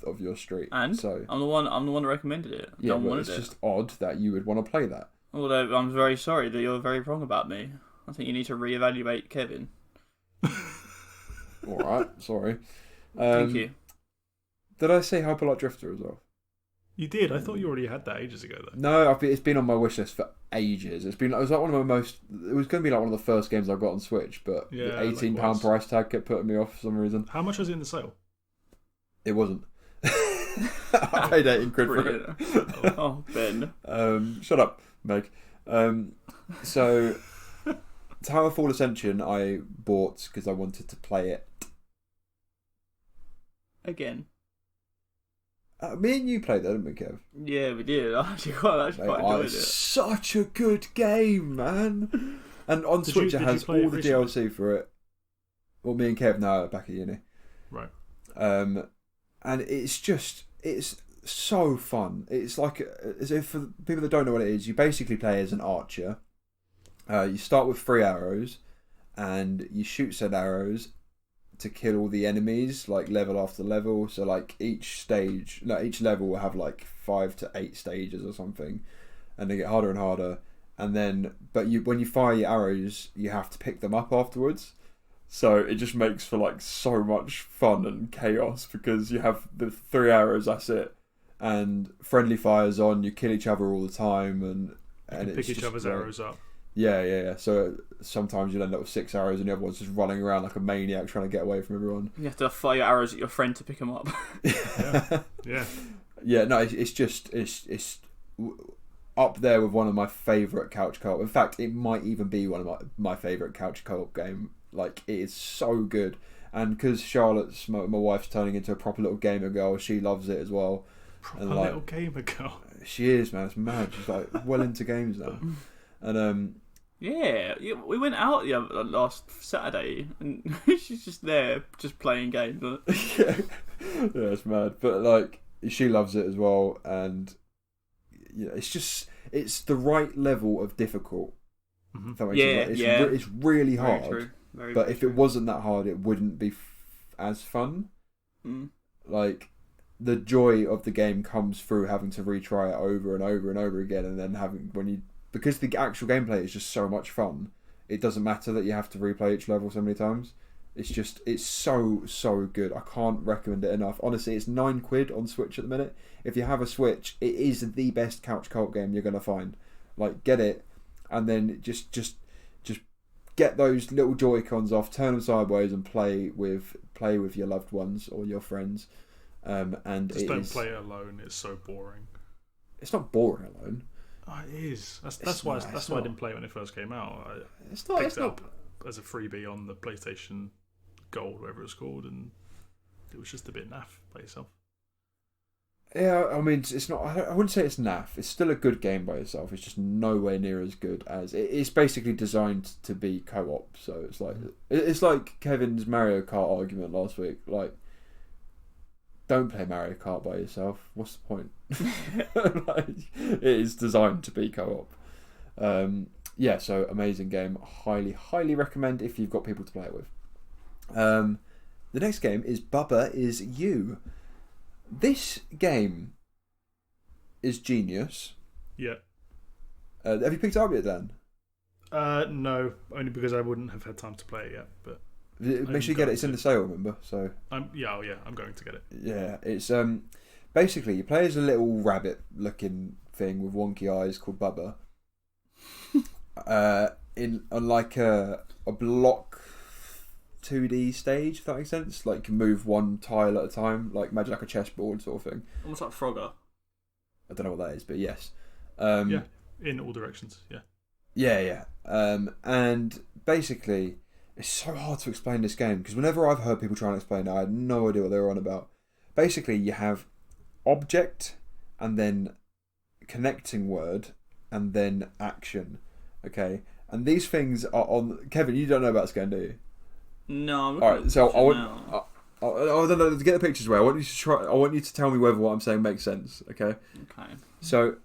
of your street. And so I'm the one that recommended it. Yeah, but it's just odd that you would want to play that. Although I'm very sorry that you're very wrong about me. I think you need to reevaluate Kevin. All right, sorry. Thank you. Did I say Hyperlight Drifter as well? You did. I thought you already had that ages ago, though. No, it's been on my wish list for ages. It was like one of my most. It was going to be like one of the first games I got on Switch, but the £18 price tag kept putting me off for some reason. How much was it in the sale? It wasn't. I paid £18 for it. Oh, Ben. Shut up, Meg. So, Towerfall Ascension I bought because I wanted to play it. Again. Me and you played that, didn't we, Kev? Yeah, we did. I actually quite enjoyed it. Such a good game, man. And on Switch it has all the DLC for it. Well, me and Kev now are back at uni. Right. And it's so fun. It's like, as if for people that don't know what it is, you basically play as an archer. You start with 3 arrows, and you shoot said arrows to kill all the enemies, like level after level. So like each level will have like 5 to 8 stages or something, and they get harder and harder. And then, when you fire your arrows, you have to pick them up afterwards. So it just makes for like so much fun and chaos because you have the 3 arrows. That's it, and friendly fire's on. You kill each other all the time, and you pick each other's arrows up. Yeah. So sometimes you'll end up with 6 arrows and the other one's just running around like a maniac trying to get away from everyone. You have to fire your arrows at your friend to pick them up. Yeah, no, it's up there with one of my favourite couch co-op. In fact, it might even be one of my favourite couch co-op game. Like, it is so good. And because Charlotte's, my wife's turning into a proper little gamer girl, she loves it as well. Proper little gamer girl. She is, man. It's mad. She's like well into games now. And yeah, we went out last Saturday, and she's just there, just playing games. Yeah, it's mad. But like, she loves it as well, and it's the right level of difficult. Mm-hmm. That makes sense. It's really hard. But if it wasn't that hard, it wouldn't be as fun. Mm. Like, the joy of the game comes through having to retry it over and over and over again, and then because the actual gameplay is just so much fun, it doesn't matter that you have to replay each level so many times. It's so good. I can't recommend it enough. Honestly, it's £9 on Switch at the minute. If you have a Switch, it is the best couch co-op game you're gonna find. Like, get it, and then just get those little Joy-Cons off, turn them sideways, and play with your loved ones or your friends. And just don't play it alone. It's so boring. It's not boring alone. Oh, it is. That's why I didn't play it when it first came out. I picked it up as a freebie on the PlayStation Gold, whatever it's called, and it was just a bit naff by yourself. Yeah, I mean, it's not. I wouldn't say it's naff. It's still a good game by itself. It's just nowhere near as good as it's basically designed to be co-op. So it's like Kevin's Mario Kart argument last week. Like, don't play Mario Kart by yourself. What's the point? It is designed to be co-op. Yeah, so amazing game. Highly recommend if you've got people to play it with. The next game is Bubba Is You. This game is genius. Yeah. Have you picked it up yet, Dan? No, only because I wouldn't have had time to play it yet. But make sure you get it. It's in the sale, remember? So I'm going to get it. Yeah, it's basically you play as a little rabbit-looking thing with wonky eyes called Bubba. On like a block 2D stage, if that makes sense. Like, you can move one tile at a time, like imagine like a chessboard sort of thing. Almost like Frogger. I don't know what that is, but yes. Yeah, in all directions. Yeah. And basically, it's so hard to explain this game because whenever I've heard people try and explain it, I had no idea what they were on about. Basically, you have object and then connecting word, and then action. Okay, and these things are on. Kevin, you don't know about this game, do you? No. I'm All right, so I want. now. I don't know. To get the pictures away, I want you to try. I want you to tell me whether what I'm saying makes sense. Okay. Okay. So,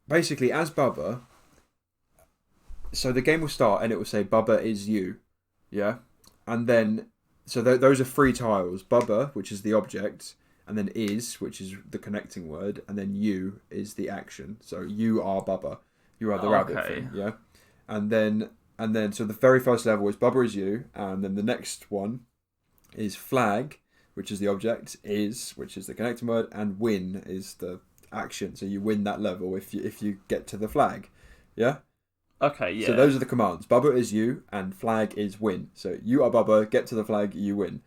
basically, as Bubba, so the game will start and it will say Bubba is you, yeah, and then so those are 3 tiles: Bubba, which is the object, and then is, which is the connecting word, and then you is the action. So you are Bubba, you are the rabbit thing, yeah, and then so the very first level is Bubba is you, and then the next one is flag, which is the object, is, which is the connecting word, and win is the action. So you win that level if you get to the flag, yeah. Okay, yeah. So those are the commands. Bubba is you, and flag is win. So you are Bubba, get to the flag, you win.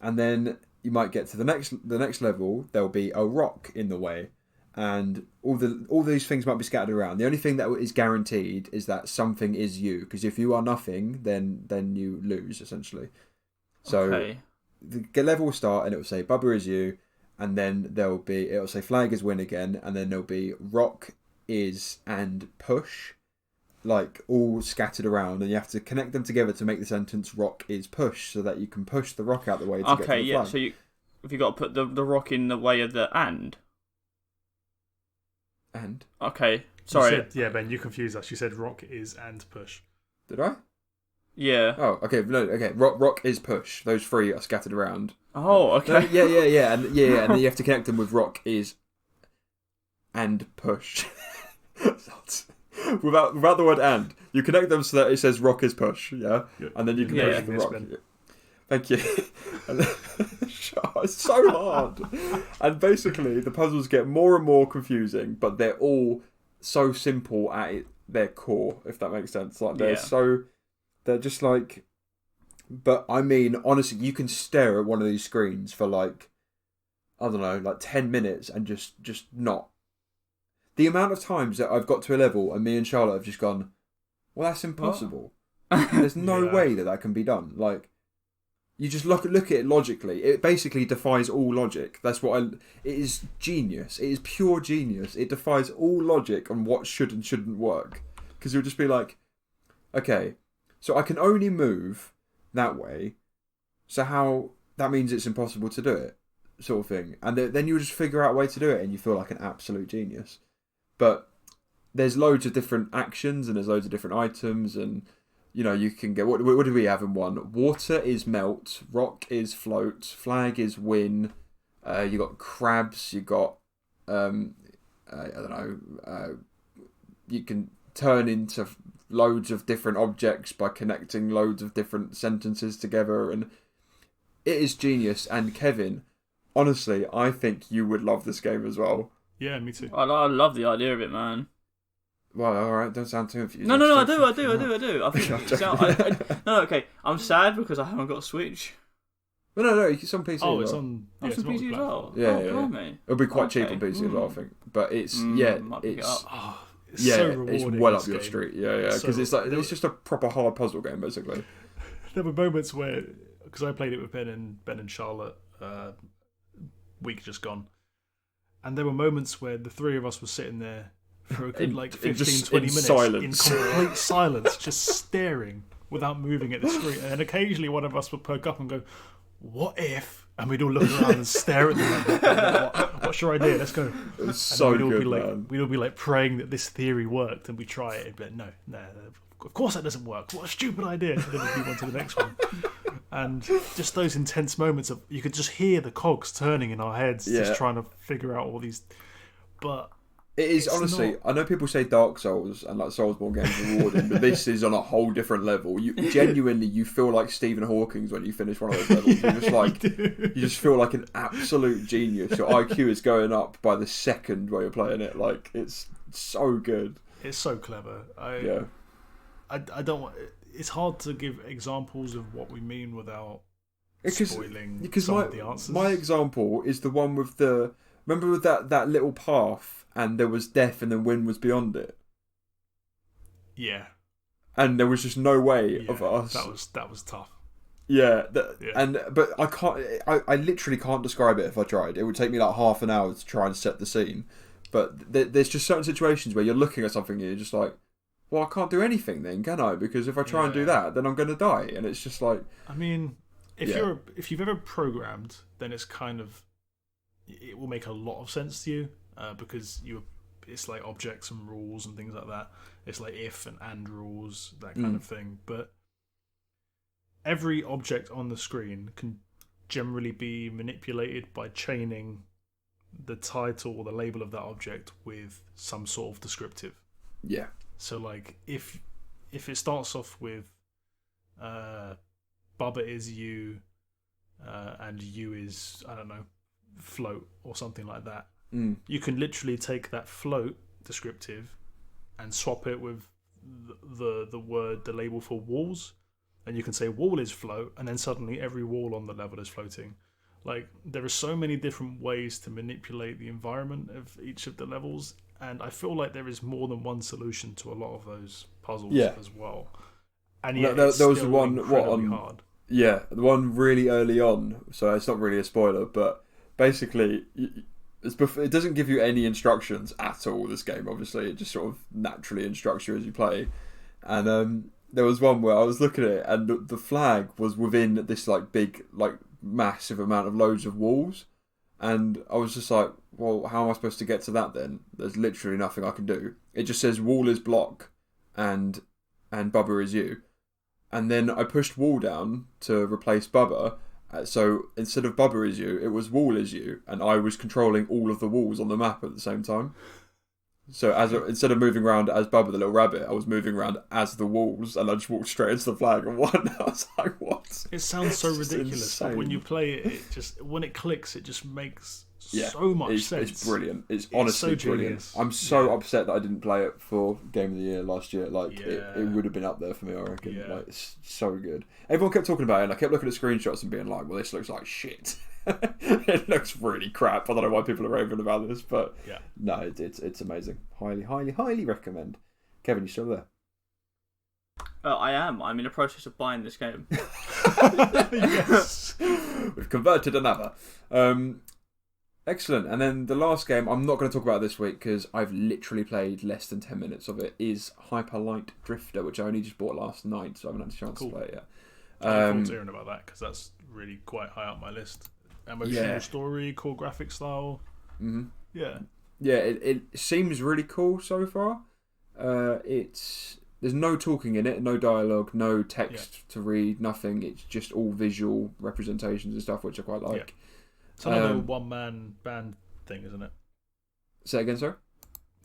And then you might get to the next level. There'll be a rock in the way, and all these things might be scattered around. The only thing that is guaranteed is that something is you, because if you are nothing, then you lose essentially. So okay. The level will start, and it will say Bubba is you, and then it'll say flag is win again, and then there'll be rock is and push, like all scattered around, and you have to connect them together to make the sentence rock is push, so that you can push the rock out the way to get to the flag. Yeah, so have you got to put the rock in the way of the and? And? Okay, sorry. Ben, you confused us. You said rock is and push. Did I? Yeah. Oh, okay. No, okay. Rock is push. Those 3 are scattered around. Oh, okay. No, yeah, and then you have to connect them with rock is and push. without the word and, you connect them so that it says rock is push, yeah, and then you can push the rock. Yeah. Thank you. It's so hard. And basically, the puzzles get more and more confusing, but they're all so simple at their core, if that makes sense. Like they're just like. But I mean, honestly, you can stare at one of these screens for like, I don't know, like 10 minutes and just not. The amount of times that I've got to a level and me and Charlotte have just gone, well, that's impossible. There's no way that can be done. Like, you just look at it logically. It basically defies all logic. That's what it is genius. It is pure genius. It defies all logic on what should and shouldn't work. Because you'll just be like, okay, so I can only move that way, so how that means it's impossible to do it, sort of thing. And then you'll just figure out a way to do it and you feel like an absolute genius. But there's loads of different actions and there's loads of different items, and you know, you can get what do we have in one? Water is melt, rock is float, flag is win. You got crabs, you got I don't know, you can turn into loads of different objects by connecting loads of different sentences together, and it is genius. And Kevin, honestly, I think you would love this game as well. Yeah, me too. I love the idea of it, man. Well, alright, don't sound too confused. No, I do. I think no, okay. I'm sad because I haven't got a Switch. Well, no, it's on PC. Oh, as it's well. on. Oh, it's on PC as well. Yeah, It'll be quite cheap Okay. on PC as well, I think. But it's might pick it it's up. It's so rewarding. it's well up this your game. street. Yeah, because it's like it's just a proper hard puzzle game, basically. There were moments where, because I played it with Ben and Charlotte, week just gone, and there were moments where the 3 of us were sitting there for a good 15-20 minutes silence. in complete silence, just staring without moving at the screen. And then occasionally one of us would perk up and go, "What if?" And we'd all look around and stare at them. What's your idea? Let's go. It's so we'd all good, be like, man. we'd all be like praying that this theory worked, and we try it, and be like, no, of course that doesn't work. What a stupid idea. And then we'd move on to the next one. And just those intense moments of, you could just hear the cogs turning in our heads, just trying to figure out all these. But it is honestly. I know people say Dark Souls and like Soulsborne games are rewarding, but this is on a whole different level. You genuinely, you feel like Stephen Hawking when you finish one of those levels. You're just like, you just feel like an absolute genius. Your IQ is going up by the second while you're playing it. Like, it's so good. It's so clever. I don't want. It's hard to give examples of what we mean without spoiling some of the answers. My example is the one with the. Remember with that little path, and there was death, and then wind was beyond it. Yeah. And there was just no way of us. That was tough. Yeah, but I can't. I literally can't describe it if I tried. It would take me like half an hour to try and set the scene. But there's just certain situations where you're looking at something and you're just like, well, I can't do anything then, can I? Because if I try and do that, then I'm going to die. And it's just like... I mean, if you've ever programmed, then it's kind of... It will make a lot of sense to you because it's like objects and rules and things like that. It's like if and rules, that kind of thing. But every object on the screen can generally be manipulated by chaining the title or the label of that object with some sort of descriptive. Yeah. So like if it starts off with Bubba is you and you is, I don't know, float or something like that, you can literally take that float descriptive and swap it with the label for walls, and you can say wall is float, and then suddenly every wall on the level is floating. Like, there are so many different ways to manipulate the environment of each of the levels, and I feel like there is more than one solution to a lot of those puzzles as well. And yet it's there was still the one hard. Yeah, the one really early on, so it's not really a spoiler, but basically it doesn't give you any instructions at all, this game, obviously. It just sort of naturally instructs you as you play. And there was one where I was looking at it and the flag was within this like big, like massive amount of loads of walls. And I was just like, well, how am I supposed to get to that then? There's literally nothing I can do. It just says wall is block and Bubba is you. And then I pushed wall down to replace Bubba. So instead of Bubba is you, it was wall is you. And I was controlling all of the walls on the map at the same time. So instead of moving around as Bubba the little rabbit, I was moving around as the walls, and I just walked straight into the flag and won. I was like, "What?" It sounds so ridiculous, but when you play it, when it clicks, it just makes so much sense. It's brilliant. It's honestly so brilliant. genius. I'm so upset that I didn't play it for Game of the Year last year. Like it would have been up there for me, I reckon. Yeah. Like, it's so good. Everyone kept talking about it, and I kept looking at screenshots and being like, "Well, this looks like shit." It looks really crap. I don't know why people are raving about this, but no, it's amazing. Highly recommend. Kevin, you still there? I am. I'm in the process of buying this game. Yes. We've converted another. Excellent. And then the last game I'm not going to talk about this week because I've literally played less than 10 minutes of it, is Hyper Light Drifter, which I only just bought last night, so I haven't had a chance to play it yet. I look forward to hearing about that because that's really quite high up my list. Emotional story, cool graphic style. Mm-hmm. Yeah. Yeah, it seems really cool so far. There's no talking in it, no dialogue, no text to read, nothing. It's just all visual representations and stuff, which I quite like. Yeah. It's another one-man band thing, isn't it? Say again, sorry?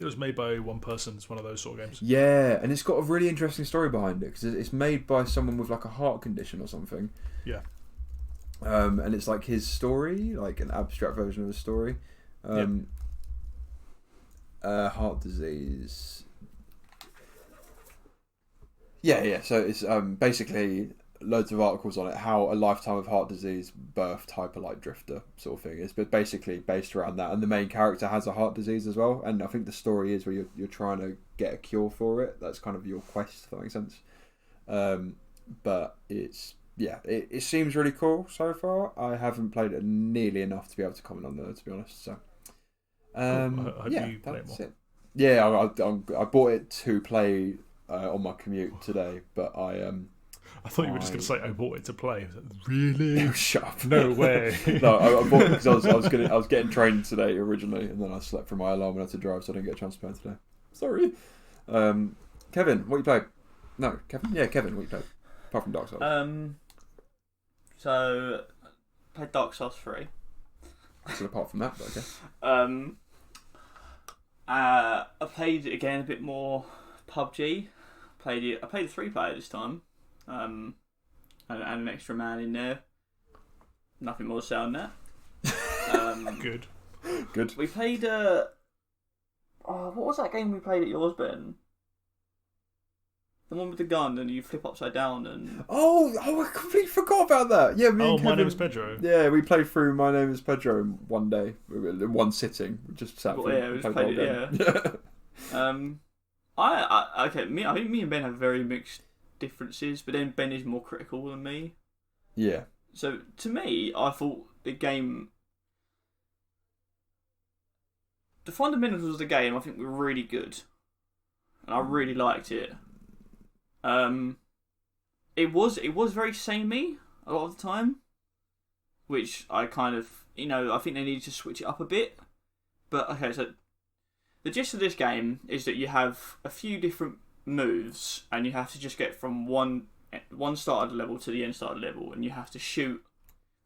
It was made by one person. It's one of those sort of games. Yeah, and it's got a really interesting story behind it because it's made by someone with like a heart condition or something. Yeah. And it's like his story, like an abstract version of his story. Heart disease. Yeah. So it's basically loads of articles on it, how a lifetime of heart disease birthed Hyper Light Drifter sort of thing. It's basically based around that, and the main character has a heart disease as well. And I think the story is where you're trying to get a cure for it. That's kind of your quest, if that makes sense. But it seems really cool so far. I haven't played it nearly enough to be able to comment on it, to be honest. So, you play it more. It. Yeah, I bought it to play on my commute today, but I thought you were just going to say I bought it to play. Really? No, shut up. No way. No, I bought it because I was getting trained today originally, and then I slept through my alarm and had to drive, so I didn't get a chance to play today. Sorry. Kevin, what you played? No, Kevin. Yeah, Kevin, what you played? Apart from Dark Souls. So played Dark Souls 3. So apart from that, but okay. I played again a bit more PUBG. I played a 3-player this time. And an extra man in there. Nothing more to say on that. Good. We played what was that game we played at yours, Ben? The one with the gun and you flip upside down and... Oh, I completely forgot about that. Yeah, My Name is Pedro. Yeah, we played through My Name is Pedro in one day, in one sitting. We just sat through. Yeah, we just played it. I think me and Ben have very mixed differences, but then Ben is more critical than me. Yeah. So to me, I thought the game the fundamentals of the game, I think, were really good, and I really liked it. It was very samey a lot of the time, which I kind of, I think they needed to switch it up a bit. But okay, so the gist of this game is that you have a few different moves, and you have to just get from one start of the level to the end start of the level, and you have to shoot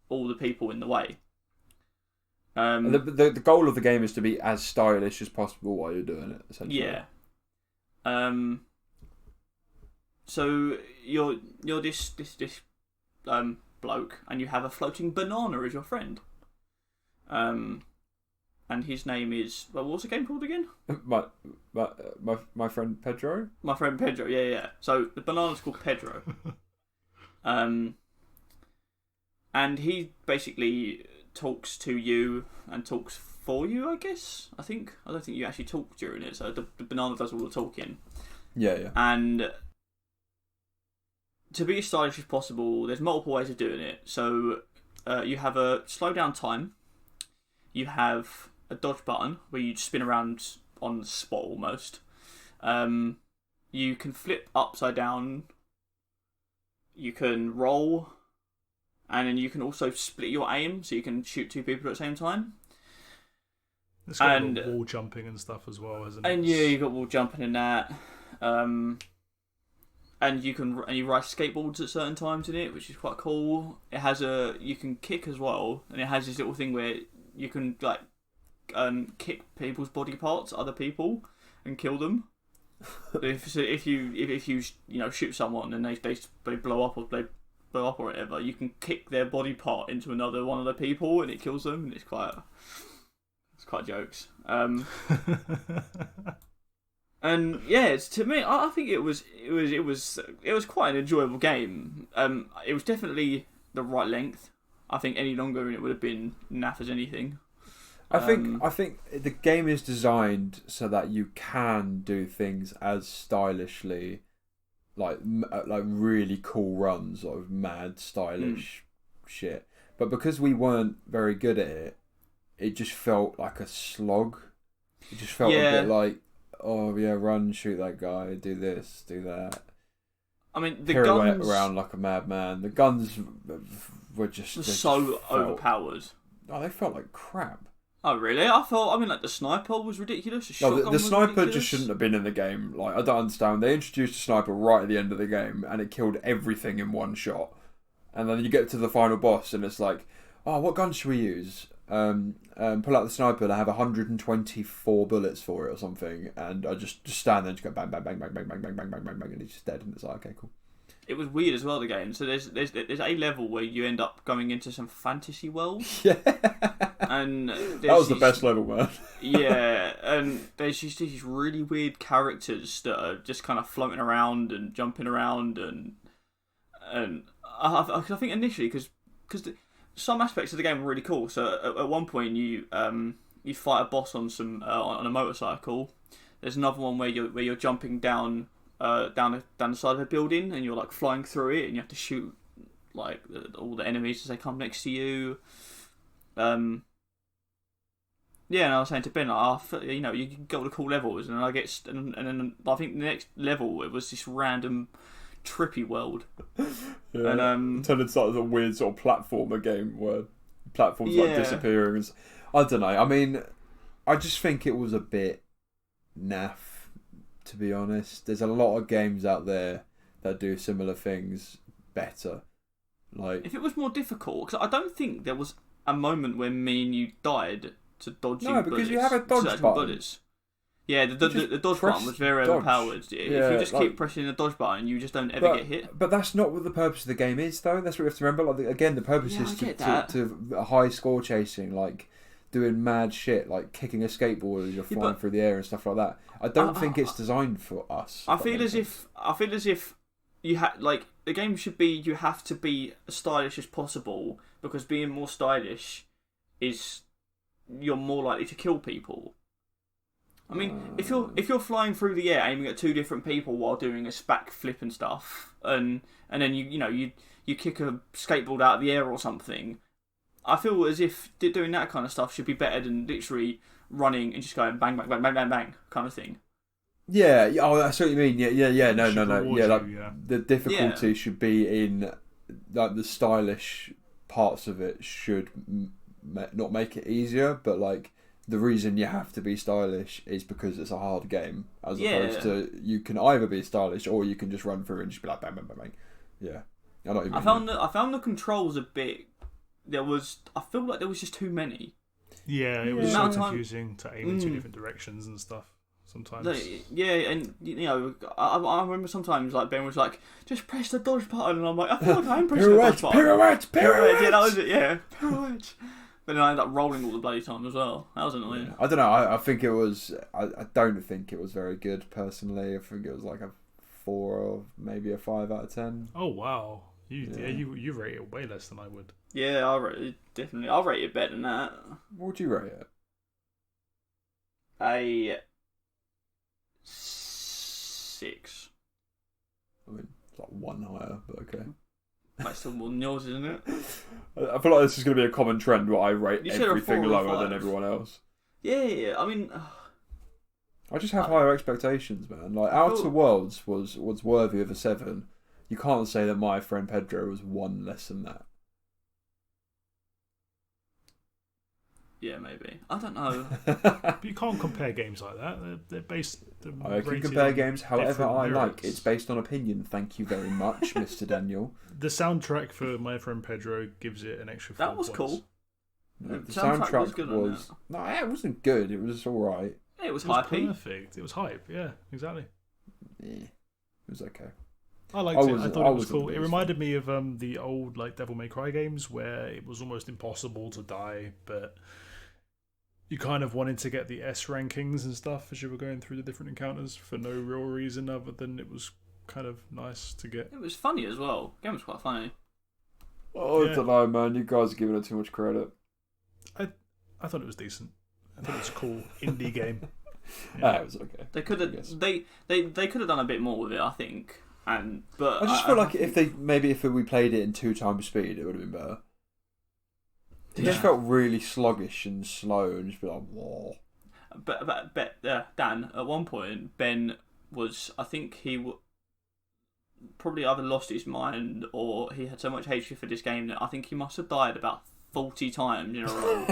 all the people in the way. The goal of the game is to be as stylish as possible while you're doing it, essentially. Yeah. So you're this bloke, and you have a floating banana as your friend. And his name is, well, what's the game called again? My friend Pedro. My friend Pedro. Yeah. So the banana's called Pedro. And he basically talks to you and talks for you, I guess. I don't think you actually talk during it. So the banana does all the talking. Yeah. And to be as stylish as possible, there's multiple ways of doing it. So you have a slow down time. You have a dodge button where you spin around on the spot almost. You can flip upside down. You can roll. And then you can also split your aim, so you can shoot two people at the same time. It's got wall jumping and stuff as well, hasn't it? And yeah, you got wall jumping and that. And you ride skateboards at certain times in it, which is quite cool. It has you can kick as well, and it has this little thing where you can like kick people's body parts, other people, and kill them. if you shoot someone and they blow up or whatever, you can kick their body part into another one of the people and it kills them, and it's quite jokes. And yeah, to me, I think it was quite an enjoyable game. It was definitely the right length. I think any longer and it would have been naff as anything. I think the game is designed so that you can do things as stylishly, like really cool runs, sort of mad stylish shit. But because we weren't very good at it, it just felt like a slog. It just felt a bit like, oh yeah, run, shoot that guy, do this, do that. I mean, the pirouette guns around like a madman. The guns were just overpowered. Oh, they felt like crap. Oh really? I mean, like the sniper was ridiculous. The sniper just shouldn't have been in the game. Like, I don't understand. They introduced a sniper right at the end of the game, and it killed everything in one shot. And then you get to the final boss, and it's like, oh, what gun should we use? Pull out the sniper, and I have 124 bullets for it or something, and I just stand there and just go bang, bang, bang, bang, bang, bang, bang, bang, bang, bang, bang, and he's just dead, and it's like, okay, cool. It was weird as well, the game. So there's a level where you end up going into some fantasy world. Yeah. And that was the best level, man. Yeah, and there's just these really weird characters that are just kind of floating around and jumping around, and I think initially because some aspects of the game were really cool. So at one point you fight a boss on a motorcycle. There's another one where you're jumping down the side of a building, and you're like flying through it, and you have to shoot like all the enemies as they come next to you. Yeah, and I was saying to Ben, like, you can go to cool levels, and then I think the next level it was this random trippy world. Yeah, and turned into like a weird sort of platformer game where platforms like disappearing. I don't know. I mean, I just think it was a bit naff, to be honest. There's a lot of games out there that do similar things better. Like, if it was more difficult, because I don't think there was a moment when me and you died to dodging bullets. No, because you have a dodge button. Bullets. Yeah, the dodge button was very overpowered. If you just keep pressing the dodge button, you just don't ever get hit. But that's not what the purpose of the game is, though. That's what you have to remember. Like, again, the purpose is to high score chasing, like doing mad shit, like kicking a skateboard as you're flying through the air and stuff like that. I don't think it's designed for us. I feel as if you like the game should be. You have to be as stylish as possible, because being more stylish is you're more likely to kill people. I mean, if you're flying through the air aiming at two different people while doing a back flip and stuff, and then you kick a skateboard out of the air or something, I feel as if doing that kind of stuff should be better than literally running and just going bang, bang, bang, bang, bang, bang kind of thing. Yeah. Oh, that's what you mean. Yeah. No. reward Yeah, like you, yeah. the difficulty should be in like the stylish parts of it should not make it easier, but like the reason you have to be stylish is because it's a hard game, as opposed to you can either be stylish or you can just run through and just be like bang, bang, bang, bang. Yeah. I know what you mean. I found the controls a bit. I feel like there was just too many. Yeah, it was so Amount of time- confusing to aim in two different directions and stuff sometimes. Yeah, and you know, I remember sometimes like Ben was like, just press the dodge button, and I'm like, I feel like I'm pressing the dodge button. Pirouette. Yeah, that was it. Yeah, pirouette. But then I ended up rolling all the bloody time as well. That was annoying. Yeah. I don't know. I think it was. I don't think it was very good personally. I think it was like a 4 or maybe a 5 out of 10. Oh wow, you rate it way less than I would. Yeah, I'll rate it better than that. What would you rate it? A 6. I mean, it's like 1 higher, but okay. That's still more than yours, isn't it? I feel like this is going to be a common trend where I rate You said a everything 4 or lower 5. than everyone else. Yeah. I mean, I just have higher expectations, man. Like Outer Worlds was worthy of a 7. You can't say that My Friend Pedro was 1 less than that. yeah, maybe. I don't know. But you can't compare games like that. They're based. I can compare games however I like. It's based on opinion. Thank you very much, Mr. Daniel. The soundtrack for My Friend Pedro gives it an extra 4 That was points. cool. No, the soundtrack was soundtrack good on was no, it wasn't good. It was all right. Yeah, it was It was hypey. perfect. It was hype. Yeah, exactly. Yeah, it was okay. I liked it. I wasn't- thought I it was wasn't cool. the It biggest reminded me of the old like Devil May Cry games where it was almost impossible to die, but you kind of wanted to get the S rankings and stuff as you were going through the different encounters for no real reason other than it was kind of nice to get. It was funny as well. The game was quite funny. Oh, Yeah. I don't know, man. You guys are giving it too much credit. I thought it was decent. I thought it was a cool indie game. It was okay. They could have Yes. they could have done a bit more with it, I think. But I just feel like if we played it in 2 times speed, it would have been better. It just Yeah. felt really sluggish and slow, and just be like, whoa. But Dan, at one point, Ben was, I think he probably either lost his mind or he had so much hatred for this game that I think he must have died about 40 times in a row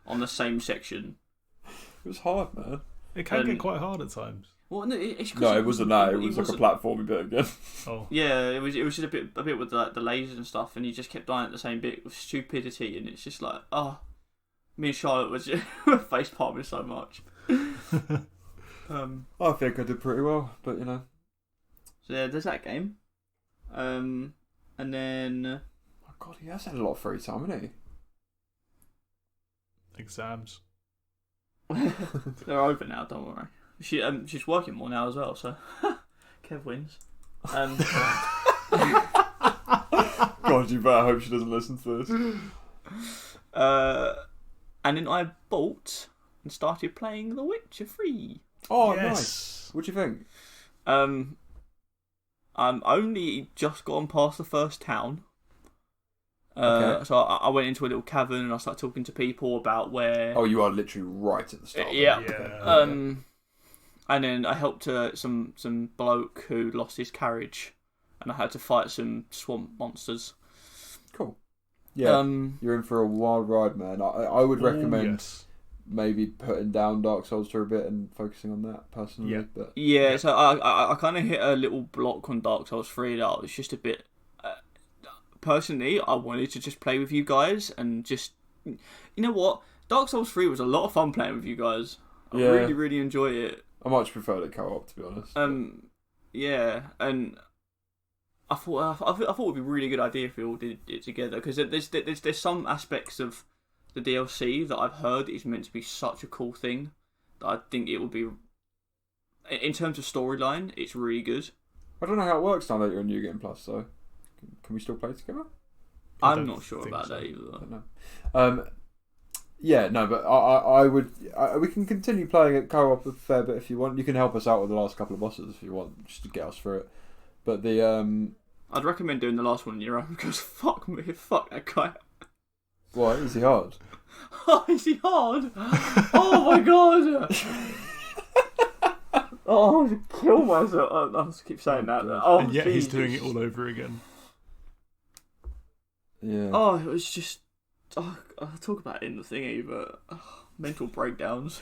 on the same section. It was hard, man. It can get quite hard at times. Well, no, it's 'cause No, it wasn't that. It was like a wasn't- platforming bit again. Oh, Yeah, it was just a bit with the lasers and stuff, and he just kept dying at the same bit with stupidity, and it's just like, me and Charlotte was face palming so much. I think I did pretty well, but you know. So yeah, there's that game, and then Oh God, he has had a lot of free time, hasn't he? exams. they're over now. Don't worry. She's working more now as well, so Kev wins. God, you better hope she doesn't listen to this. And then I bought and started playing The Witcher 3. Oh, Yes. nice. What do you think? I'm only just gone past the first town. Okay. So I went into a little cavern and I started talking to people about where. Oh, you are literally right at the start. Yeah. Yeah. And then I helped some bloke who lost his carriage, and I had to fight some swamp monsters. Cool. Yeah, Um, you're in for a wild ride, man. I would recommend yes. maybe putting down Dark Souls for a bit and focusing on that personally. Yeah. But Yeah, so I kind of hit a little block on Dark Souls 3 that I was just a bit... personally, I wanted to just play with you guys and just... You know what? Dark Souls 3 was a lot of fun playing with you guys. I Yeah. really, really enjoy it. I much prefer the co-op, to be honest. Yeah, and I thought it would be a really good idea if we all did it together, because there's some aspects of the DLC that I've heard is meant to be such a cool thing that I think it would be... In terms of storyline, it's really good. I don't know how it works now that you're on New Game Plus, so can we still play together? I I'm don't not sure think about so. that I either. don't know. Yeah, no, but I would. We can continue playing at co-op a fair bit if you want. You can help us out with the last couple of bosses if you want, just to get us through it. But the I'd recommend doing the last one on your own, because fuck that guy. Why? Is he hard? Oh, is he hard? Oh my god! Oh, I want to kill myself. I just keep saying that. Oh, And yet he's Jesus. doing it all over again. Yeah. Oh, it was just. Oh, I'll talk about it in the thingy, but mental breakdowns.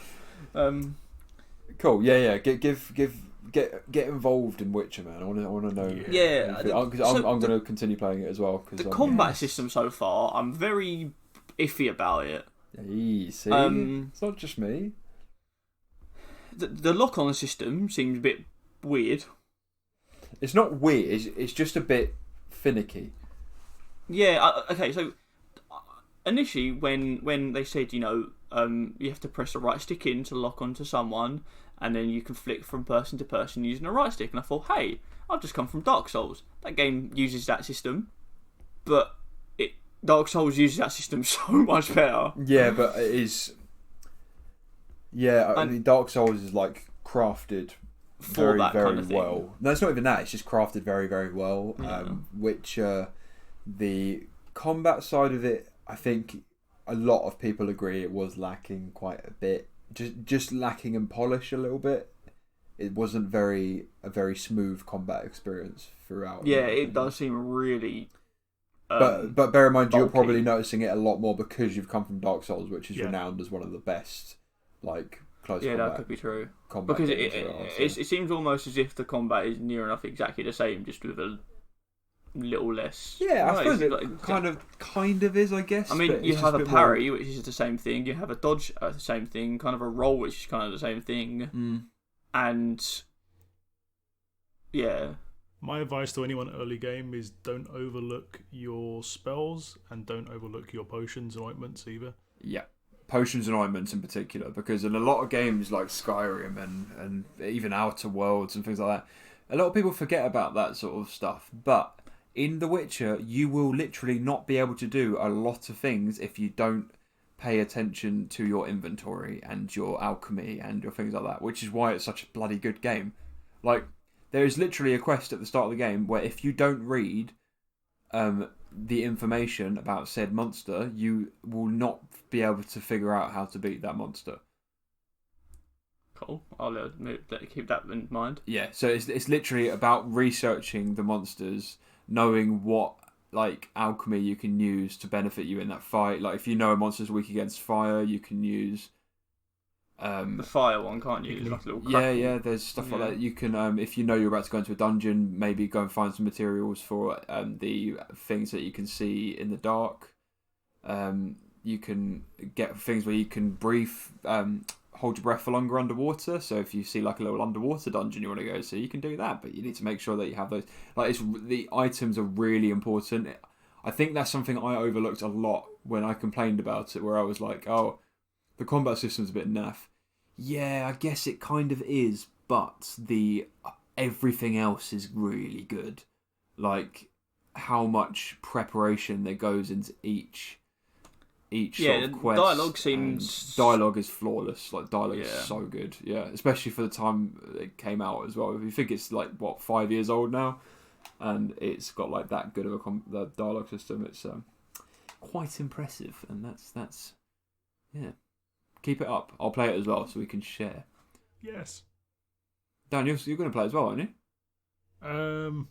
Cool. Yeah. Get involved in Witcher, man. I want to know. Yeah. Because I'm going to continue playing it as well. The combat system so far, I'm very iffy about it. Hey, see, it's not just me. The lock-on system seems a bit weird. It's not weird. It's just a bit finicky. Yeah. Okay. So initially, when they said, you have to press the right stick in to lock onto someone, and then you can flick from person to person using the right stick, and I thought, hey, I've just come from Dark Souls. That game uses that system, but Dark Souls uses that system so much better. Yeah, but it is. Yeah, I mean, Dark Souls is like crafted very, that very kind of thing. well. No, it's not even that. It's just crafted very, very well. Yeah. Which the combat side of it, I think a lot of people agree it was lacking quite a bit. Just lacking in polish a little bit. It wasn't a very smooth combat experience throughout. Yeah, it does seem really. But bear in mind, you're bulky. probably noticing it a lot more because you've come from Dark Souls, which is Yeah. renowned as one of the best, like, close Yeah, combat. that could be true. Combat Because games there are, so. it seems almost as if the combat is near enough exactly the same, just with a little less. Yeah, I No, suppose it's it kind of is, I guess. I mean, but you it's have just a bit more- parry, which is the same thing. You have a dodge, the same thing. Kind of a roll, which is kind of the same thing. And yeah, My advice to anyone early game is don't overlook your spells and don't overlook your potions and ointments either. Yeah, potions and ointments in particular, because in a lot of games like Skyrim and even Outer Worlds and things like that, a lot of people forget about that sort of stuff. But in The Witcher, you will literally not be able to do a lot of things if you don't pay attention to your inventory and your alchemy and your things like that, which is why it's such a bloody good game. Like, there is literally a quest at the start of the game where if you don't read the information about said monster, you will not be able to figure out how to beat that monster. cool. I'll keep that in mind. Yeah, so it's literally about researching the monsters, knowing what like alchemy you can use to benefit you in that fight. Like if you know a monster's weak against fire, you can use The fire one, can't you? It's like a little crackle. yeah. There's stuff like that. You can if you know you're about to go into a dungeon, maybe go and find some materials for the things that you can see in the dark. You can get things where you can breathe. Hold your breath for longer underwater. So if you see like a little underwater dungeon you want to go to, you can do that. But you need to make sure that you have those. Like the items are really important. I think that's something I overlooked a lot when I complained about it, where I was like, oh, the combat system's a bit naff. Yeah, I guess it kind of is, but everything else is really good. Like how much preparation there goes into each sort of quest. Dialogue seems... Dialogue is flawless. Like dialogue is Yeah. so good. Yeah, especially for the time it came out as well. If you think it's like 5 years old now, and it's got like that good of the dialogue system, it's quite impressive. And that's yeah. Keep it up. I'll play it as well so we can share. Yes. Dan, you're going to play as well, aren't you?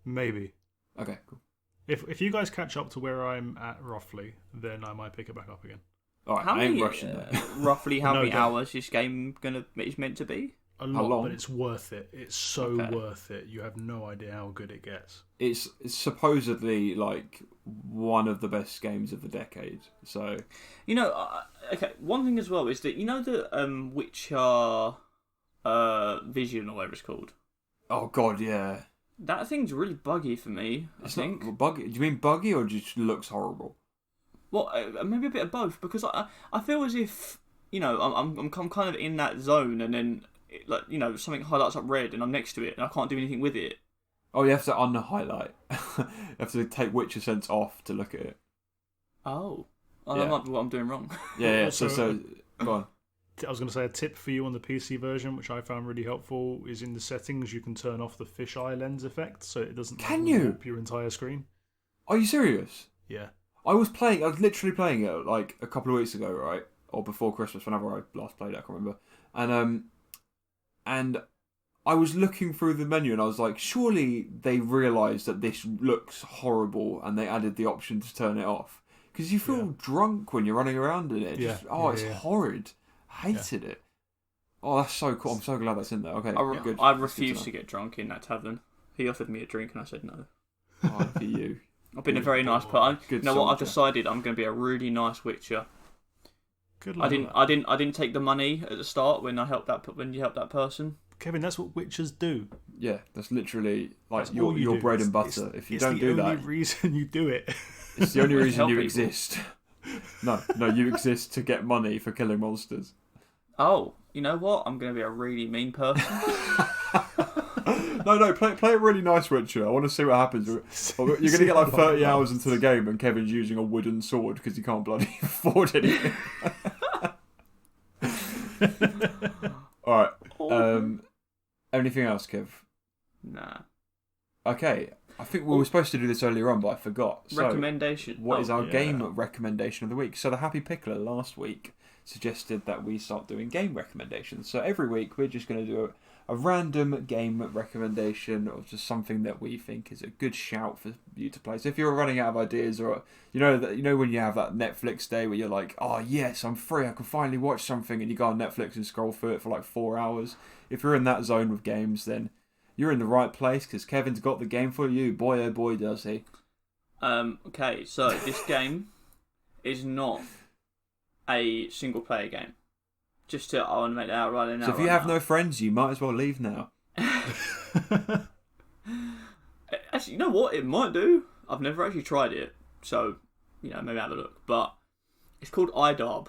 Maybe. Okay, cool. If you guys catch up to where I'm at roughly, then I might pick it back up again. All right, How I ain't many, rushing though. roughly how No, many don't. hours this game is meant to be? A lot, long? but it's worth it. It's so Okay. worth it. You have no idea how good it gets. It's supposedly like one of the best games of the decade. So Okay. One thing as well is that the Witcher Vision or whatever it's called. oh god, yeah. That thing's really buggy for me. I It's think. not buggy. Do you mean buggy or just looks horrible? Well, maybe a bit of both, because I feel as if I'm kind of in that zone, and then something highlights up red, and I'm next to it, and I can't do anything with it. Oh, you have to unhighlight. You have to take Witcher Sense off to look at it. Oh, Yeah. that might be what I'm doing wrong. Yeah. Also, So go on. I was going to say a tip for you on the PC version, which I found really helpful, is in the settings you can turn off the fisheye lens effect, so it doesn't Can you? warp your entire screen. Are you serious? Yeah. I was literally playing it like a couple of weeks ago, right? Or before Christmas, whenever I last played it, I can't remember. And I was looking through the menu and I was like, surely they realised that this looks horrible and they added the option to turn it off. Because you feel drunk when you're running around in it. It's horrid. Hated it. Oh, that's so cool. I'm so glad that's in there. Okay, good. I refused to get drunk in that tavern. He offered me a drink and I said no. Oh, for you. I've been a very nice person. You know what? I've decided I'm going to be a really nice Witcher. Good luck. I didn't take the money at the start when you helped that person. Kevin, that's what Witchers do. Yeah, that's literally like your bread and butter. If you don't do that, it's the only reason you do it. It's the only reason you exist. No, you exist to get money for killing monsters. Oh, you know what? I'm going to be a really mean person. No, play a really nice Witcher. I want to see what happens. You're going to get like 30 hours into the game and Kevin's using a wooden sword because he can't bloody afford anything. Alright. Anything else, Kev? Nah. Okay. I think we were supposed to do this earlier on, but I forgot. So, recommendation. What is our game recommendation of the week? So the Happy Pickler last week suggested that we start doing game recommendations. So every week we're just going to do a random game recommendation or just something that we think is a good shout for you to play. So if you're running out of ideas, or you know when you have that Netflix day where you're like, oh yes, I'm free, I can finally watch something, and you go on Netflix and scroll through it for like 4 hours. If you're in that zone with games, then you're in the right place because Kevin's got the game for you. Boy, oh boy, does he. Okay, so this game is not a single player game. I want to make that out right now. So if you have no friends, you might as well leave now. Actually, you know what? It might do. I've never actually tried it, so maybe have a look. But it's called iDarb.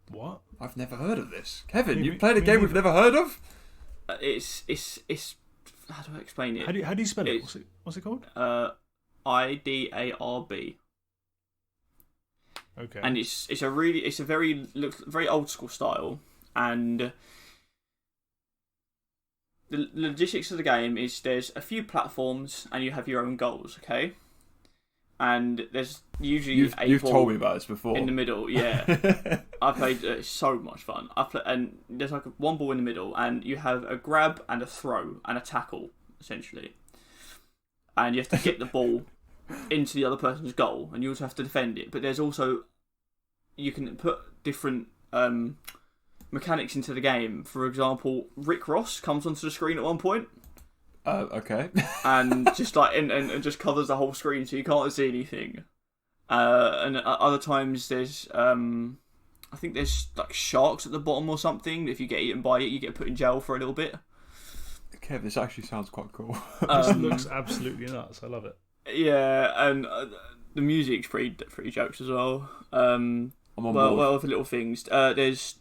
What? I've never heard of this. Kevin, you played a game we've never heard of? It's how do I explain it? How do you spell it? What's it called? IDARB. Okay. And it's a very old school style, and the logistics of the game is there's a few platforms and you have your own goals, okay? And there's usually you've told me about this before in the middle. Yeah, I played. It's so much fun. And there's like one ball in the middle, and you have a grab and a throw and a tackle essentially, and you have to get the ball into the other person's goal, and you also have to defend it. But there's also you can put different mechanics into the game. For example, Rick Ross comes onto the screen at one point. Okay. And just and just covers the whole screen, so you can't see anything. And other times there's I think there's like sharks at the bottom or something. If you get eaten by it, you get put in jail for a little bit. Kev, this actually sounds quite cool. This looks absolutely nuts. I love it. Yeah, and the music's pretty jokes as well. I'm on board. Well, with the little things. There's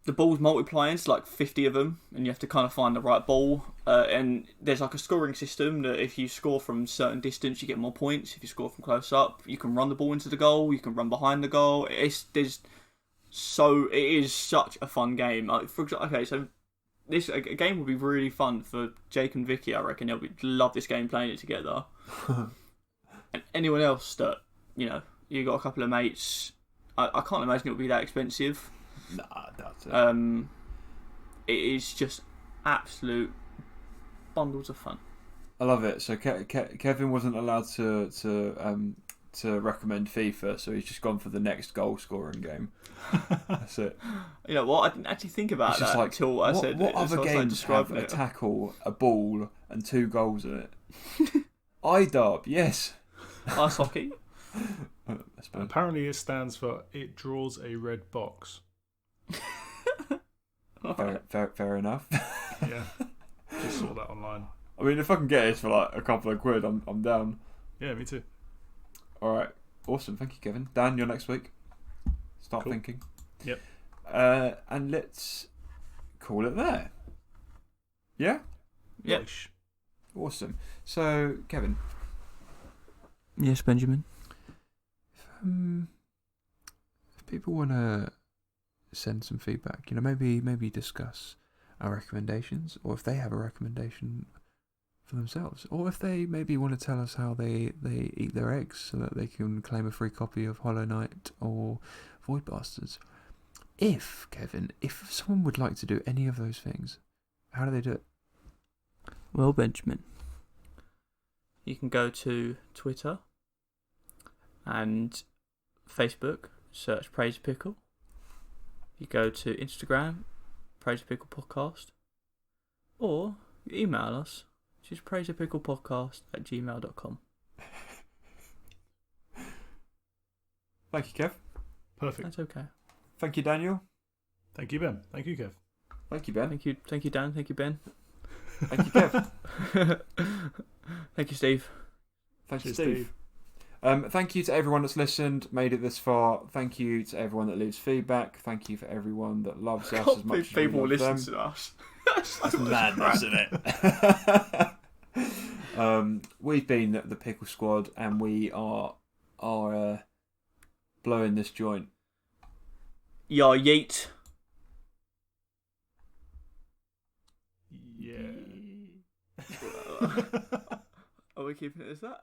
the balls multiplying, it's like 50 of them, and you have to kind of find the right ball. And there's like a scoring system that if you score from a certain distance, you get more points. If you score from close up, you can run the ball into the goal. You can run behind the goal. It is such a fun game. Like, for example, okay, so a game would be really fun for Jake and Vicky. I reckon they'll love this game playing it together. And anyone else that you got a couple of mates. I can't imagine it would be that expensive. Nah, that's it. It is just absolute bundles of fun. I love it. So Kevin wasn't allowed to recommend FIFA, so he's just gone for the next goal scoring game. That's it. You know what? I didn't actually think about that until I said what other games have a tackle, a ball, and 2 goals in it? iDarb, yes. Ice hockey. Apparently, it stands for "It draws a red box." Fair enough. Yeah, just saw that online. I mean, if I can get this for like a couple of quid, I'm down. Yeah, me too. All right, awesome. Thank you, Kevin. Dan, you're next week. Start Cool. thinking. Yep. And let's call it there. Yeah. Yep. Awesome. So, Kevin. Yes, Benjamin. If people want to send some feedback, maybe discuss our recommendations, or if they have a recommendation for themselves. Or if they maybe want to tell us how they eat their eggs so that they can claim a free copy of Hollow Knight or Void Bastards. If someone would like to do any of those things, how do they do it? Well, Benjamin, you can go to Twitter and Facebook, search Praise Pickle. You go to Instagram, Praise Pickle Podcast, or you email us, which is praiseapicklepodcast@gmail.com. Thank you, Kev. Perfect. That's okay. Thank you, Daniel. Thank you, Ben. Thank you, Kev. Thank you, Ben. Thank you, Dan. Thank you, Ben. Thank you, Kev. Thank you, Steve. Thank you, Cheers, Steve. Thank you to everyone that's listened, made it this far. Thank you to everyone that leaves feedback. Thank you for everyone that loves us as much as we people love listen them. to us. That's madness, isn't it? We've been the Pickle Squad, and we are blowing this joint. Yeah, yeet. Yeah. Are we keeping it as that?